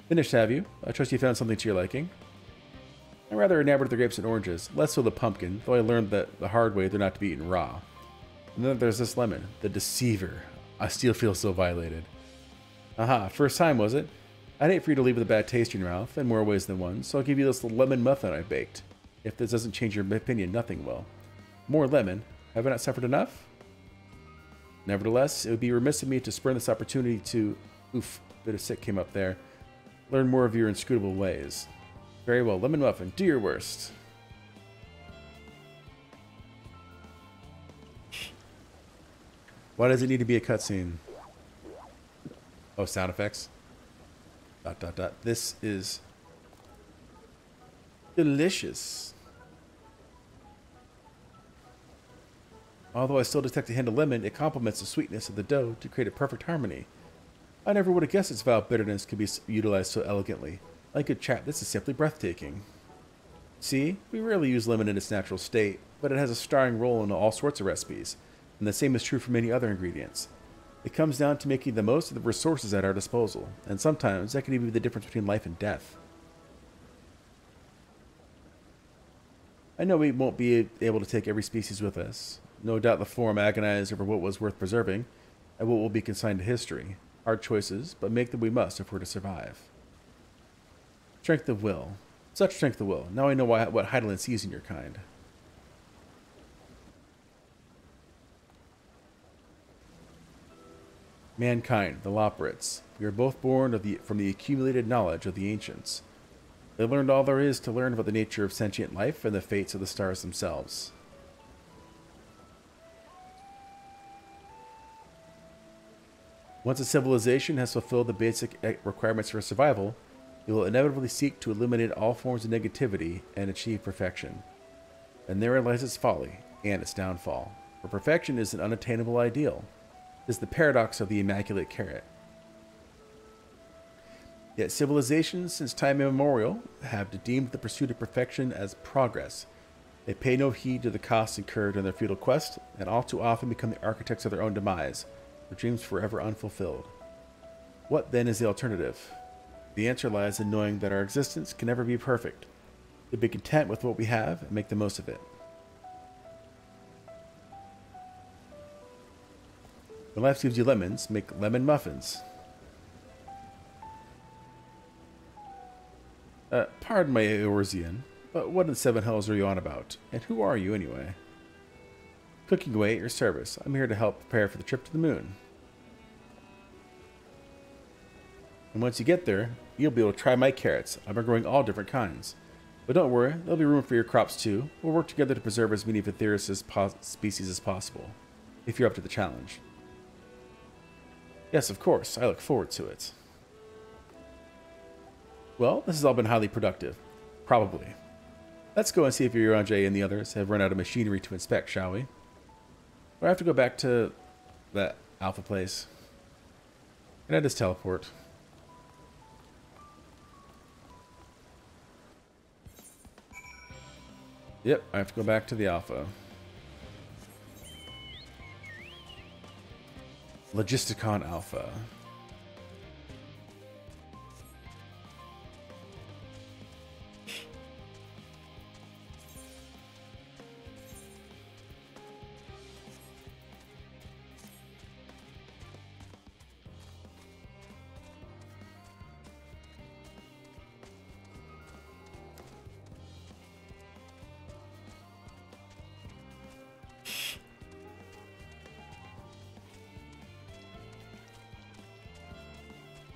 Finished, have you? I trust you found something to your liking. I'm rather enamored of the grapes and oranges, less so the pumpkin, though I learned that the hard way they're not to be eaten raw. And then there's this lemon, the deceiver. I still feel so violated. Aha, first time was it? I'd hate for you to leave with a bad taste in your mouth, in more ways than one, so I'll give you this little lemon muffin I baked. If this doesn't change your opinion, nothing will. More lemon. Have I not suffered enough? Nevertheless, it would be remiss of me to spurn this opportunity to... Oof, a bit of sick came up there. Learn more of your inscrutable ways. Very well, lemon muffin, do your worst. Why does it need to be a cutscene? Oh, sound effects. ... This is delicious. Although I still detect a hint of lemon, it complements the sweetness of the dough to create a perfect harmony. I never would have guessed its vile bitterness could be utilized so elegantly. Like a chap, this is simply breathtaking. See, we rarely use lemon in its natural state, but it has a starring role in all sorts of recipes, and the same is true for many other ingredients. It comes down to making the most of the resources at our disposal, and sometimes that can even be the difference between life and death. I know we won't be able to take every species with us. No doubt the Forum agonized over what was worth preserving, and what will be consigned to history. Hard choices, but make them we must if we're to survive. Strength of will. Such strength of will. Now I know what Heidelin sees in your kind. Mankind, the Loporrits. We are both born from the accumulated knowledge of the ancients. They learned all there is to learn about the nature of sentient life and the fates of the stars themselves. Once a civilization has fulfilled the basic requirements for survival, it will inevitably seek to eliminate all forms of negativity and achieve perfection. And therein lies its folly and its downfall. For perfection is an unattainable ideal. It is the paradox of the immaculate carrot. Yet civilizations since time immemorial have deemed the pursuit of perfection as progress. They pay no heed to the costs incurred in their futile quest, and all too often become the architects of their own demise, their dreams forever unfulfilled. What then is the alternative? The answer lies in knowing that our existence can never be perfect. To be content with what we have and make the most of it. When life gives you lemons, make lemon muffins. Pardon my Eorzean, but what in the seven hells are you on about? And who are you anyway? Cooking away at your service. I'm here to help prepare for the trip to the moon. And once you get there, you'll be able to try my carrots. I've been growing all different kinds. But don't worry, there'll be room for your crops too. We'll work together to preserve as many Aetheris species as possible, if you're up to the challenge. Yes, of course. I look forward to it. Well, this has all been highly productive. Probably. Let's go and see if Urianger and the others have run out of machinery to inspect, shall we? Or I have to go back to that Alpha place. Can I just teleport? Yep, I have to go back to the Alpha. Logisticon Alpha.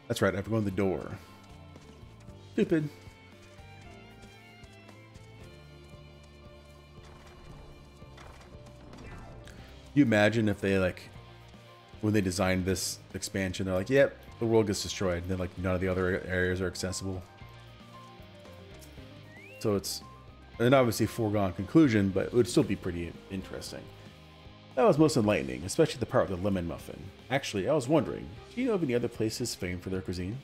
That's right, I have to go in the door. Stupid. You imagine if they, like, when they designed this expansion, they're like, yep, the world gets destroyed, and then, like, none of the other areas are accessible. So it's an obviously foregone conclusion, but it would still be pretty interesting. That was most enlightening, especially the part with the lemon muffin. Actually, I was wondering, do you know of any other places famed for their cuisine?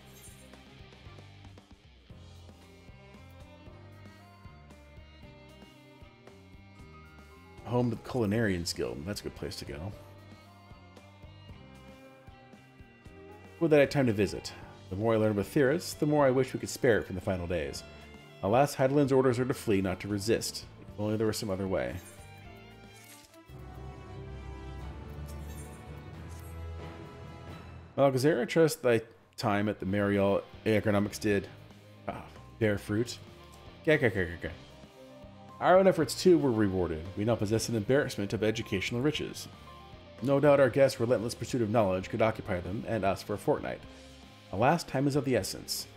Home to the Culinarians Guild. That's a good place to go. Would that I had time to visit? The more I learn about Theris, the more I wish we could spare it from the final days. Alas, Heidelin's orders are to flee, not to resist. If only there was some other way. Malgazera, I trust thy time at the Marial Economics did bear fruit. Our own efforts too were rewarded. We now possess an embarrassment of educational riches. No doubt our guests' relentless pursuit of knowledge could occupy them and us for a fortnight. Alas, time is of the essence.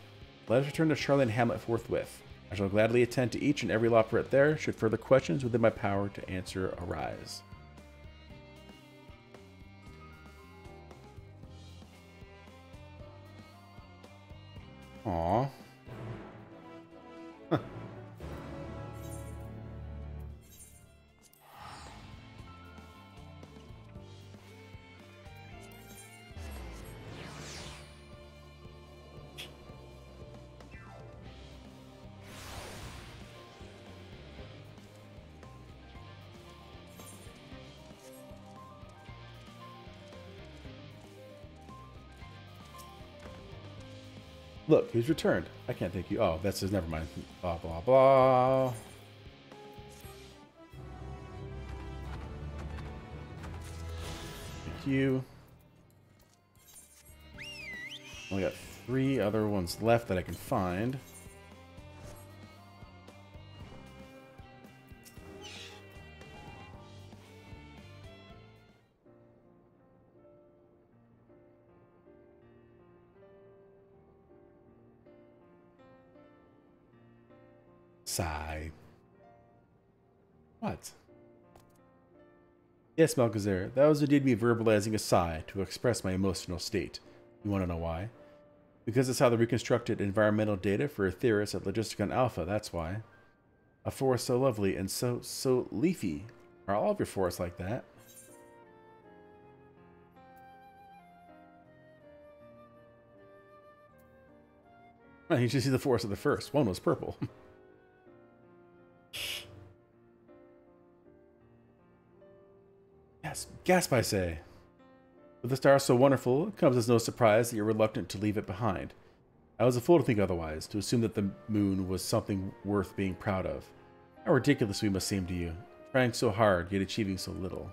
Let us return to Charlene Hamlet forthwith. I shall gladly attend to each and every loperet there, should further questions within my power to answer arise. Aww. Huh. Look, he's returned. I can't thank you. Oh, that's just never mind. Blah blah blah. Thank you. Only got 3 other ones left that I can find. Sigh. What? Yes, Malgazera, that was indeed me verbalizing a sigh to express my emotional state. You want to know why? Because it's how the reconstructed environmental data for Theris at Logisticon Alpha, that's why. A forest so lovely and so leafy. Are all of your forests like that? Well, you should see the forest of the first. One was purple. Yes, gasp I say. With the star so wonderful, it comes as no surprise that you're reluctant to leave it behind. I was a fool to think otherwise, to assume that the moon was something worth being proud of. How ridiculous we must seem to you, trying so hard, yet achieving so little.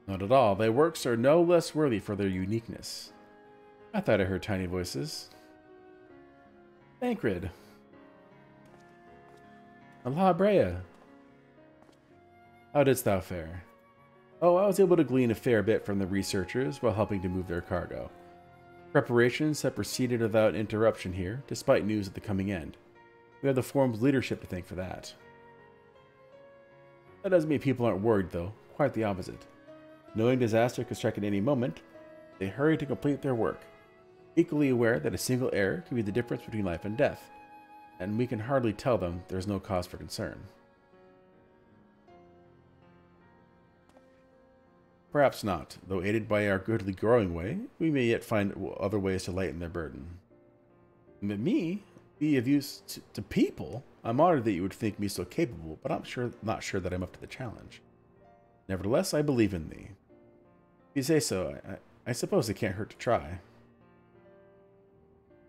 Not at all. Thy works are no less worthy for their uniqueness. I thought I heard tiny voices. Thancred. Allah Brea. How didst thou fare? Oh, I was able to glean a fair bit from the researchers while helping to move their cargo. Preparations have proceeded without interruption here, despite news of the coming end. We have the Forum's leadership to thank for that. That doesn't mean people aren't worried, though. Quite the opposite. Knowing disaster could strike at any moment, they hurry to complete their work. equally aware that a single error could be the difference between life and death, and we can hardly tell them there's no cause for concern. Perhaps not, though aided by our goodly growing way, we may yet find other ways to lighten their burden. Me? Be of use to people? I'm honored that you would think me so capable, but I'm not sure that I'm up to the challenge. Nevertheless, I believe in thee. If you say so, I suppose it can't hurt to try.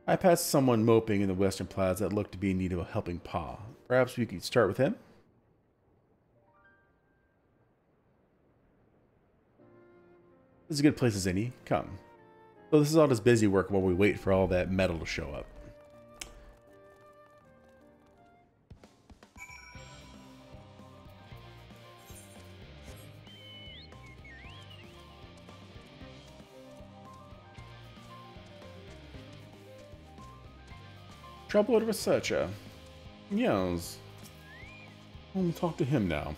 I passed someone moping in the western plaza that looked to be in need of a helping paw. Perhaps we could start with him? This is a good place as any. Come. So this is all just busy work while we wait for all that metal to show up. Troubled researcher. Yes. I'll talk to him now.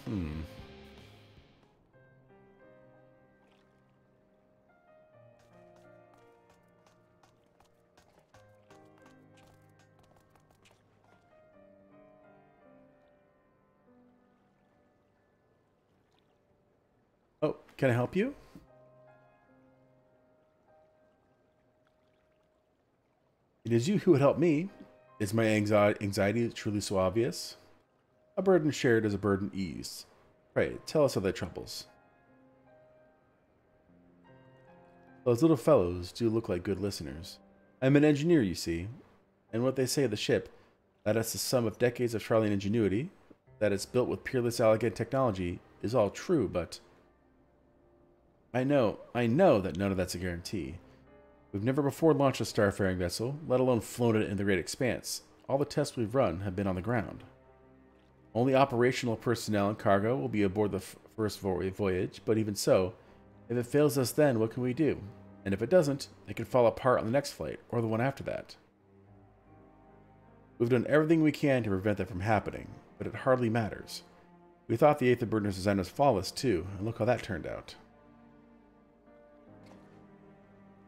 Oh, can I help you? It is you who would help me. Is my anxiety truly so obvious? A burden shared is a burden eased. Pray, tell us of thy troubles. Those little fellows do look like good listeners. I'm an engineer, you see, and what they say of the ship, that it's the sum of decades of trial and ingenuity, that it's built with peerless elegant technology, is all true, but I know that none of that's a guarantee. We've never before launched a starfaring vessel, let alone flown it in the great expanse. All the tests we've run have been on the ground. Only operational personnel and cargo will be aboard the first voyage, but even so, if it fails us then, what can we do? And if it doesn't, it can fall apart on the next flight, or the one after that. We've done everything we can to prevent that from happening, but it hardly matters. We thought the Aetherburner's design was flawless too, and look how that turned out.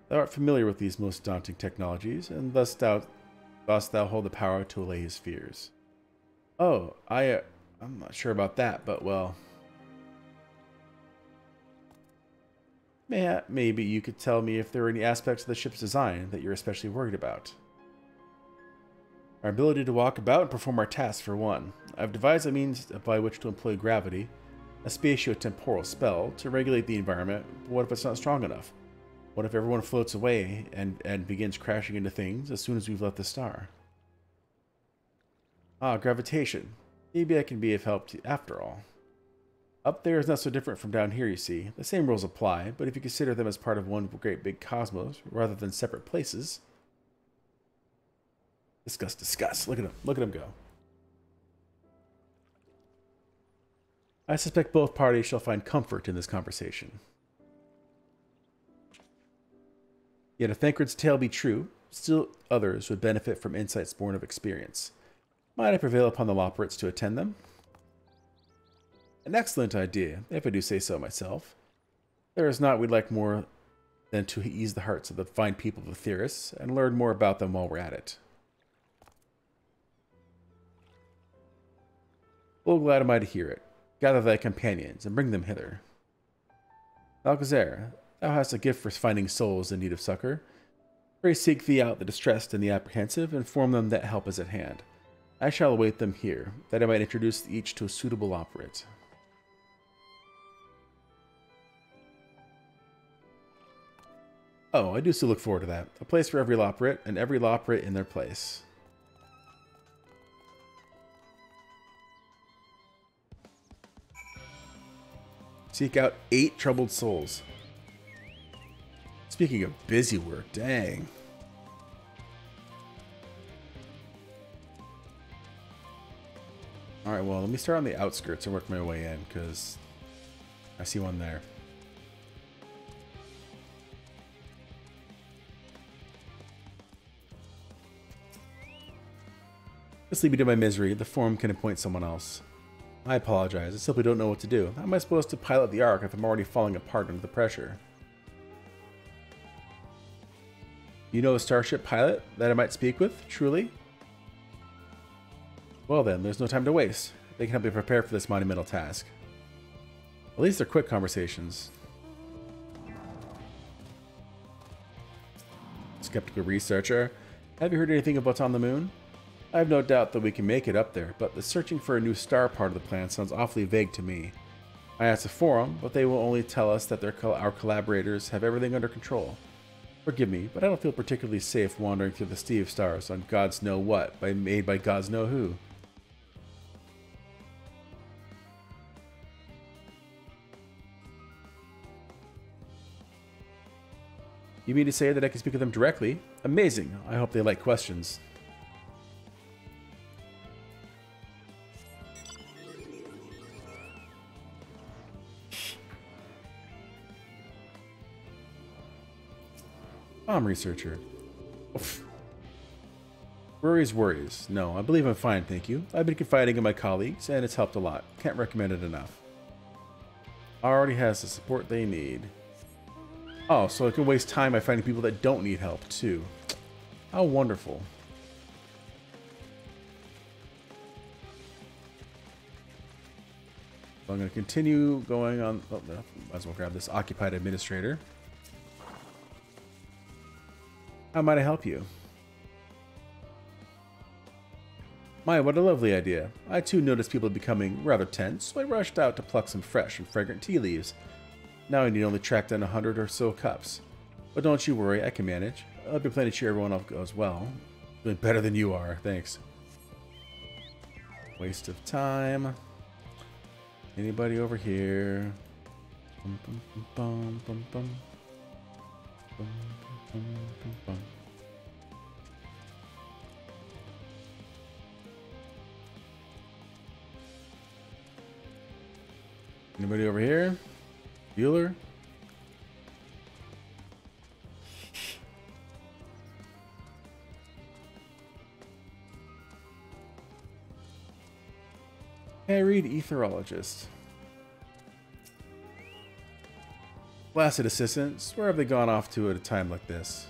Thou art familiar with these most daunting technologies, and thus thou hold the power to allay his fears. Oh, I'm not sure about that, but well... Maybe you could tell me if there are any aspects of the ship's design that you're especially worried about. Our ability to walk about and perform our tasks, for one. I've devised a means by which to employ gravity, a spatio-temporal spell, to regulate the environment, but what if it's not strong enough? What if everyone floats away and begins crashing into things as soon as we've left the star? Ah, gravitation. Maybe I can be of help after all. Up there is not so different from down here, you see. The same rules apply, but if you consider them as part of one great big cosmos, rather than separate places... Discuss. Look at him go. I suspect both parties shall find comfort in this conversation. Yet if Thancred's tale be true, still others would benefit from insights born of experience. Might I prevail upon the Loperates to attend them? An excellent idea, if I do say so myself. There is naught we'd like more than to ease the hearts of the fine people of the theorists, and learn more about them while we're at it. Full glad am I to hear it. Gather thy companions, and bring them hither. Balcazar, thou hast a gift for finding souls in need of succor. Pray seek thee out the distressed and the apprehensive, and inform them that help is at hand. I shall await them here, that I might introduce each to a suitable operate. Oh, I do still look forward to that. A place for every Loperate, and every Loperate in their place. Seek out 8 troubled souls. Speaking of busy work, dang. Alright, well, let me start on the outskirts and work my way in, because I see one there. Just leave me to my misery. The forum can appoint someone else. I apologize. I simply don't know what to do. How am I supposed to pilot the Ark if I'm already falling apart under the pressure? You know a starship pilot that I might speak with, truly? Well then, there's no time to waste. They can help me prepare for this monumental task. At least they're quick conversations. Skeptical researcher. Have you heard anything about what's on the moon? I have no doubt that we can make it up there, but the searching for a new star part of the plan sounds awfully vague to me. I asked the forum, but they will only tell us that our collaborators have everything under control. Forgive me, but I don't feel particularly safe wandering through the sea of stars on gods know what, made by gods know who. You mean to say that I can speak with them directly? Amazing. I hope they like questions. Researcher. Oof. Worries. No, I believe I'm fine, thank you. I've been confiding in my colleagues, and it's helped a lot. Can't recommend it enough. Already has the support they need. Oh, so I can waste time by finding people that don't need help, too. How wonderful. So I'm going to continue going on... Oh, no, might as well grab this occupied administrator. How might I help you? My, what a lovely idea. I too noticed people becoming rather tense, so I rushed out to pluck some fresh and fragrant tea leaves. Now I need only track down 100 or so cups. But don't you worry, I can manage. I'll be plenty to cheer everyone up as well. Doing better than you are, thanks. Waste of time. Anybody over here? Bum, bum, bum, bum, bum, bum. Anybody over here? Bueller? Hey, read Etherologist. Blasted assistants, where have they gone off to at a time like this?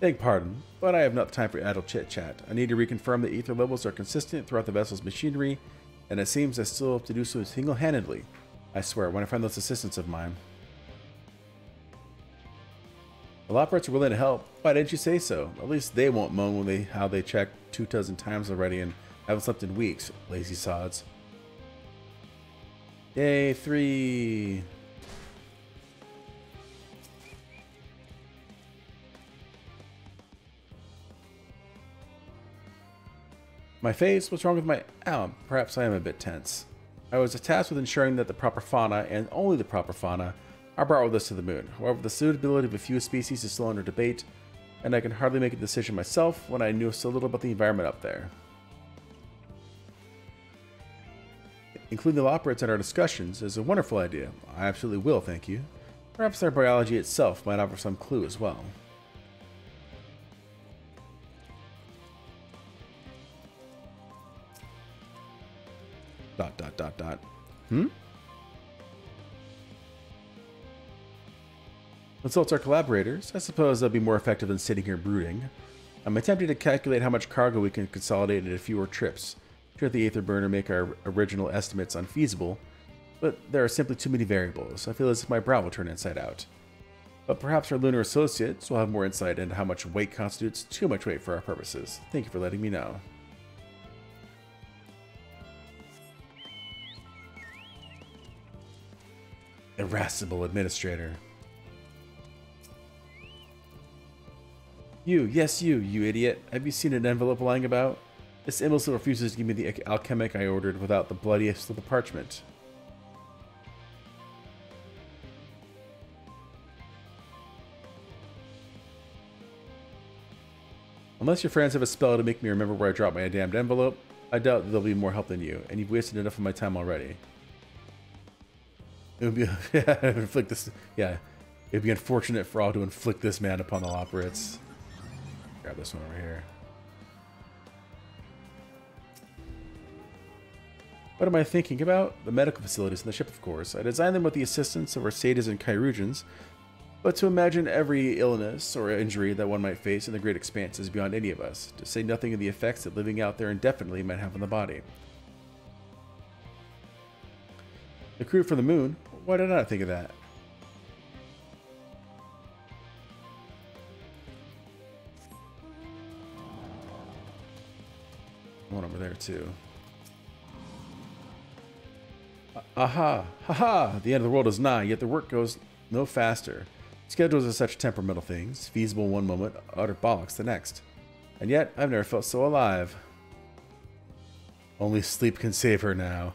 Beg pardon, but I have not time for idle chit-chat. I need to reconfirm that ether levels are consistent throughout the vessel's machinery, and it seems I still have to do so single-handedly. I swear, when I find those assistants of mine. The operates are willing to help. Why didn't you say so? At least they won't moan when how they checked 24 times already and haven't slept in weeks. Lazy sods. Yay, 3. My face? What's wrong with my... Ow, perhaps I am a bit tense. I was tasked with ensuring that the proper fauna, and only the proper fauna, are brought with us to the moon. However, the suitability of a few species is still under debate, and I can hardly make a decision myself when I knew so little about the environment up there. Including the operates in our discussions is a wonderful idea. I absolutely will, thank you. Perhaps their biology itself might offer some clue as well. Consult our collaborators. I suppose they'll be more effective than sitting here brooding. I'm attempting to calculate how much cargo we can consolidate into fewer trips. Should the Aether Burner make our original estimates unfeasible, but there are simply too many variables. I feel as if my brow will turn inside out. But perhaps our lunar associates will have more insight into how much weight constitutes too much weight for our purposes. Thank you for letting me know. Irascible administrator. Yes you idiot. Have you seen an envelope lying about? This imbecile refuses to give me the alchemic I ordered without the bloody slip of parchment. Unless your friends have a spell to make me remember where I dropped my damned envelope, I doubt that they'll be more help than you, and you've wasted enough of my time already. It would be inflict this. Yeah, it'd be unfortunate for all to inflict this man upon the operates. Grab this one over here. What am I thinking about? The medical facilities in the ship, of course. I designed them with the assistance of our satyrs and chirurgeons, But to imagine every illness or injury that one might face in the great expanse is beyond any of us, to say nothing of the effects that living out there indefinitely might have on the body. The crew from the moon? Why did I not think of that? One over there too. Aha! Ha-ha! The end of the world is nigh, yet the work goes no faster. Schedules are such temperamental things, feasible one moment, utter bollocks the next. And yet, I've never felt so alive. Only sleep can save her now.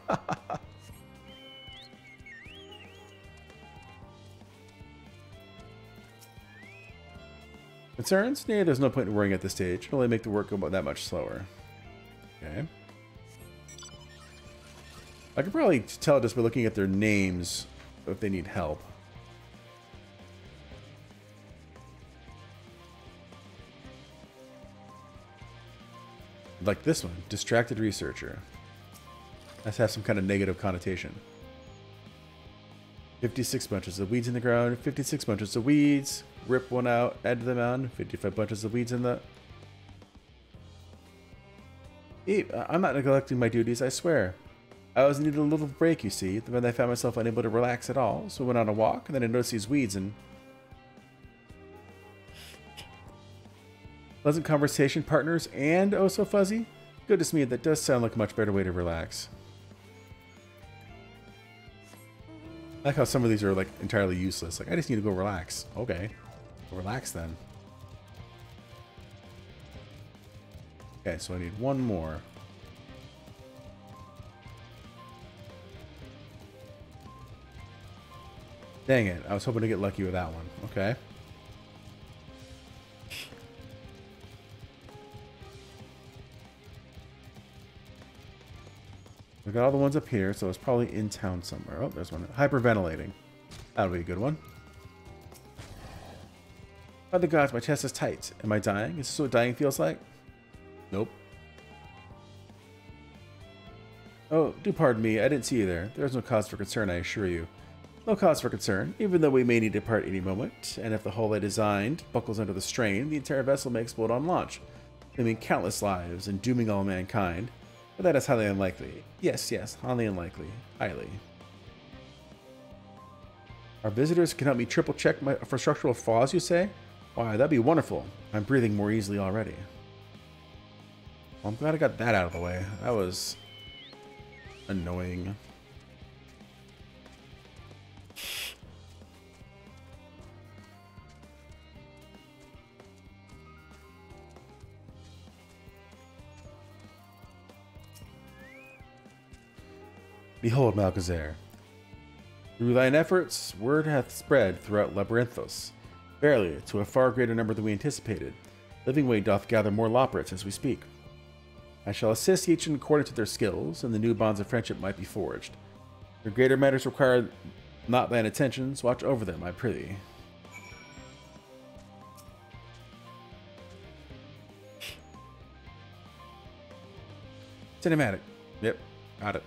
Concerns? Nah, there's no point in worrying at this stage. It'll only make the work go that much slower. Okay. I could probably tell just by looking at their names if they need help. Like this one, distracted researcher. Has to have some kind of negative connotation. 56 bunches of weeds in the ground, 56 bunches of weeds. Rip one out, add to the mound, 55 bunches of weeds in the... Hey, I'm not neglecting my duties, I swear. I was needed a little break, you see, then I found myself unable to relax at all, so I went on a walk, and then I noticed these weeds and... Pleasant conversation partners and oh so fuzzy? Goodness me, that does sound like a much better way to relax. I like how some of these are like entirely useless. Like, I just need to go relax. Okay. Go relax then. Okay, so I need one more. Dang it, I was hoping to get lucky with that one. Okay. We got all the ones up here, so it's probably in town somewhere. Oh, there's one. Hyperventilating. That'll be a good one. By the gods, my chest is tight. Am I dying? Is this what dying feels like? Nope. Oh, do pardon me. I didn't see you there. There's no cause for concern, I assure you. No cause for concern, even though we may need to depart any moment. And if the hull I designed buckles under the strain, the entire vessel may explode on launch, claiming countless lives and dooming all mankind. But that is highly unlikely. Yes, yes, highly unlikely. Highly. Our visitors can help me triple check for structural flaws, you say? Why, that'd be wonderful. I'm breathing more easily already. Well, I'm glad I got that out of the way. That was annoying. Behold, Malgazer. Through thine efforts, word hath spread throughout Labyrinthos. Verily, to a far greater number than we anticipated. Living Way doth gather more Loporrits as we speak. I shall assist each according to their skills, and the new bonds of friendship might be forged. Your greater matters require not thine attentions. Watch over them, I prithee. Cinematic. Yep, got it.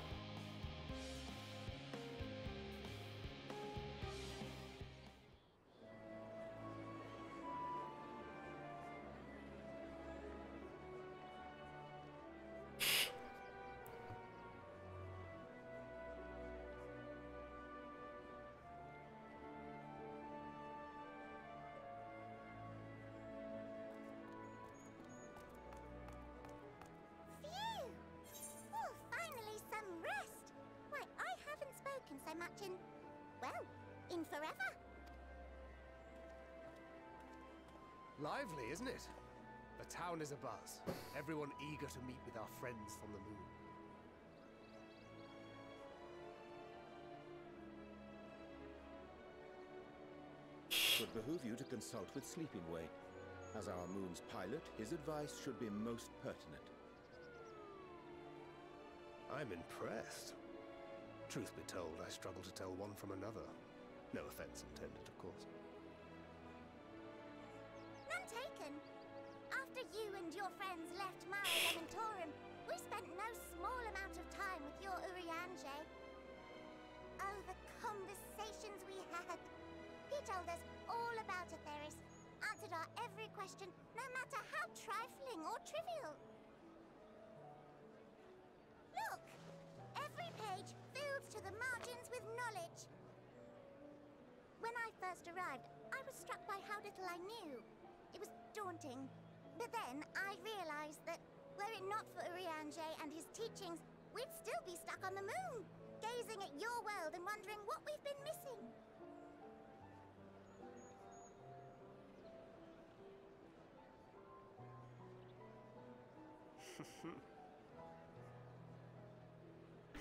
So much in, well, in forever. Lively, isn't it? The town is abuzz. Everyone eager to meet with our friends from the moon. It would behoove you to consult with Sleeping Way. As our moon's pilot, his advice should be most pertinent. I'm impressed. Truth be told, I struggle to tell one from another. No offense intended, of course. None taken. After you and your friends left Mare Elementorum, we spent no small amount of time with your Urianger. Oh, the conversations we had. He told us all about Atheris. Answered our every question, no matter how trifling or trivial. Look! Every page filled to the margins with knowledge. When I first arrived, I was struck by how little I knew. It was daunting. But then I realized that, were it not for Urianger and his teachings, we'd still be stuck on the moon, gazing at your world and wondering what we've been missing.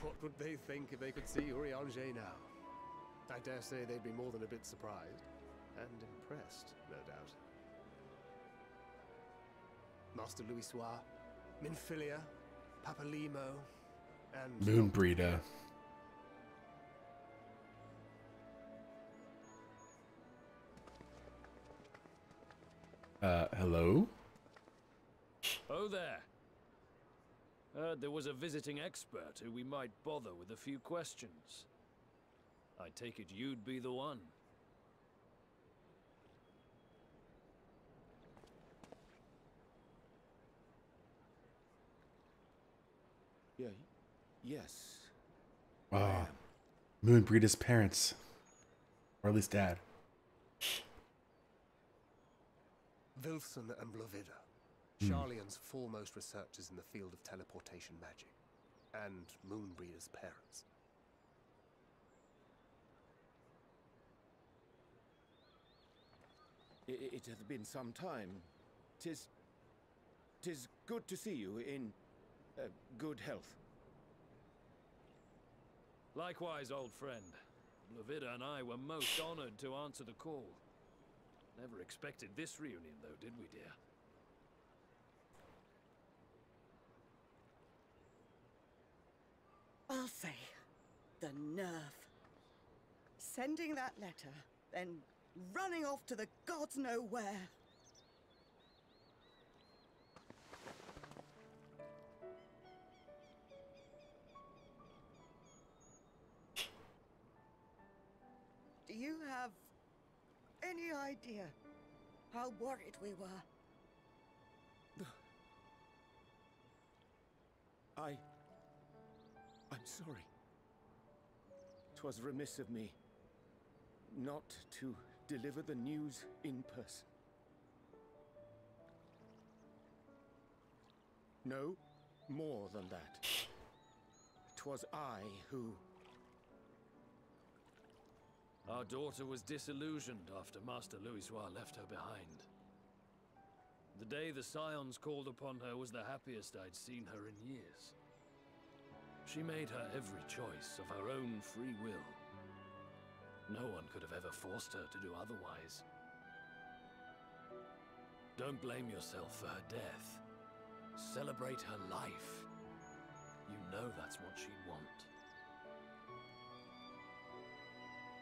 What would they think if they could see Urianger now? I dare say they'd be more than a bit surprised. And impressed, no doubt. Master Louisoix, Minfilia, Papalimo, and... Moonbreeder. Hello? Oh there. Heard there was a visiting expert who we might bother with a few questions. I take it you'd be the one. Yeah, yes. Wow. Moonbreeder's parents. Or at least dad. Wilson and Blovida, Sharlayan's foremost researchers in the field of teleportation magic, and Moonbreeder's parents. It hath been some time. Tis good to see you in good health. Likewise, old friend. Blovida and I were most honored to answer the call. Never expected this reunion, though, did we, dear? Alfei, the nerve. Sending that letter, then running off to the gods know where. Do you have any idea how worried we were? I'm sorry. 'Twas remiss of me not to deliver the news in person. No, more than that. 'Twas I who... Our daughter was disillusioned after Master Louisoix left her behind. The day the Scions called upon her was the happiest I'd seen her in years. She made her every choice of her own free will. No one could have ever forced her to do otherwise. Don't blame yourself for her death. Celebrate her life. You know that's what she'd want.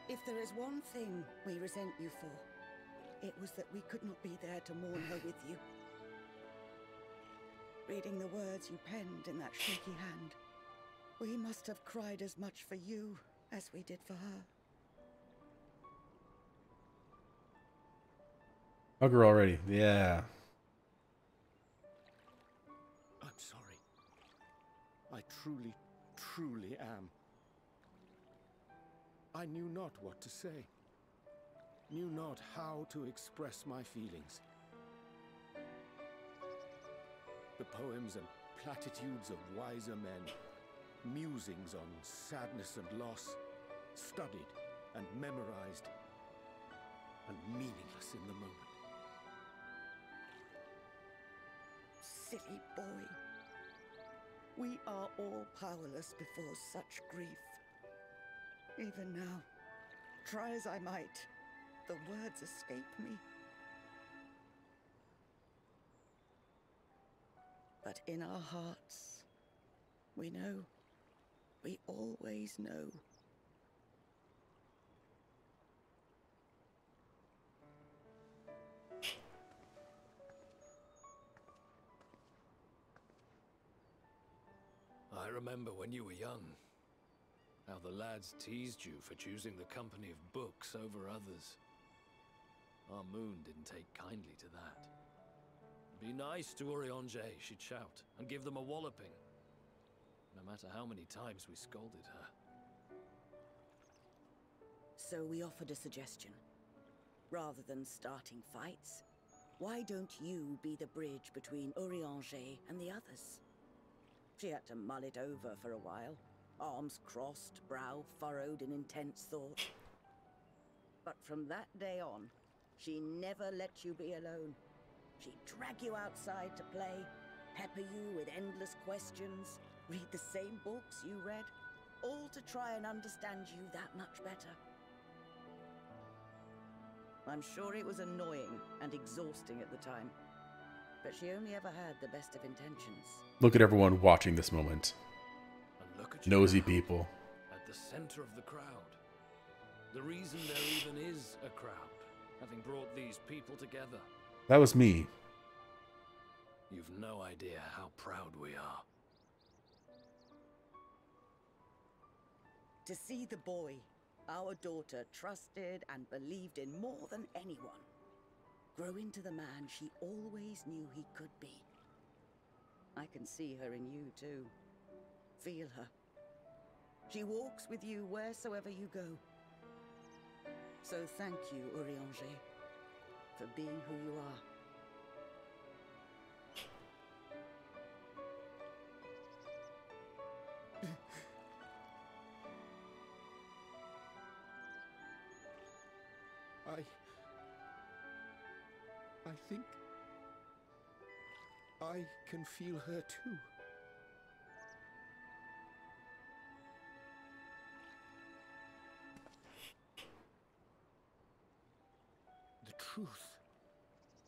If there is one thing we resent you for, it was that we could not be there to mourn her with you. Reading the words you penned in that shaky hand, we must have cried as much for you as we did for her. Hug her already. Yeah. I'm sorry. I truly, truly am. I knew not what to say. Knew not how to express my feelings. The poems and platitudes of wiser men, musings on sadness and loss, studied and memorized, and meaningless in the moment. Silly boy. We are all powerless before such grief. Even now, try as I might, the words escape me. But in our hearts, we know. We always know. I remember when you were young, how the lads teased you for choosing the company of books over others. Our moon didn't take kindly to that. Be nice to Urianger, she'd shout, and give them a walloping. No matter how many times we scolded her. So we offered a suggestion. Rather than starting fights, why don't you be the bridge between Urianger and the others? She had to mull it over for a while, arms crossed, brow furrowed in intense thought. But from that day on, she never let you be alone. She'd drag you outside to play, pepper you with endless questions, read the same books you read, all to try and understand you that much better. I'm sure it was annoying and exhausting at the time, but she only ever had the best of intentions. Look at everyone watching this moment. And look at you Nosy now, people. at the center of the crowd. The reason there even is a crowd, having brought these people together. That was me. You've no idea how proud we are. To see the boy our daughter trusted and believed in more than anyone, grow into the man she always knew he could be. I can see her in you too. Feel her. She walks with you wheresoever you go. So thank you, Urianger, for being who you are. I think I can feel her too. The truth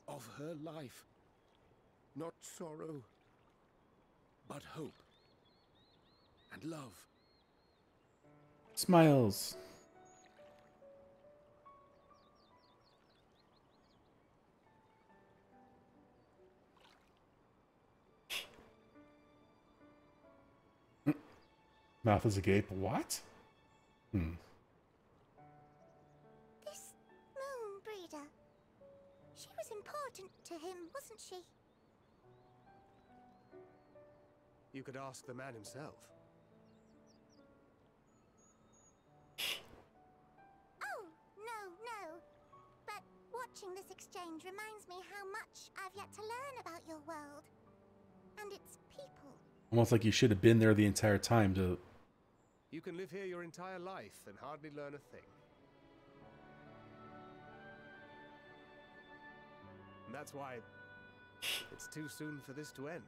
of her life. Not sorrow, but hope and love. Smiles. Mouth is agape. What? This moon breeder. She was important to him, wasn't she? You could ask the man himself. Oh, no. But watching this exchange reminds me how much I've yet to learn about your world. And its people. Almost like you should have been there the entire time to... You can live here your entire life and hardly learn a thing. And that's why it's too soon for this to end.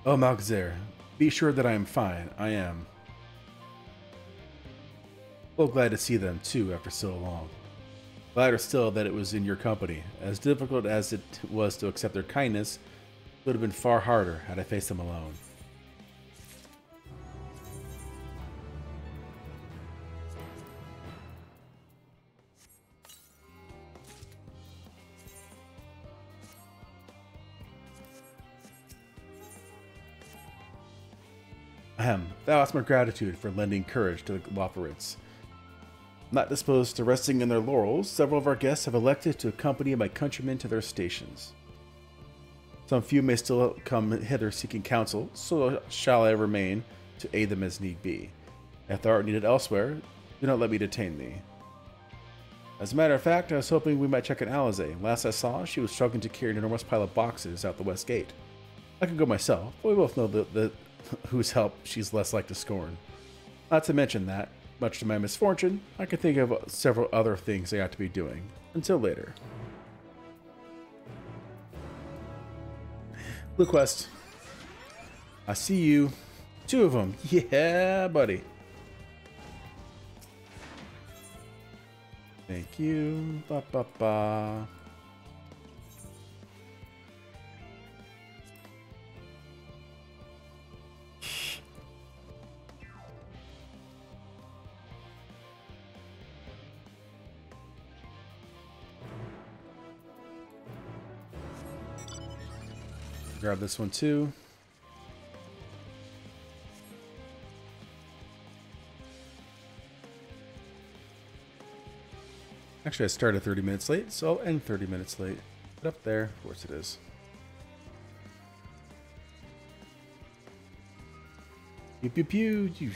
Oh, Malkazar, be sure that I am fine. I am. Well, glad to see them, too, after so long. Gladder still that it was in your company. As difficult as it was to accept their kindness, it would have been far harder had I faced them alone. Ahem, thou hast my gratitude for lending courage to the Loperids. Not disposed to resting in their laurels, several of our guests have elected to accompany my countrymen to their stations. Some few may still come hither seeking counsel, so shall I remain to aid them as need be. If thou art needed elsewhere, do not let me detain thee. As a matter of fact, I was hoping we might check on Alize. Last I saw, she was struggling to carry an enormous pile of boxes out the west gate. I can go myself, but we both know that whose help she's less like to scorn. Not to mention that, much to my misfortune, I can think of several other things I ought to be doing. Until later. Blue Quest. I see you. 2 of them. Yeah, buddy. Thank you. Ba ba ba. Grab this one too. Actually, I started 30 minutes late, so I'll end 30 minutes late. But up there, of course it is. Pew pew pew. Pew.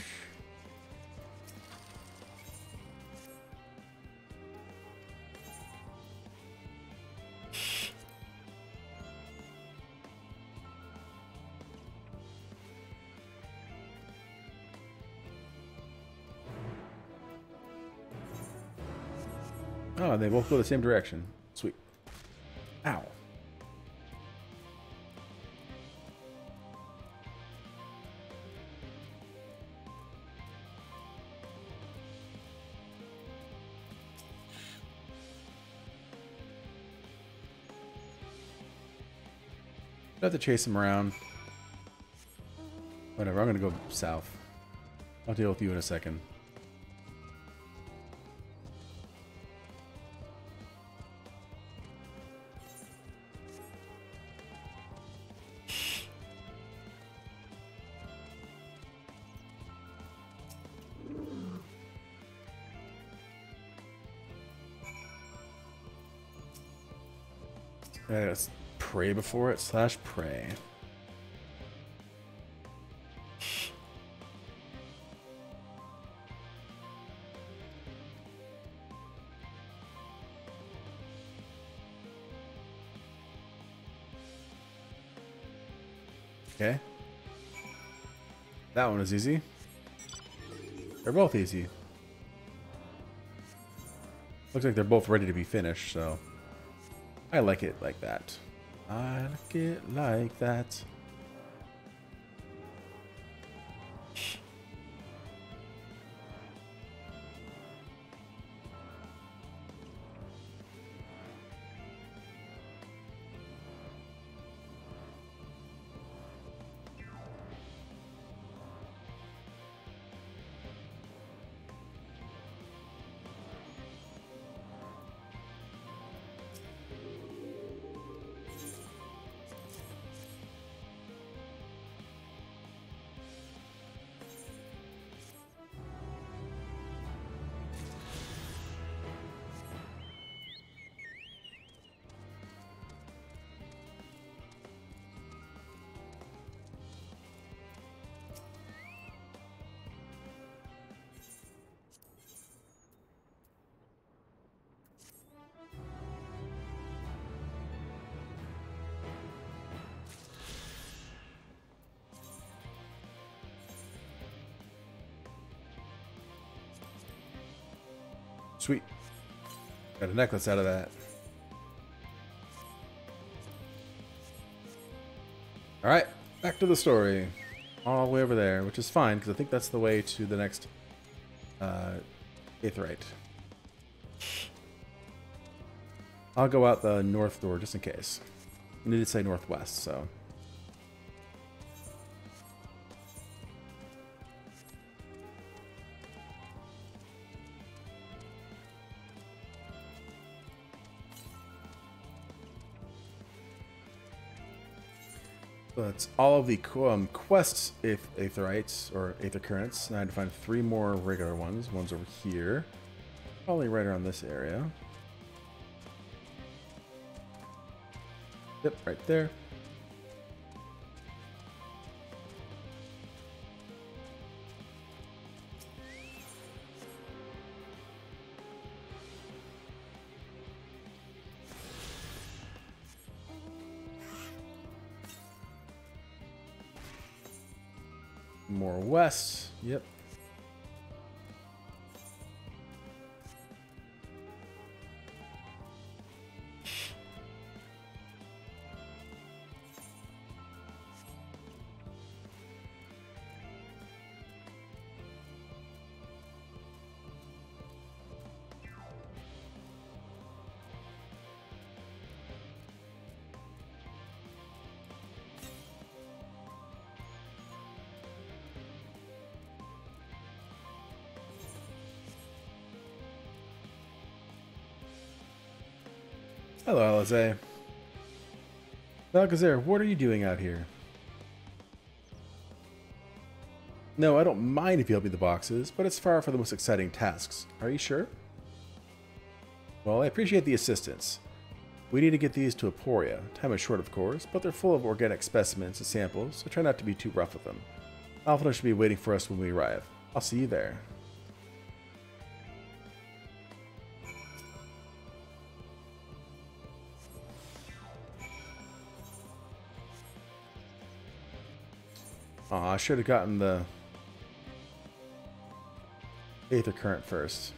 Oh, they both go the same direction. Sweet. Ow. I have to chase him around. Whatever, I'm gonna go south. I'll deal with you in a second. Let's pray before it / pray. Okay. That one is easy. They're both easy. Looks like they're both ready to be finished, so I like it like that. I like it like that. Sweet. Got a necklace out of that. Alright, back to the story. All the way over there, which is fine, because I think that's the way to the next Aetheryte. I'll go out the north door, just in case. I need to say northwest, so... That's all of the quests, Aetherites, or Aether Currents. And I had to find 3 more regular ones. One's over here. Probably right around this area. Yep, right there. More west. Yep. Hello, Alize. Balgazar, what are you doing out here? No, I don't mind if you help me with the boxes, but it's far from the most exciting tasks. Are you sure? Well, I appreciate the assistance. We need to get these to Aporia. Time is short, of course, but they're full of organic specimens and samples, so try not to be too rough with them. Alpha should be waiting for us when we arrive. I'll see you there. Aw, I should have gotten the Aether Current first.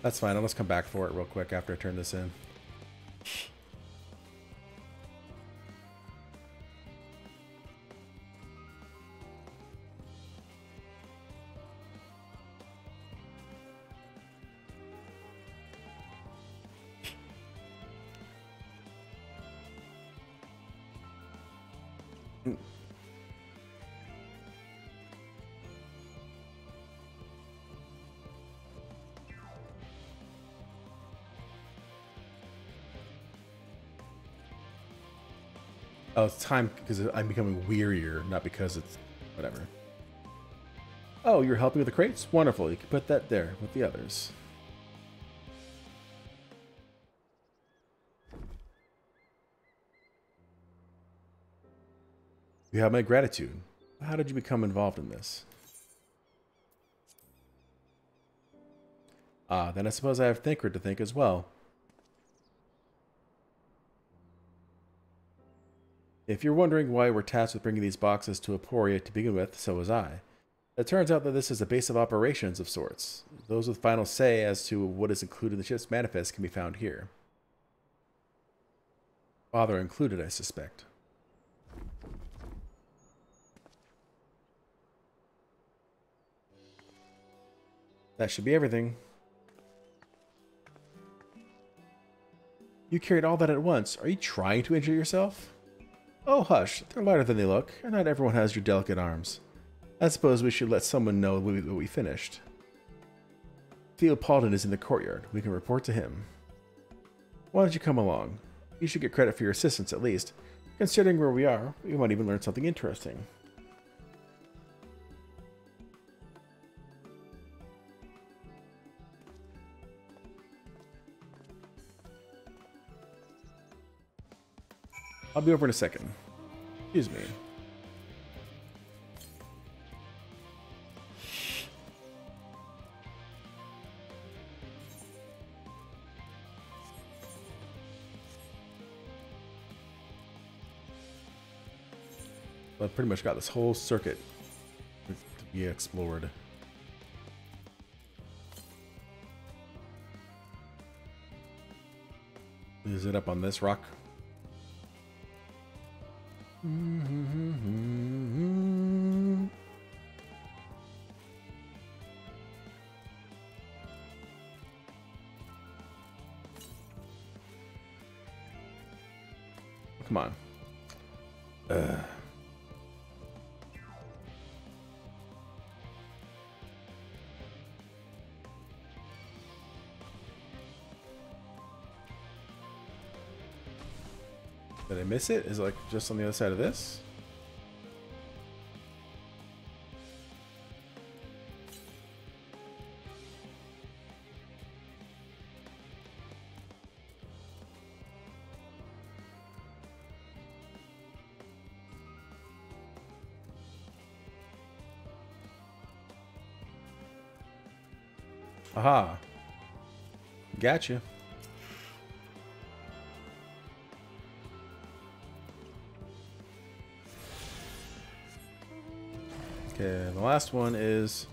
That's fine. I'll just come back for it real quick after I turn this in. Oh, it's time because I'm becoming wearier, not because it's whatever. Oh, you're helping with the crates? Wonderful. You can put that there with the others. You have my gratitude. How did you become involved in this? Ah, then I suppose I have Thinker to thank as well. If you're wondering why we're tasked with bringing these boxes to Aporia to begin with, so was I. It turns out that this is a base of operations of sorts. Those with final say as to what is included in the ship's manifest can be found here. Father included, I suspect. That should be everything. You carried all that at once. Are you trying to injure yourself? Oh, hush. They're lighter than they look, and not everyone has your delicate arms. I suppose we should let someone know what we finished. Theopoldin is in the courtyard. We can report to him. Why don't you come along? You should get credit for your assistance, at least. Considering where we are, we might even learn something interesting. I'll be over in a second. Excuse me. I've pretty much got this whole circuit to be explored. Is it up on this rock? Come on. Did I miss it? Is it like just on the other side of this? Aha. Gotcha. Okay, the last one is,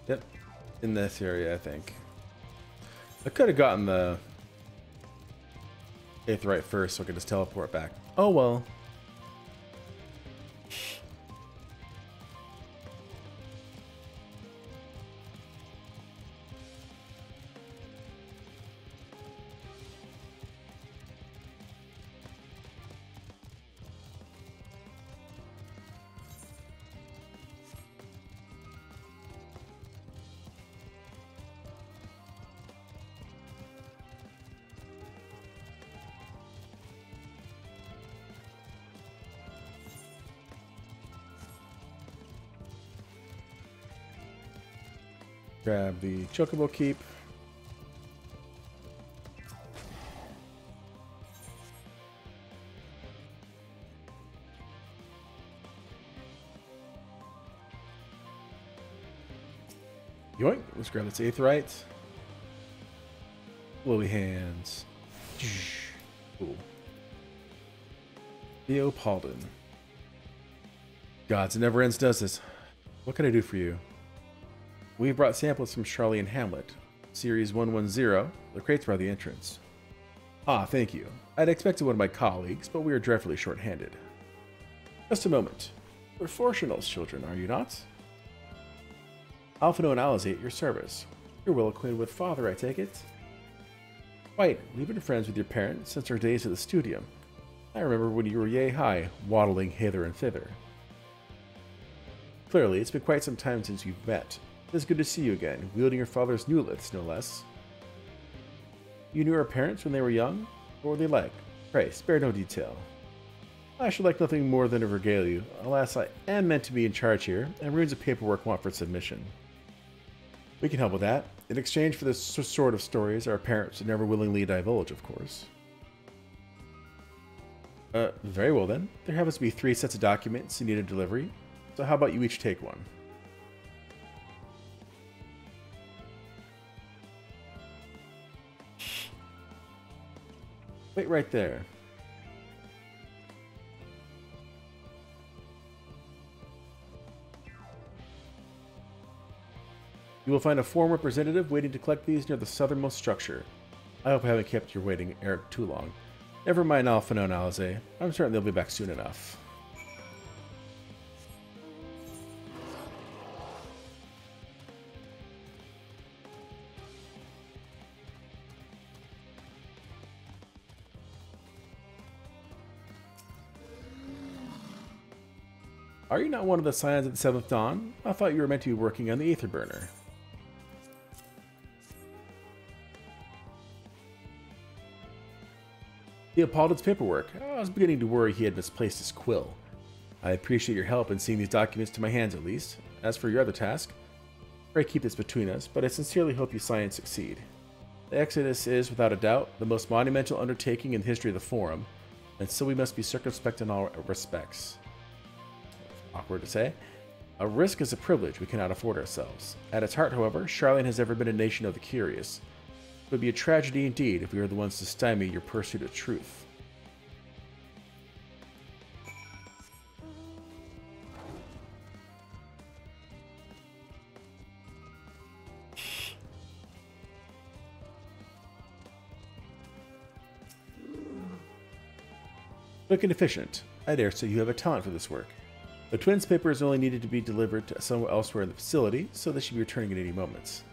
yep, in this area, I think. I could have gotten the Aetherite first so I could just teleport back. Oh well. Grab the Chocobo Keep. Yoink. Let's grab its Aetheryte. Glowy hands. Cool. Theopaldin. Gods, it never ends, does this? What can I do for you? We've brought samples from Charlie and Hamlet. Series 110. The crates by the entrance. Ah, thank you. I'd expected one of my colleagues, but we are dreadfully short-handed. Just a moment. You're Fortunals children, are you not? Alphino and Alizé at your service. You're well acquainted with father, I take it? Quite. We've been friends with your parents since our days at the studium. I remember when you were yay high, waddling hither and thither. Clearly, it's been quite some time since you've met. It's good to see you again, wielding your father's newliths, no less. You knew our parents when they were young? What were they like? Pray, spare no detail. I should like nothing more than to regale you. Alas, I am meant to be in charge here, and reams of paperwork want for submission. We can help with that. In exchange for this sort of stories, our parents would never willingly divulge, of course. Very well then. There happens to be 3 sets of documents in need of delivery, so how about you each take one? Wait right there. You will find a forum representative waiting to collect these near the southernmost structure. I hope I haven't kept you waiting too long. Never mind Alphino and Alizé. I'm certain they'll be back soon enough. Are you not one of the Scions of the Seventh Dawn? I thought you were meant to be working on the Aether Burner. Theopaldin's paperwork. I was beginning to worry he had misplaced his quill. I appreciate your help in seeing these documents to my hands at least. As for your other task, pray keep this between us, but I sincerely hope you Scions succeed. The Exodus is, without a doubt, the most monumental undertaking in the history of the Forum, and so we must be circumspect in all respects. Awkward to say. A risk is a privilege we cannot afford ourselves. At its heart, however, Charlene has ever been a nation of the curious. It would be a tragedy indeed if we were the ones to stymie your pursuit of truth. Quick and efficient. I dare say you have a talent for this work. The twins' papers only needed to be delivered to somewhere elsewhere in the facility, so they should be returning at any moments.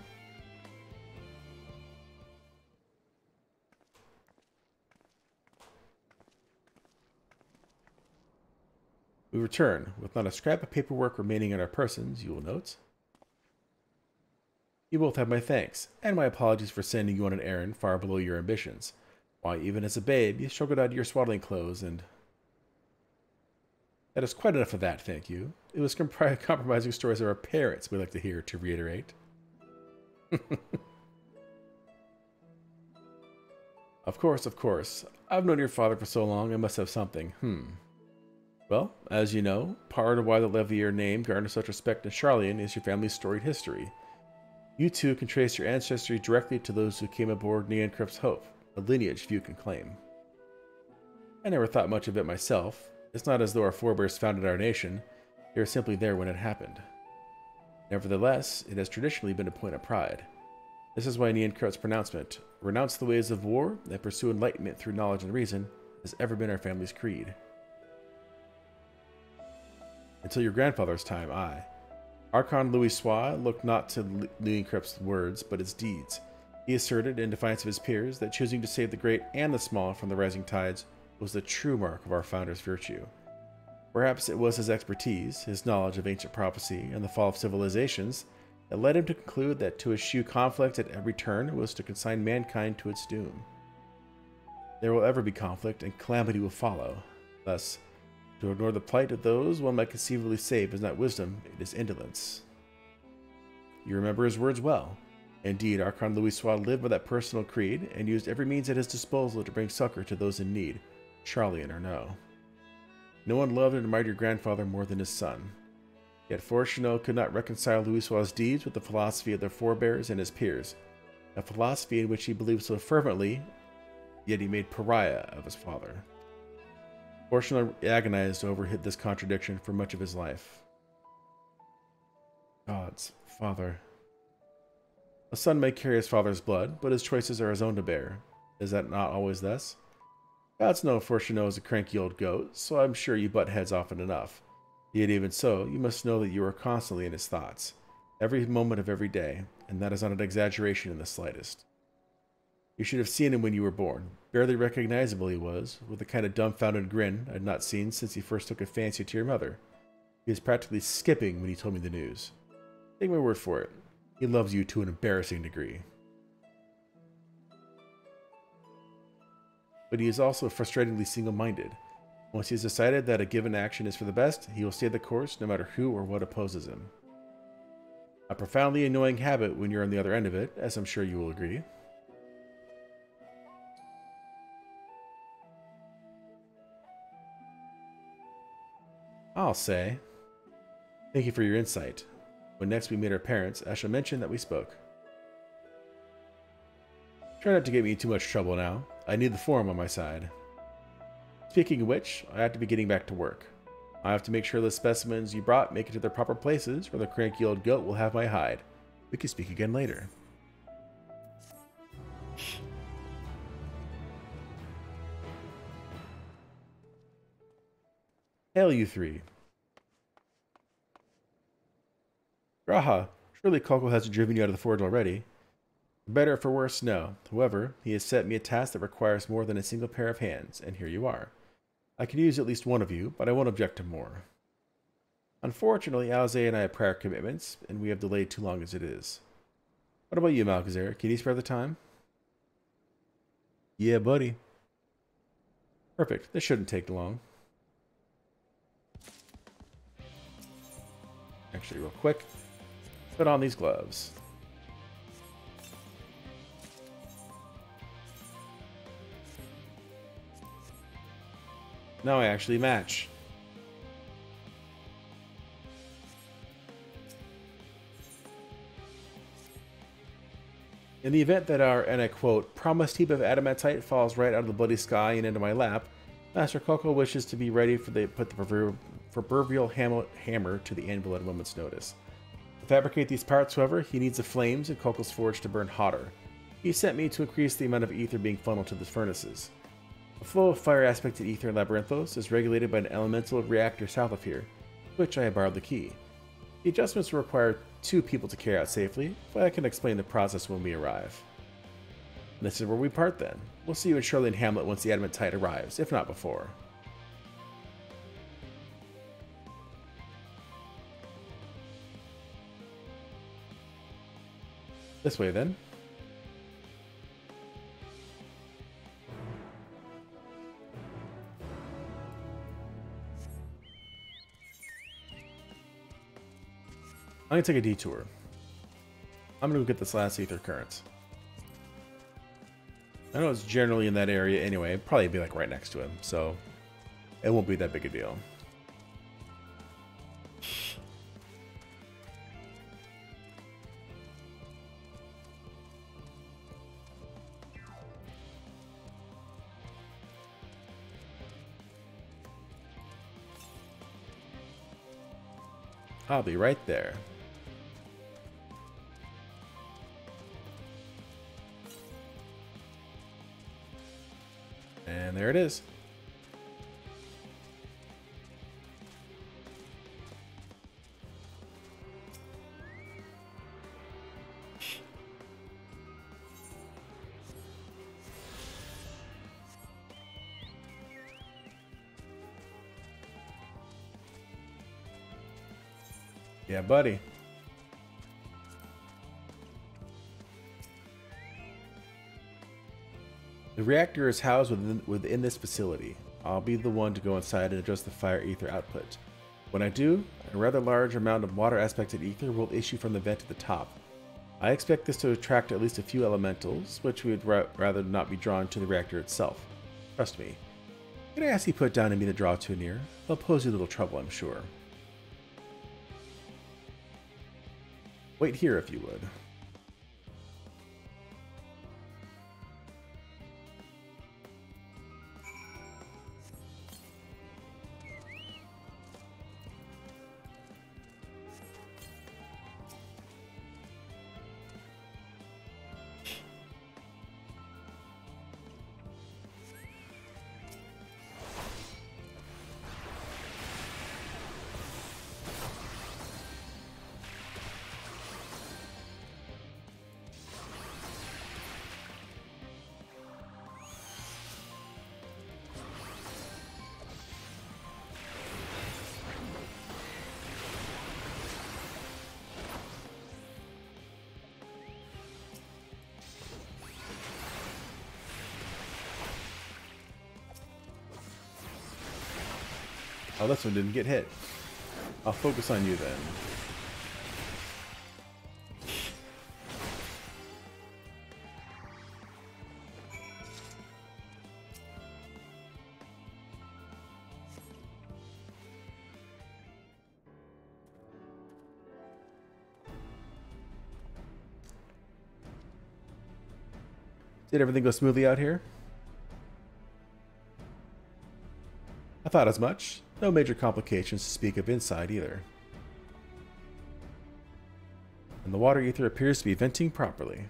We return, with not a scrap of paperwork remaining on our persons, you will note. You both have my thanks, and my apologies for sending you on an errand far below your ambitions. Why, even as a babe, you struggled out of your swaddling clothes, and... That is quite enough of that, thank you. It was compromising stories of our parents we'd like to hear, to reiterate. Of course. I've known your father for so long, I must have something. Well, as you know, part of why the Levier name garners such respect in Charlian is your family's storied history. You too can trace your ancestry directly to those who came aboard Neancrypt's Hope, a lineage few can claim. I never thought much of it myself. It's not as though our forebears founded our nation. They were simply there when it happened. Nevertheless, it has traditionally been a point of pride. This is why Neancrypt's pronouncement, renounce the ways of war and pursue enlightenment through knowledge and reason, has ever been our family's creed. Until your grandfather's time, Archon Louis Sois looked not to Neancrypt's words, but its deeds. He asserted, in defiance of his peers, that choosing to save the great and the small from the rising tides was the true mark of our founder's virtue. Perhaps it was his expertise, his knowledge of ancient prophecy, and the fall of civilizations that led him to conclude that to eschew conflict at every turn was to consign mankind to its doom. There will ever be conflict, and calamity will follow. Thus, to ignore the plight of those one might conceivably save is not wisdom, it is indolence. You remember his words well. Indeed, Archon Louisoix lived by that personal creed and used every means at his disposal to bring succor to those in need, Charlian or no. No one loved and admired your grandfather more than his son. Yet Fortunato could not reconcile Louisoix's deeds with the philosophy of their forebears and his peers, a philosophy in which he believed so fervently, yet he made pariah of his father. Fortunato agonized over this contradiction for much of his life. Gods, Father. A son may carry his father's blood, but his choices are his own to bear. Is that not always thus? Gods know Fortunato is a cranky old goat, so I'm sure you butt heads often enough. Yet even so, you must know that you are constantly in his thoughts, every moment of every day, and that is not an exaggeration in the slightest. You should have seen him when you were born. Barely recognizable he was, with a kind of dumbfounded grin I'd not seen since he first took a fancy to your mother. He was practically skipping when he told me the news. Take my word for it. He loves you to an embarrassing degree. But he is also frustratingly single-minded. Once he has decided that a given action is for the best, he will stay the course no matter who or what opposes him. A profoundly annoying habit when you're on the other end of it, as I'm sure you will agree. I'll say, thank you for your insight. When next we meet our parents, I shall mention that we spoke. Try not to get me in too much trouble now. I need the forum on my side. Speaking of which, I have to be getting back to work. I have to make sure the specimens you brought make it to their proper places, or the cranky old goat will have my hide. We can speak again later. Hail, you three. Raha, surely Kolko hasn't driven you out of the forge already. For better or for worse, no. However, he has set me a task that requires more than a single pair of hands, and here you are. I can use at least one of you, but I won't object to more. Unfortunately, Alze and I have prior commitments, and we have delayed too long as it is. What about you, Malchazar? Can you spare the time? Yeah, buddy. Perfect. This shouldn't take long. Actually, real quick. Put on these gloves. Now I actually match. In the event that our, and I quote, promised heap of adamantite falls right out of the bloody sky and into my lap, Master Kolko wishes to be ready for put the proverbial hammer to the anvil at a moment's notice. To fabricate these parts, however, he needs the flames in Kolko's forge to burn hotter. He sent me to increase the amount of ether being funneled to the furnaces. The flow of fire aspected ether in Labyrinthos is regulated by an elemental reactor south of here, which I have borrowed the key. The adjustments will require 2 people to carry out safely, but I can explain the process when we arrive. And this is where we part then. We'll see you in Shirley and Hamlet once the adamantite arrives, if not before. This way then. I'm going to take a detour. I'm going to go get this last ether current. I know it's generally in that area anyway. It'd probably be like right next to him, so it won't be that big a deal. I'll be right there. And there it is. Yeah, buddy. The reactor is housed within this facility. I'll be the one to go inside and adjust the fire ether output. When I do, a rather large amount of water-aspected ether will issue from the vent at the top. I expect this to attract at least a few elementals, which would rather not be drawn to the reactor itself. Trust me. Can I ask you put down any that draw too near? They'll pose you a little trouble, I'm sure. Wait here if you would. Oh, this one didn't get hit. I'll focus on you then. Did everything go smoothly out here? I thought as much. No major complications to speak of inside either. And the water ether appears to be venting properly.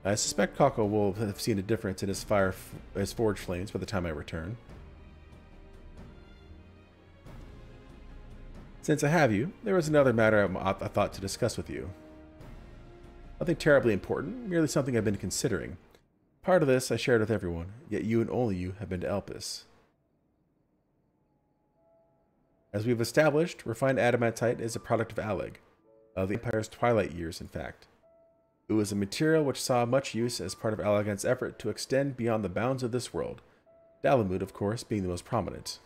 I suspect Kako will have seen a difference in his forge flames by the time I return. Since I have you, there was another matter I thought to discuss with you. Nothing terribly important, merely something I've been considering. Part of this I shared with everyone, yet you and only you have been to Elpis. As we've established, refined adamantite is a product of Alleg, of the Empire's twilight years in fact. It was a material which saw much use as part of Allergan's effort to extend beyond the bounds of this world, Dalamud of course being the most prominent.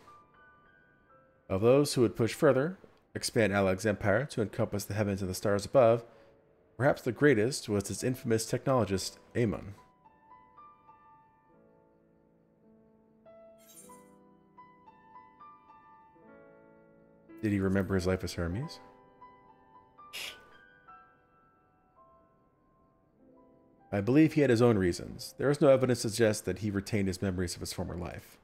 Of those who would push further, expand Alleg's empire to encompass the heavens and the stars above, perhaps the greatest was its infamous technologist, Aemon. Did he remember his life as Hermes? I believe he had his own reasons. There is no evidence to suggest that he retained his memories of his former life.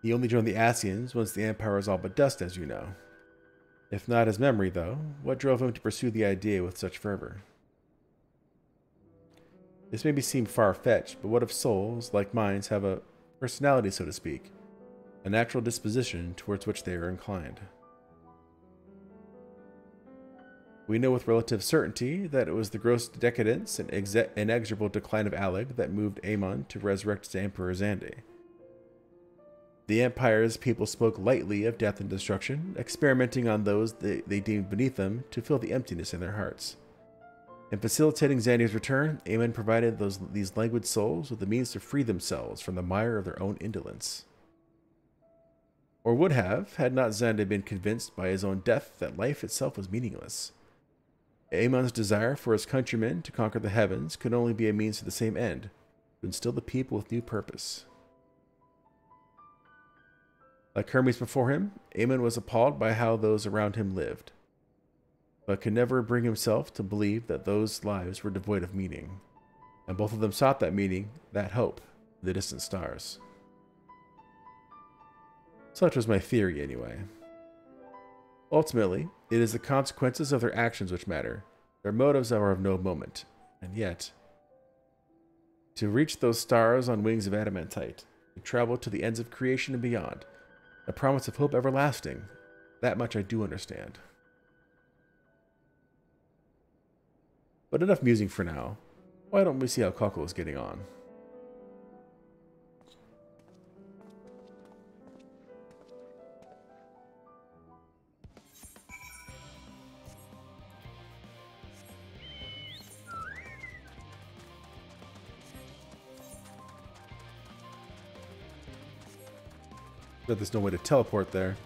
He only joined the Asians once the Empire was all but dust, as you know. If not his memory, though, what drove him to pursue the idea with such fervor? This may seem far-fetched, but what if souls, like minds, have a personality, so to speak? A natural disposition towards which they are inclined. We know with relative certainty that it was the gross decadence and inexorable decline of Alleg that moved Aemon to resurrect his Emperor Xande. The Empire's people spoke lightly of death and destruction, experimenting on those they deemed beneath them to fill the emptiness in their hearts. In facilitating Xande's return, Aemon provided these languid souls with the means to free themselves from the mire of their own indolence. Or would have, had not Xande been convinced by his own death that life itself was meaningless. Aemon's desire for his countrymen to conquer the heavens could only be a means to the same end, to instill the people with new purpose. Like Hermes before him, Aemon was appalled by how those around him lived, but could never bring himself to believe that those lives were devoid of meaning, and both of them sought that meaning, that hope, in the distant stars. Such was my theory, anyway. Ultimately, it is the consequences of their actions which matter. Their motives are of no moment. And yet, to reach those stars on wings of adamantite, to travel to the ends of creation and beyond, a promise of hope everlasting, that much I do understand. But enough musing for now. Why don't we see how Kako is getting on? But there's no way to teleport there.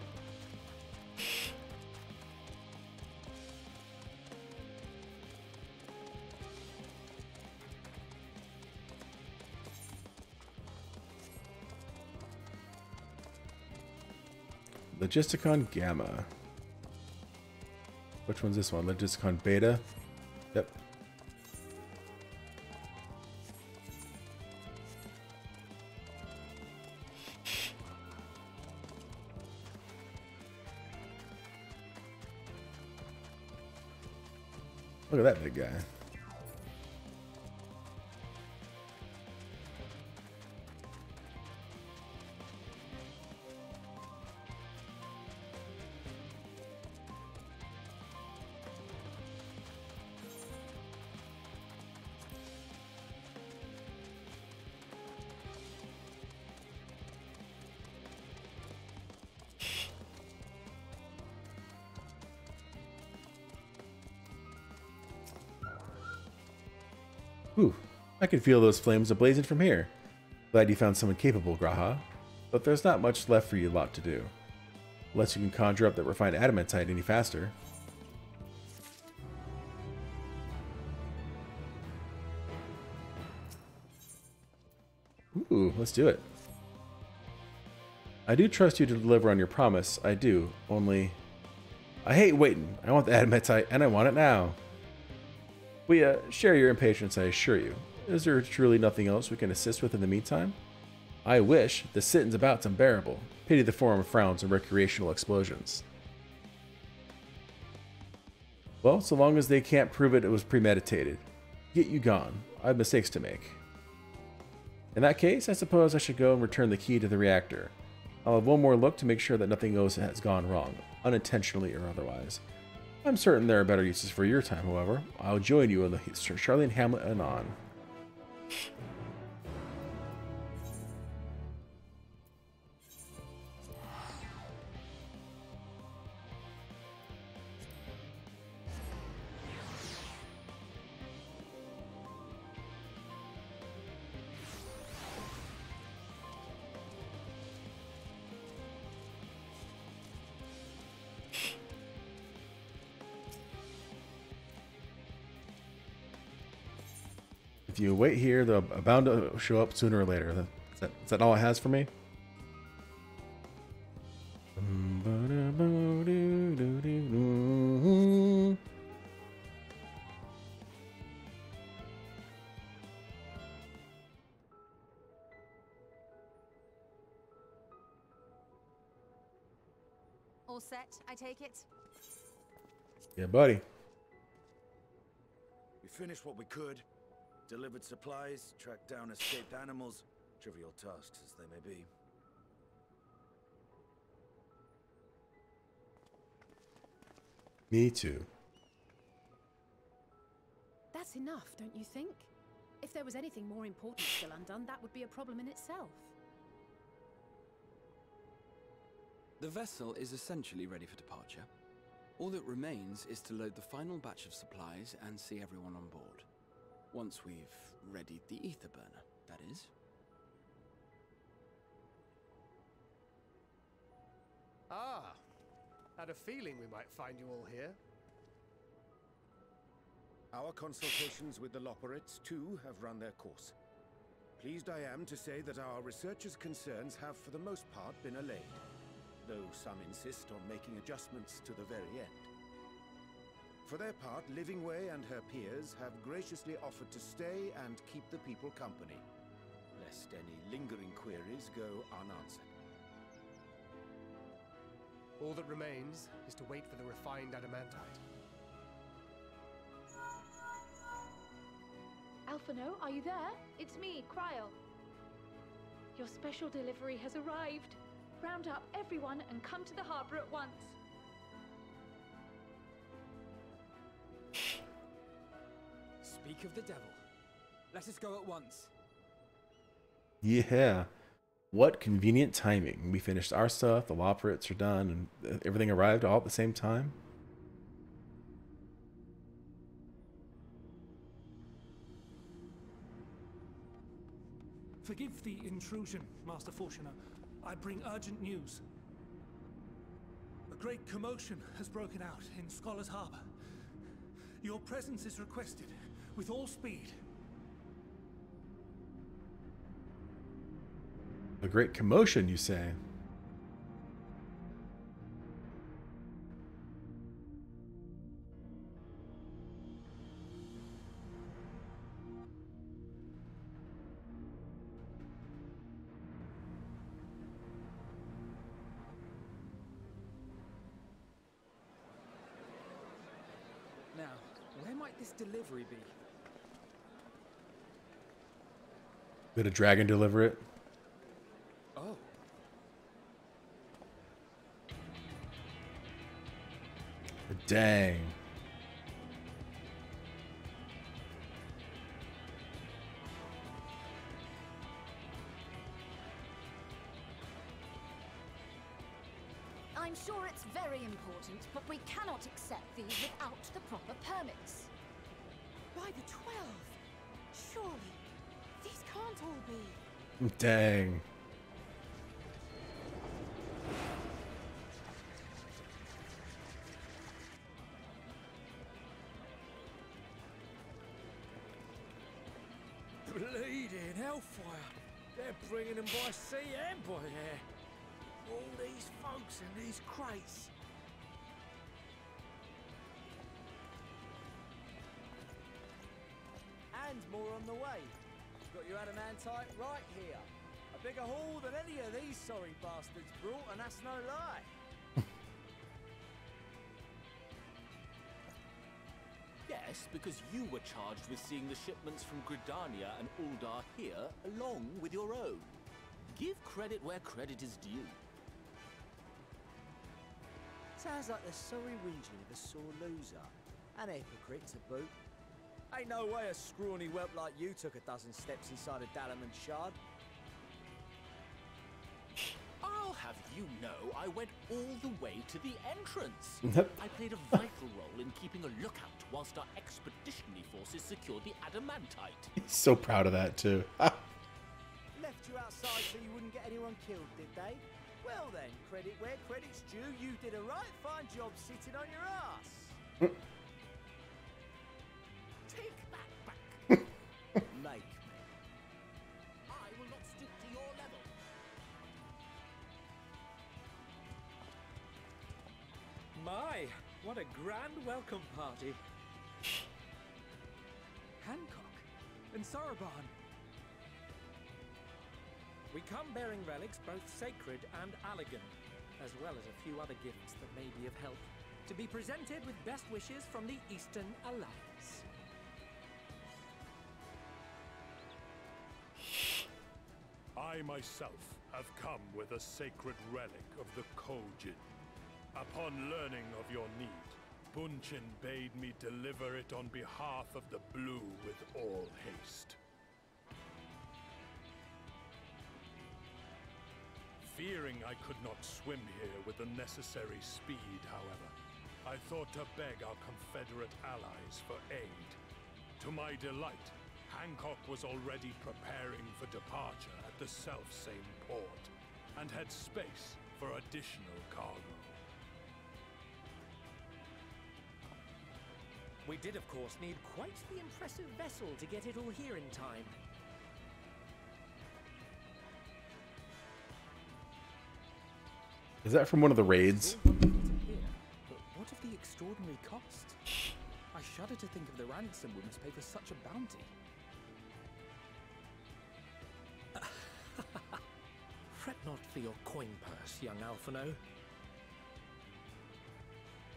Logisticon Gamma. Which one's this one? Logisticon Beta? Yep. Look at that big guy. Ooh, I can feel those flames ablazing from here. Glad you found someone capable, Graha. But there's not much left for you lot to do. Unless you can conjure up that refined adamantite any faster. Ooh, let's do it. I do trust you to deliver on your promise, I do, only... I hate waiting. I want the adamantite, and I want it now. We share your impatience, I assure you. Is there truly nothing else we can assist with in the meantime? I wish. The sitting's about's unbearable. Pity the forum frowns and recreational explosions. Well, so long as they can't prove it was premeditated. Get you gone. I have mistakes to make. In that case, I suppose I should go and return the key to the reactor. I'll have one more look to make sure that nothing else has gone wrong, unintentionally or otherwise. I'm certain there are better uses for your time, however. I'll join you in the Charlene Hamlet anon. If you wait here, they're bound to show up sooner or later. Is that all it has for me? All set, I take it? Yeah, buddy. We finished what we could. Delivered supplies, tracked down escaped animals, trivial tasks as they may be. Me too. That's enough, don't you think? If there was anything more important still undone, that would be a problem in itself. The vessel is essentially ready for departure. All that remains is to load the final batch of supplies and see everyone on board. Once we've readied the ether burner, that is. Ah, had a feeling we might find you all here. Our consultations with the Loperites, too, have run their course. Pleased I am to say that our researchers' concerns have, for the most part, been allayed, though some insist on making adjustments to the very end. For their part, Livingway and her peers have graciously offered to stay and keep the people company, lest any lingering queries go unanswered. All that remains is to wait for the refined adamantite. Alphino, are you there? It's me, Cryo. Your special delivery has arrived. Round up everyone and come to the harbor at once. Speak of the devil. Let us go at once. Yeah. What convenient timing. We finished our stuff, the Loperites are done, and everything arrived all at the same time. Forgive the intrusion, Master Fortuner. I bring urgent news. A great commotion has broken out in Scholar's Harbor. Your presence is requested with all speed. A great commotion, you say? might this delivery be? Did a dragon deliver it? Oh. Dang. I'm sure it's very important, but we cannot accept these without the proper permits. By the 12! Surely, these can't all be. Dang. Bleeding hellfire. They're bringing them by sea and by air. All these folks in these crates. And more on the way. Got your adamantite right here. A bigger haul than any of these sorry bastards brought, and that's no lie. Yes, because you were charged with seeing the shipments from Gridania and Uldar here, along with your own. Give credit where credit is due. Sounds like the sorry region of a sore loser. An hypocrite to boot. Ain't no way a scrawny whelp like you took a dozen steps inside a Dalamud shard. I'll have you know I went all the way to the entrance. I played a vital role in keeping a lookout whilst our expeditionary forces secured the adamantite. He's so proud of that too. Left you outside so you wouldn't get anyone killed, did they? Well then, credit where credit's due, you did a right fine job sitting on your ass. Take that back. Make me. I will not stoop to your level. My, what a grand welcome party. Hancock and Soroban. We come bearing relics both sacred and elegant, as well as a few other gifts that may be of help, to be presented with best wishes from the Eastern Alliance. I myself have come with a sacred relic of the Kojin. Upon learning of your need, Bunchin bade me deliver it on behalf of the Blue with all haste. Fearing I could not swim here with the necessary speed, however, I thought to beg our Confederate allies for aid. To my delight, Hancock was already preparing for departure at the self-same port, and had space for additional cargo. We did, of course, need quite the impressive vessel to get it all here in time. Is that from one of the raids? But what of the extraordinary cost? I shudder to think of the ransom we must pay for such a bounty. Fret not for your coin purse, young Alphino.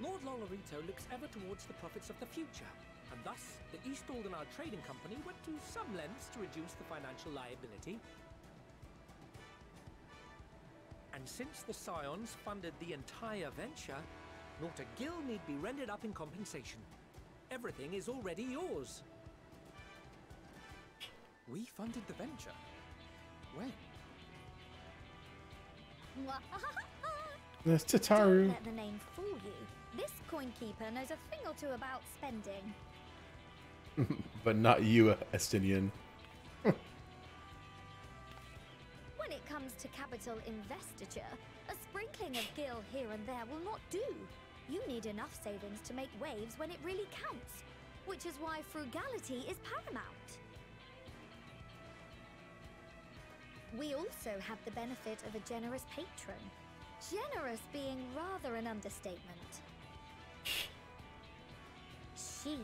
Lord Lolorito looks ever towards the profits of the future, and thus the East Aldenar Trading Company went to some lengths to reduce the financial liability. And since the Scions funded the entire venture, not a gill need be rendered up in compensation. Everything is already yours. We funded the venture? When? That's Tataru. Don't let the name fool you. This coin keeper knows a thing or two about spending. But not you, Estinian. When it comes to capital investiture, a sprinkling of gil here and there will not do. You need enough savings to make waves when it really counts, which is why frugality is paramount. We also have the benefit of a generous patron. Generous being rather an understatement. She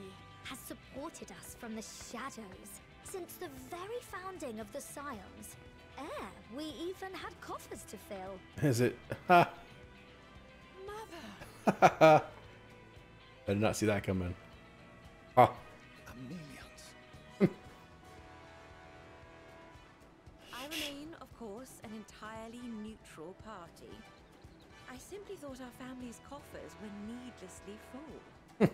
has supported us from the shadows since the very founding of the Scions. We even had coffers to fill. Is it? Ha! Mother! I did not see that coming. Ah. Millions. I remain, of course, an entirely neutral party. I simply thought our family's coffers were needlessly full.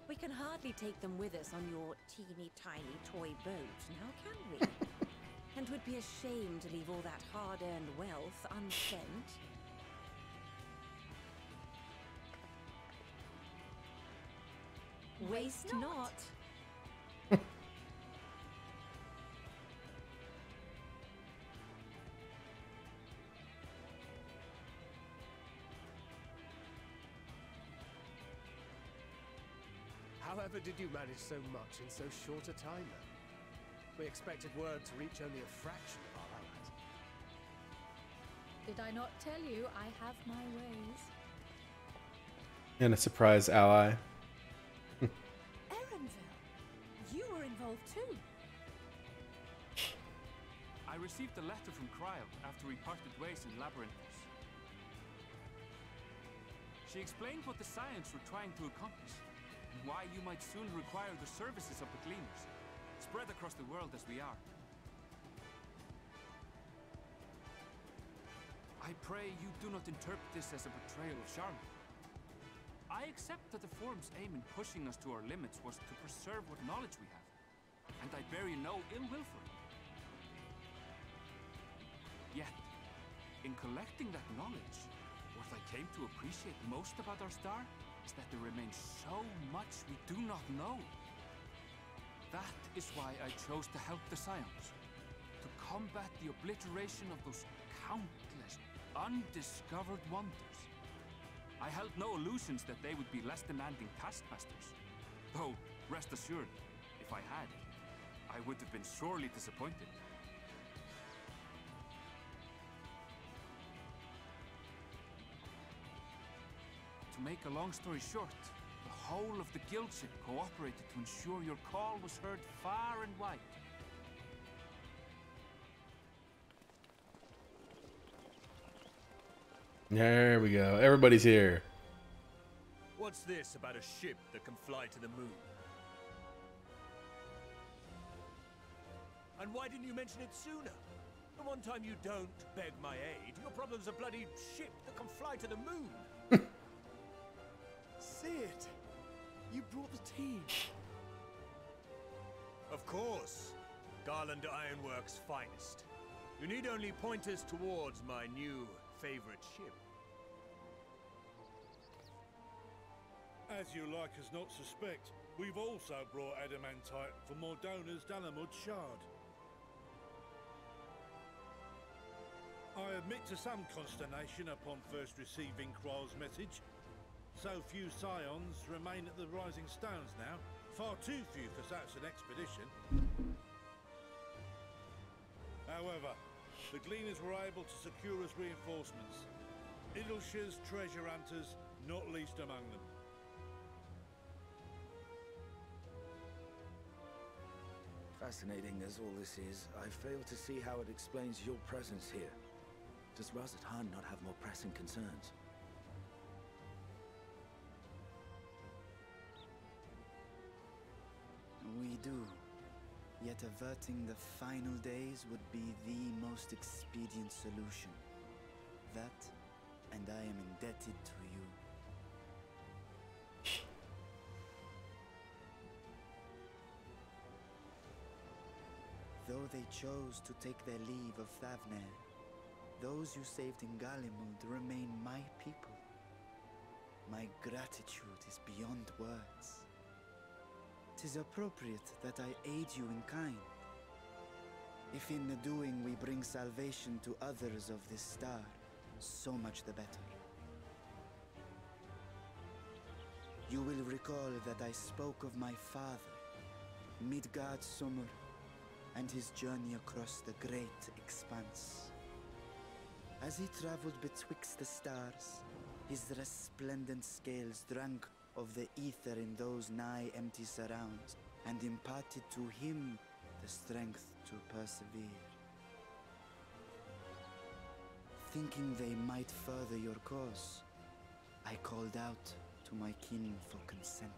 We can hardly take them with us on your teeny tiny toy boat, now can we? And 'twould be a shame to leave all that hard-earned wealth unspent. Waste not. However did you manage so much in so short a time, then? We expected word to reach only a fraction of our allies. Did I not tell you I have my ways? And a surprise ally. Erenville, you were involved too. I received a letter from Cryo after we parted ways in Labyrinthus. She explained what the Scions were trying to accomplish, and why you might soon require the services of the Gleaners, spread across the world as we are. I pray you do not interpret this as a betrayal of Charlotte. I accept that the Forum's aim in pushing us to our limits was to preserve what knowledge we have, and I bear you no ill will for it. Yet, in collecting that knowledge, what I came to appreciate most about our star is that there remains so much we do not know. That is why I chose to help the Scions, to combat the obliteration of those countless undiscovered wonders. I held no illusions that they would be less demanding taskmasters, though, rest assured, if I had, I would have been sorely disappointed. To make a long story short, the whole of the guildship cooperated to ensure your call was heard far and wide. There we go. Everybody's here. What's this about a ship that can fly to the moon? And why didn't you mention it sooner? The one time you don't beg my aid, your problem's a bloody ship that can fly to the moon. Sid, you brought the team. Of course. Garland Ironworks' finest. You need only point us towards my new favorite ship. As you like us not suspect, we've also brought adamantite for Mordona's Dalamud shard. I admit to some consternation upon first receiving Kryl's message. So few Scions remain at the Rising Stones now. Far too few for such an expedition. However, the Gleaners were able to secure us reinforcements. Idleshire's treasure hunters, not least among them. Fascinating as all this is, I fail to see how it explains your presence here. Does Razat Khan not have more pressing concerns? We do. Yet averting the final days would be the most expedient solution. That, and I am indebted to you. Though they chose to take their leave of Thavnair, those you saved in Galimund remain my people. My gratitude is beyond words. 'Tis appropriate that I aid you in kind. If in the doing we bring salvation to others of this star, so much the better. You will recall that I spoke of my father, Midgard Summer, and his journey across the great expanse. As he traveled betwixt the stars, his resplendent scales drank of the ether in those nigh empty surrounds, and imparted to him the strength to persevere. Thinking they might further your cause, I called out to to my kin for consent.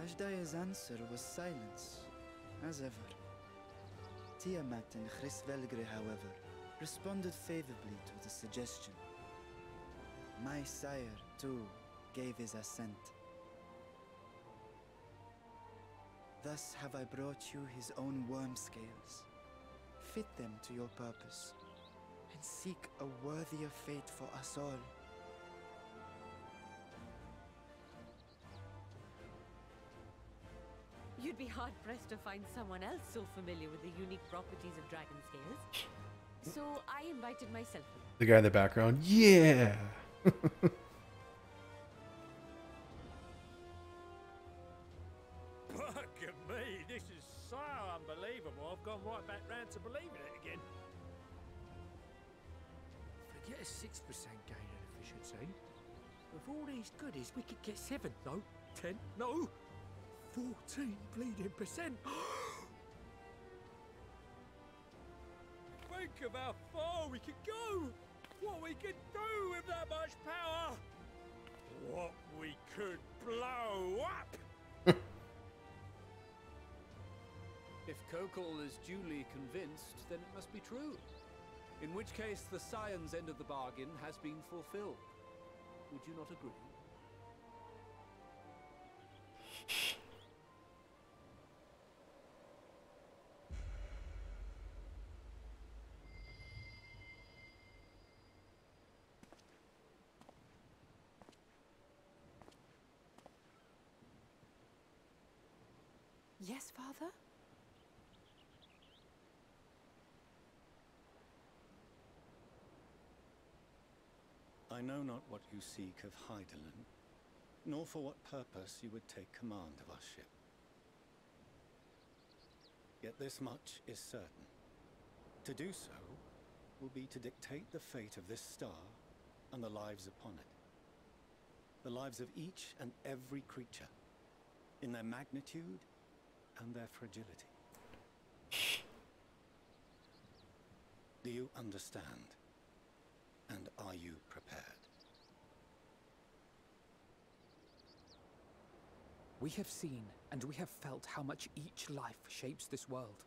Ashdaya's answer was silence, as ever. Tiamat and Chrisvelgre, however, responded favorably to the suggestion. My sire, too, gave his assent. Thus have I brought you his own worm scales. Fit them to your purpose, and seek a worthier fate for us all. You'd be hard-pressed to find someone else so familiar with the unique properties of dragon scales. So I invited myself. The guy in the background, yeah! Look at me, this is so unbelievable. I've gone right back round to believing it again. Forget a 6% gain in efficiency. With all these goodies, we could get 7, no, 10, no, 14 bleeding percent. Think of how far we could go. What we could do with that much power. What we could blow up. If Kokol is duly convinced, then it must be true. In which case, the science end of the bargain has been fulfilled. Would you not agree? Yes, Father? I know not what you seek of Hydaelyn, nor for what purpose you would take command of our ship. Yet this much is certain. To do so will be to dictate the fate of this star and the lives upon it. The lives of each and every creature, in their magnitude and their fragility. Do you understand? And are you prepared? We have seen and we have felt how much each life shapes this world.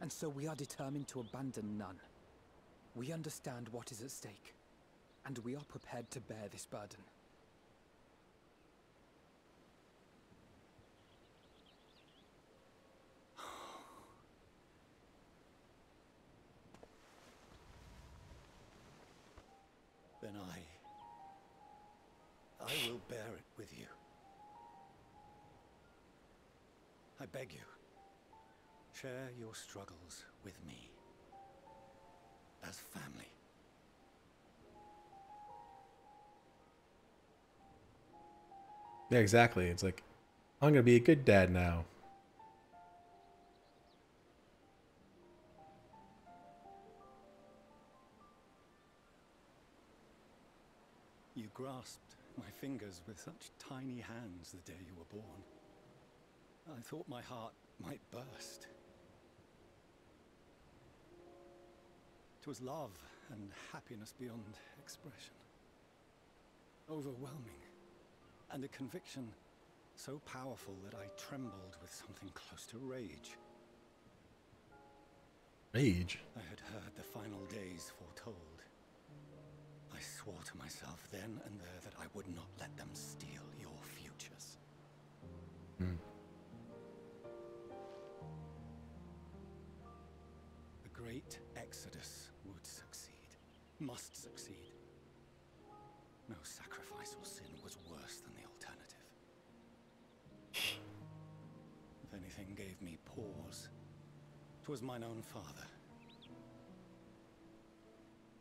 And so we are determined to abandon none. We understand what is at stake, and we are prepared to bear this burden. Then I will bear it with you. I beg you, share your struggles with me, as family. Yeah, exactly. It's like, I'm gonna be a good dad now. You grasped my fingers with such tiny hands the day you were born. I thought my heart might burst. 'Twas love and happiness beyond expression. Overwhelming, and a conviction so powerful that I trembled with something close to rage. Rage? I had heard the final days foretold. I swore to myself then and there that I would not let them steal your futures. Hmm. The great exodus would succeed, must succeed. No sacrifice or sin was worse than the alternative. If anything gave me pause, 'twas mine own father.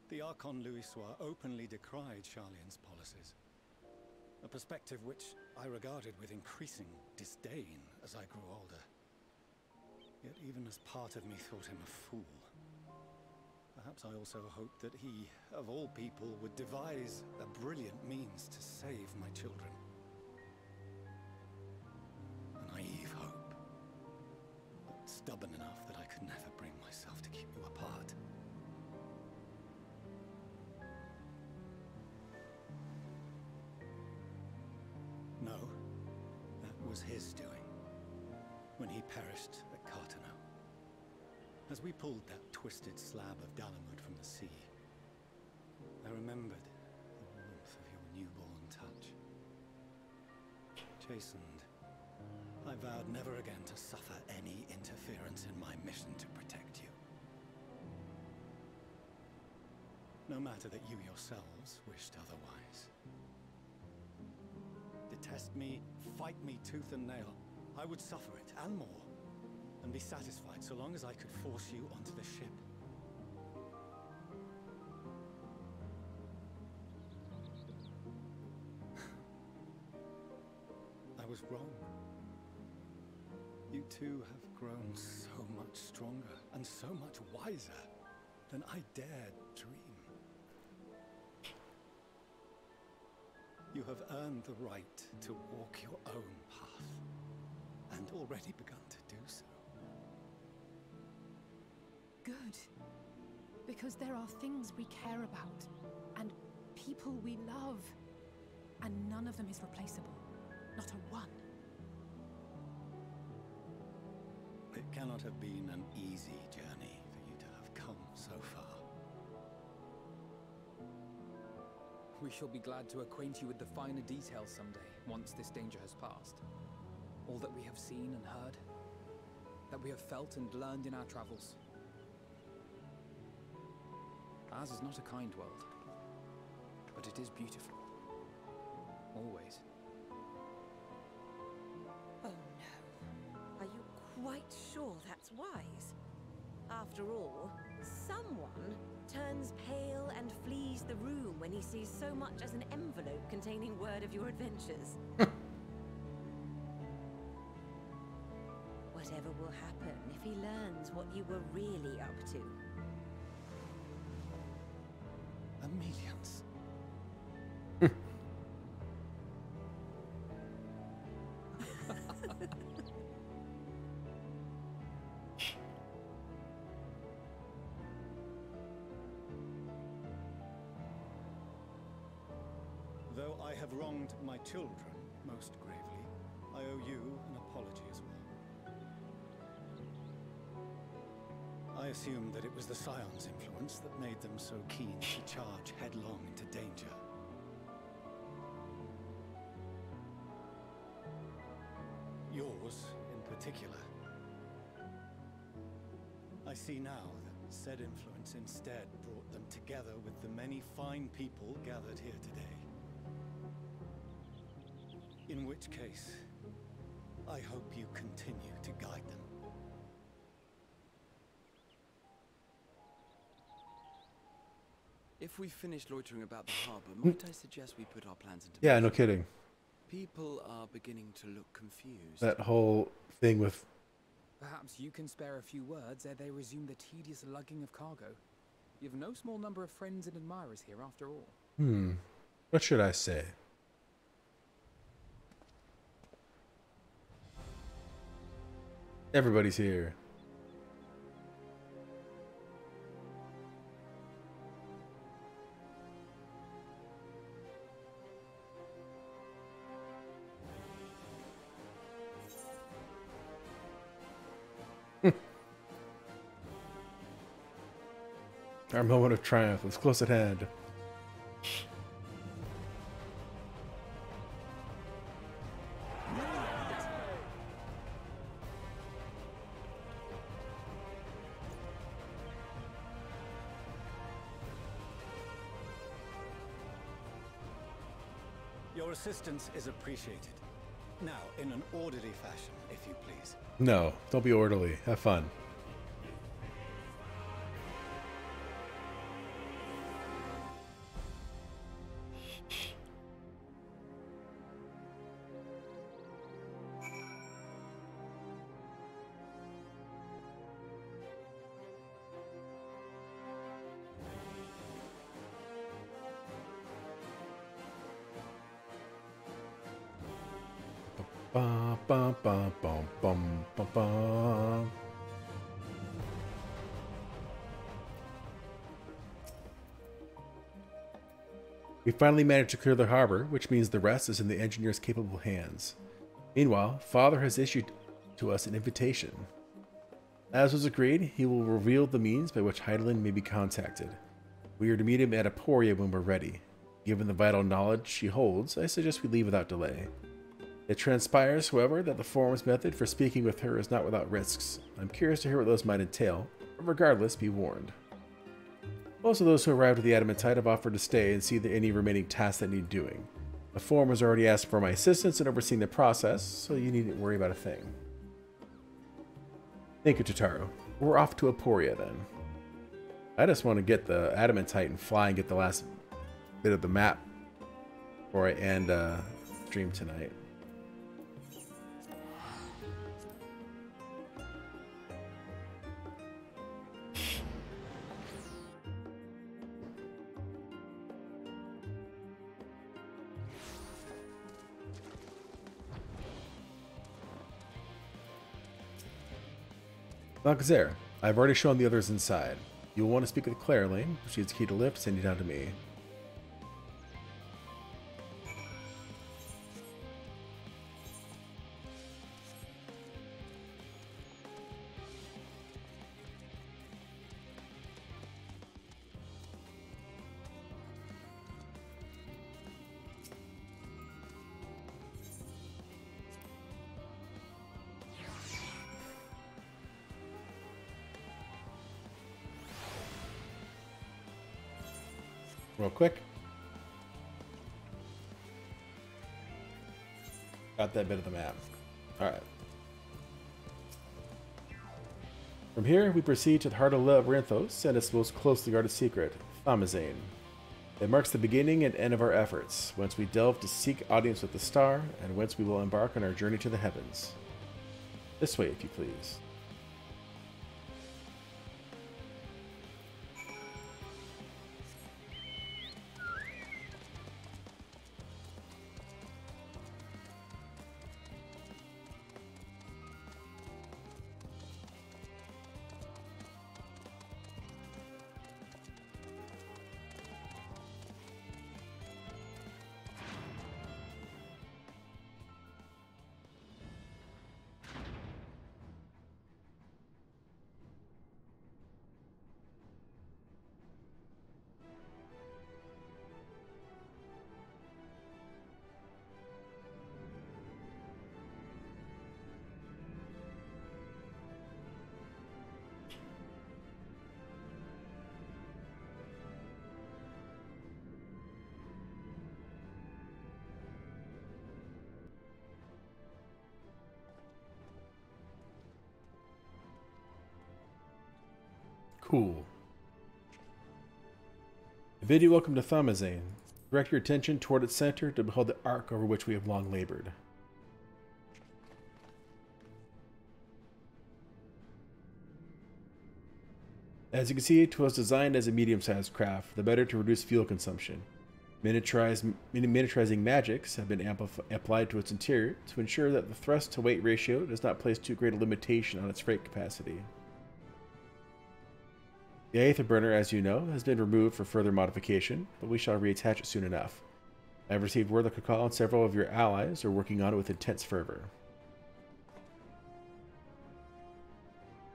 The Archon Louisois openly decried Charlian's policies, a perspective which I regarded with increasing disdain as I grew older. Yet even as part of me thought him a fool, perhaps I also hoped that he, of all people, would devise a brilliant means to save my children. A naive hope, but stubborn enough that I could never bring myself to keep you apart. was his doing when he perished at Cartano. As we pulled that twisted slab of Dalamud from the sea, I remembered the warmth of your newborn touch. Chastened, I vowed never again to suffer any interference in my mission to protect you. No matter that you yourselves wished otherwise. Detest me, fight me tooth and nail, I would suffer it, and more, and be satisfied so long as I could force you onto the ship. I was wrong. You two have grown so much stronger and so much wiser than I dared dream. You have earned the right to walk your own path, and already begun to do so. Good. Because there are things we care about, and people we love, and none of them is replaceable. Not a one. It cannot have been an easy journey for you to have come so far. We shall be glad to acquaint you with the finer details someday, once this danger has passed. All that we have seen and heard, that we have felt and learned in our travels. Ours is not a kind world, but it is beautiful. Always. Oh no. Are you quite sure that's wise? After all, someone turns pale and flees the room when he sees so much as an envelope containing word of your adventures. Whatever will happen if he learns what you were really up to? Amelians. Though I have wronged my children most gravely, I owe you an apology as well. I assumed that it was the Scion's influence that made them so keen to charge headlong into danger. Yours, in particular. I see now that said influence instead brought them together with the many fine people gathered here today. In which case, I hope you continue to guide them. If we finish loitering about the harbor, might I suggest we put our plans into Yeah, motion? no kidding. People are beginning to look confused. That whole thing with... Perhaps you can spare a few words ere they resume the tedious lugging of cargo. You have no small number of friends and admirers here after all. What should I say? Everybody's here. Our moment of triumph was close at hand. Your assistance is appreciated. Now, in an orderly fashion, if you please. No, don't be orderly. Have fun. Bum, bum, bum, bum, bum, bum, bum. We finally managed to clear the harbor, which means the rest is in the engineer's capable hands. Meanwhile, Father has issued to us an invitation. As was agreed, he will reveal the means by which Heidelin may be contacted. We are to meet him at Aporia when we're ready. Given the vital knowledge she holds, I suggest we leave without delay. It transpires, however, that the Forum's method for speaking with her is not without risks. I'm curious to hear what those might entail, but regardless, be warned. Most of those who arrived at the Adamantite have offered to stay and see any remaining tasks that need doing. The Forum has already asked for my assistance in overseeing the process, so you needn't worry about a thing. Thank you, Totaro. We're off to Aporia then. I just want to get the Adamantite and fly and get the last bit of the map before I end stream tonight. Balcazar, I've already shown the others inside. You will want to speak with Clairlane. If she has the key to lift, send you down to me. Real quick. Got that bit of the map. Alright. From here, we proceed to the heart of Labyrinthos and its most closely guarded secret, Thamazane. It marks the beginning and end of our efforts, whence we delve to seek audience with the star, and whence we will embark on our journey to the heavens. This way, if you please. Cool. Bid you welcome to Thamazane. Direct your attention toward its center to behold the arc over which we have long labored. As you can see, it was designed as a medium-sized craft, the better to reduce fuel consumption. Miniaturizing magics have been applied to its interior to ensure that the thrust-to-weight ratio does not place too great a limitation on its freight capacity. The Aether burner, as you know, has been removed for further modification, but we shall reattach it soon enough. I have received word that Kakal and several of your allies are working on it with intense fervor.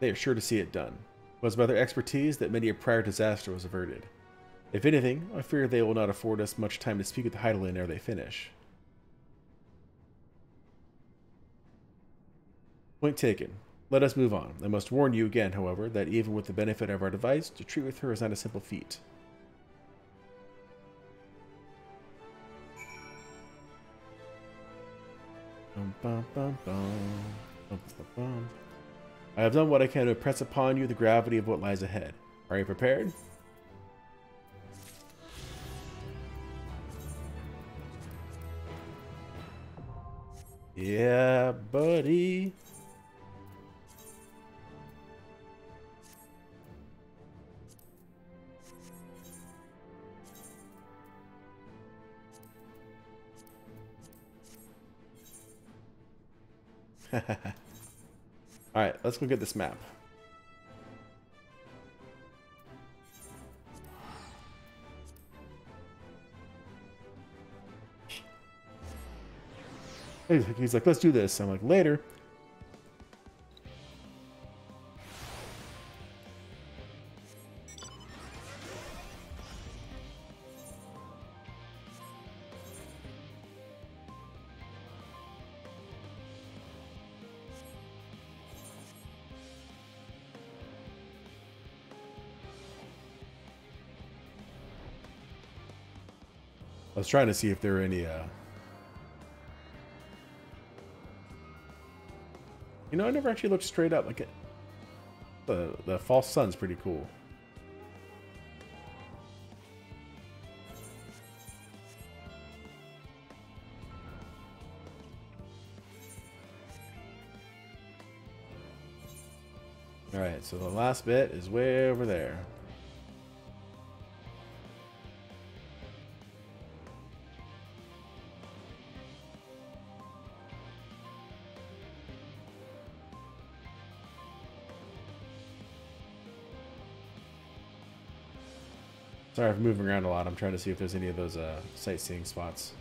They are sure to see it done. It was by their expertise that many a prior disaster was averted. If anything, I fear they will not afford us much time to speak with the Heidelin ere they finish. Point taken. Let us move on. I must warn you again, however, that even with the benefit of our device, to treat with her is not a simple feat. I have done what I can to impress upon you the gravity of what lies ahead. Are you prepared? Yeah, buddy. Alright, let's go get this map. He's like, let's do this. I'm like, later. I was trying to see if there were any, you know, I never actually looked straight up. Like, the false sun's pretty cool. Alright, so the last bit is way over there. Sorry for moving around a lot. I'm trying to see if there's any of those sightseeing spots.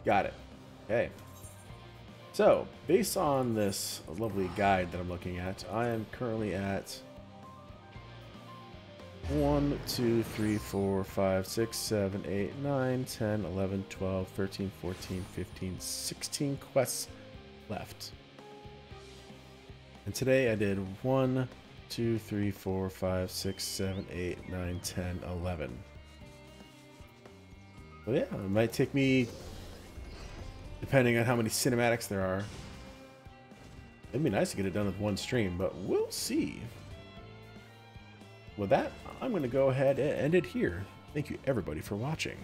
Got it. Okay. So, based on this lovely guide that I'm looking at, I am currently at 1, 2, 3, 4, 5, 6, 7, 8, 9, 10, 11, 12, 13, 14, 15, 16 quests left. And today I did 1, 2, 3, 4, 5, 6, 7, 8, 9, 10, 11. But yeah, it might take me, depending on how many cinematics there are. It'd be nice to get it done with one stream, but we'll see. With that, I'm going to go ahead and end it here. Thank you everybody for watching.